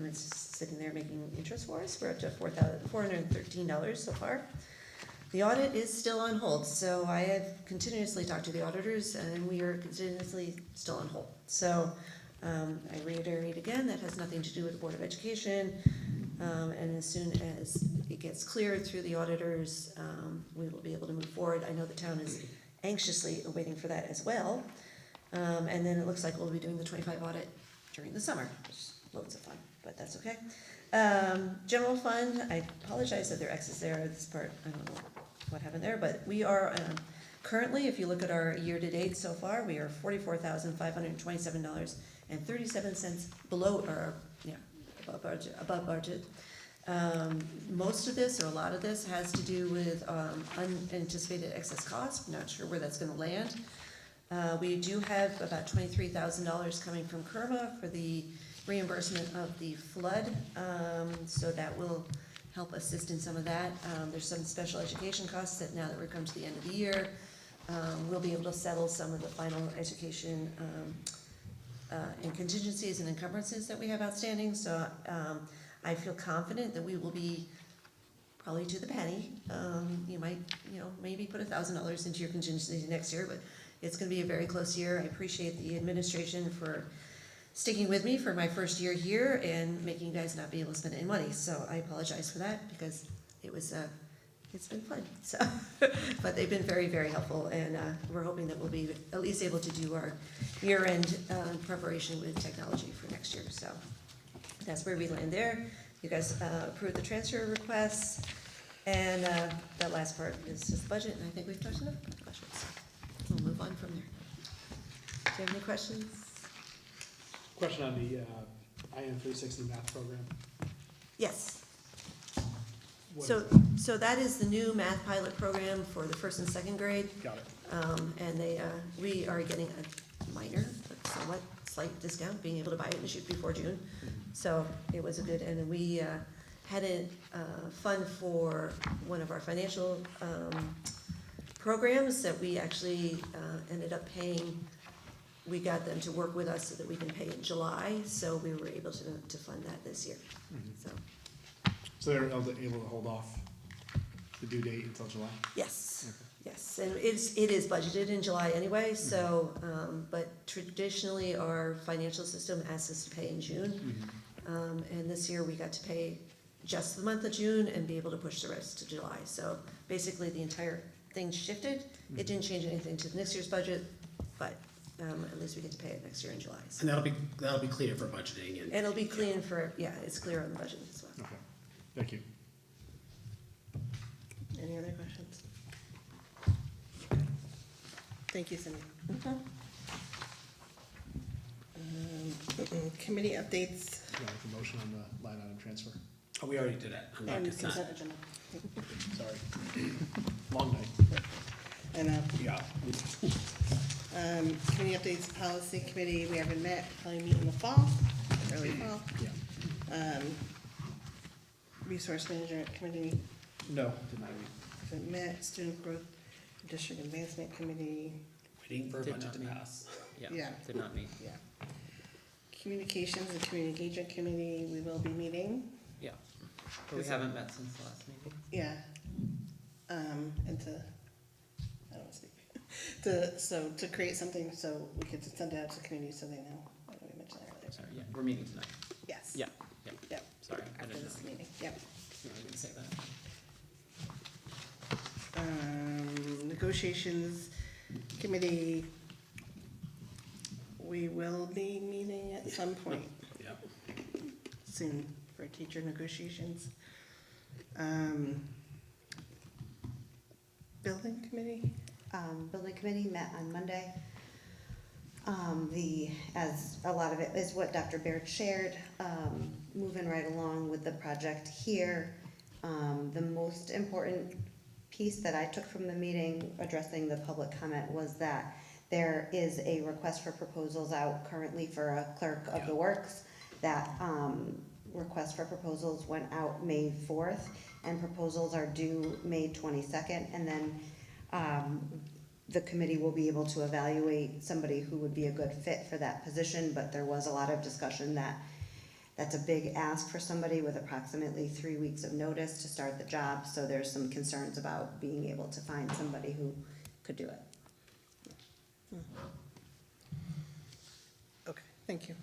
S: it's just sitting there making interest for us, we're up to $413 so far. The audit is still on hold, so I have continuously talked to the auditors, and we are continuously still on hold. So, I reiterate again, that has nothing to do with the Board of Education, and as soon as it gets cleared through the auditors, we will be able to move forward. I know the town is anxiously waiting for that as well. And then it looks like we'll be doing the 25 audit during the summer, which is loads of fun, but that's okay. General fund, I apologize that there are X's there, this part, I don't know what happened there, but we are, currently, if you look at our year-to-date so far, we are $44,527.37 below, or, yeah, above budget. Most of this, or a lot of this, has to do with unanticipated excess costs. I'm not sure where that's gonna land. We do have about $23,000 coming from KERMA for the reimbursement of the flood, so that will help assist in some of that. There's some special education costs that now that we're coming to the end of the year, we'll be able to settle some of the final education and contingencies and encumbrances that we have outstanding. So I feel confident that we will be probably to the penny. You might, maybe put $1,000 into your contingency next year, but it's gonna be a very close year. I appreciate the administration for sticking with me for my first year here and making you guys not be able to spend any money. So I apologize for that because it was, it's been fun. So, but they've been very, very helpful, and we're hoping that we'll be at least able to do our year-end preparation with technology for next year. So that's where we land there. You guys approved the transfer requests, and that last part is just budget, and I think we've touched enough about the budget. So we'll move on from there. Do you have any questions?
H: Question on the IM 360 math program.
S: Yes.
H: What
S: So,
H: is that?
S: so that is the new math pilot program for the 1st and 2nd grade.
H: Got it.
S: And we are getting a minor, but somewhat slight discount, being able to buy it and shoot before June. So it was a good, and we had a fund for one of our financial programs that we actually ended up paying. We got them to work with us so that we can pay in July, so we were able to fund that this year.
H: So they're able to hold off the due date until July?
S: Yes,
H: Okay.
S: yes, and it is budgeted in July anyway, so, but traditionally, our financial system asks us to pay in June. And this year, we got to pay just the month of June and be able to push the rest to July. So basically, the entire thing shifted. It didn't change anything to next year's budget, but at least we get to pay it next year in July. So.
E: And that'll be cleaner for budgeting and.
S: It'll be clean for, it's clear on the budget as well.
H: Okay, thank you.
S: Any other questions?
D: Thank you, Cindy. Committee updates.
H: You want a motion on the line item transfer?
E: Oh, we already did it. I'm not
D: And
E: consent.
D: consent agenda.
H: Sorry. Long night.
D: And
H: Yeah.
D: committee updates, policy committee, we haven't met, probably meet in the fall, early fall.
H: Yeah.
D: Resource management committee,
H: No, did not read.
D: haven't met, student growth, district advancement committee,
E: Waiting for a
F: Did
E: budget
F: not
E: to
F: meet.
E: pass.
D: yeah.
F: Did not meet.
D: Yeah. Communications and community engagement committee, we will be meeting,
F: Yeah. But we haven't met since the last meeting.
D: yeah. And I don't wanna speak, to create something so we could send it out to the community so they know, I know we mentioned that earlier.
F: Sorry, yeah, we're meeting tonight.
D: Yes.
F: Yeah, yeah.
D: Yep.
F: Sorry, I
D: After
F: didn't
D: this
F: know.
D: meeting, yep.
F: No, I didn't say that.
D: Negotiations committee, we will be meeting at some point
E: Yeah.
D: soon for teacher negotiations. Building committee,
G: Building committee met on Monday. As a lot of it is what Dr. Baird shared, moving right along with the project here. The most important piece that I took from the meeting addressing the public comment was that There is a request for proposals out currently for a clerk of the works. That request for proposals went out May 4th, and proposals are due May 22nd, and then the committee will be able to evaluate somebody who would be a good fit for that position, but there was a lot of discussion that that's a big ask for somebody with approximately 3 weeks of notice to start the job, so there's some concerns about being able to find somebody who could do it.
S: Okay, thank you.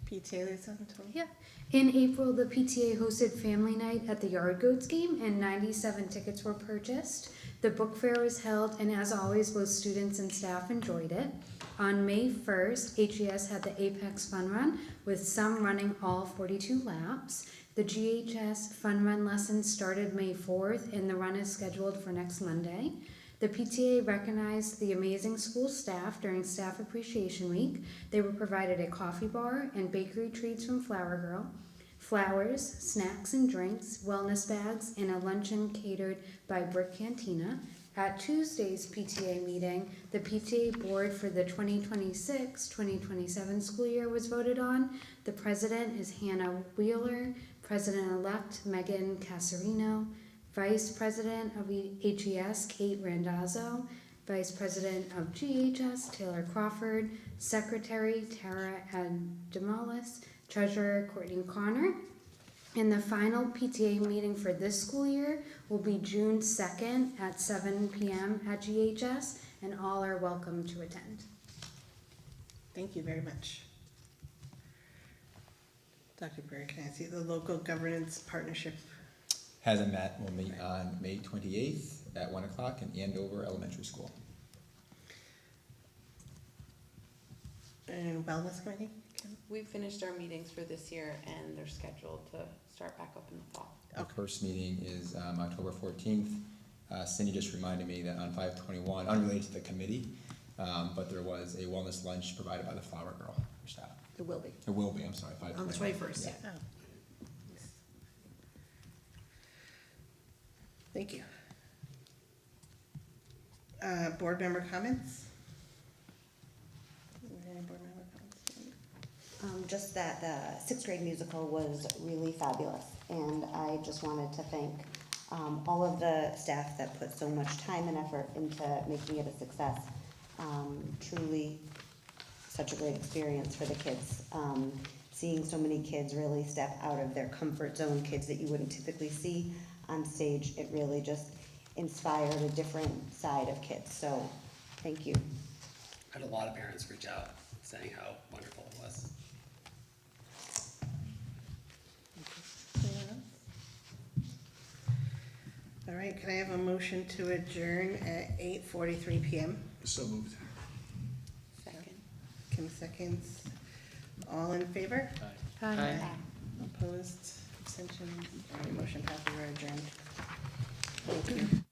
S: PTA liaison, Tony?
J: Yeah. In April, the PTA hosted family night at the Yard Goats game, and 97 tickets were purchased. The book fair was held, and as always, both students and staff enjoyed it. On May 1st, HES had the Apex Fun Run, with some running all 42 laps. The GHS Fun Run lessons started May 4th, and the run is scheduled for next Monday. The PTA recognized the amazing school staff during Staff Appreciation Week. They were provided a coffee bar and bakery treats from Flower Girl, flowers, snacks and drinks, wellness bags, and a luncheon catered by Brick Cantina. At Tuesday's PTA meeting, the PTA board for the 2026-2027 school year was voted on. The president is Hannah Wheeler, president-elect Megan Casarino, Vice President of HES, Kate Randazzo, Vice President of GHS, Taylor Crawford, Secretary, Tara Adamalis, Treasurer, Courtney Connor. And the final PTA meeting for this school year will be June 2nd at 7 p.m. at GHS, and all are welcome to attend.
S: Thank you very much. Dr. Berry, can I see the local governance partnership?
A: Hasn't met, will meet on May 28th at 1 o'clock in Andover Elementary School.
S: And Wellness Committee?
I: We've finished our meetings for this year and they're scheduled to start back up in the fall.
A: The first meeting is October 14th. Cindy just reminded me that on 5/21, unrelated to the committee, but there was a wellness lunch provided by the Flower Girl for staff.
S: There will be.
A: It will be, I'm sorry, 5/21.
S: On the 21st, yeah. Oh. Thank you. Board member comments? Any board member comments?
G: Just that the sixth grade musical was really fabulous, and I just wanted to thank all of the staff that put so much time and effort into making it a success. Truly such a great experience for the kids. Seeing so many kids really step out of their comfort zone, kids that you wouldn't typically see on stage, it really just inspired a different side of kids, so thank you.
E: I had a lot of parents reach out saying how wonderful it was.
S: Anyone else? All right, can I have a motion to adjourn at 8:43 p.m.?
H: So moved.
I: Second.
S: Kim seconds. All in favor?
F: Aye.
S: Opposed? Abstentions? All right, motion passes. We're adjourned. Thank you.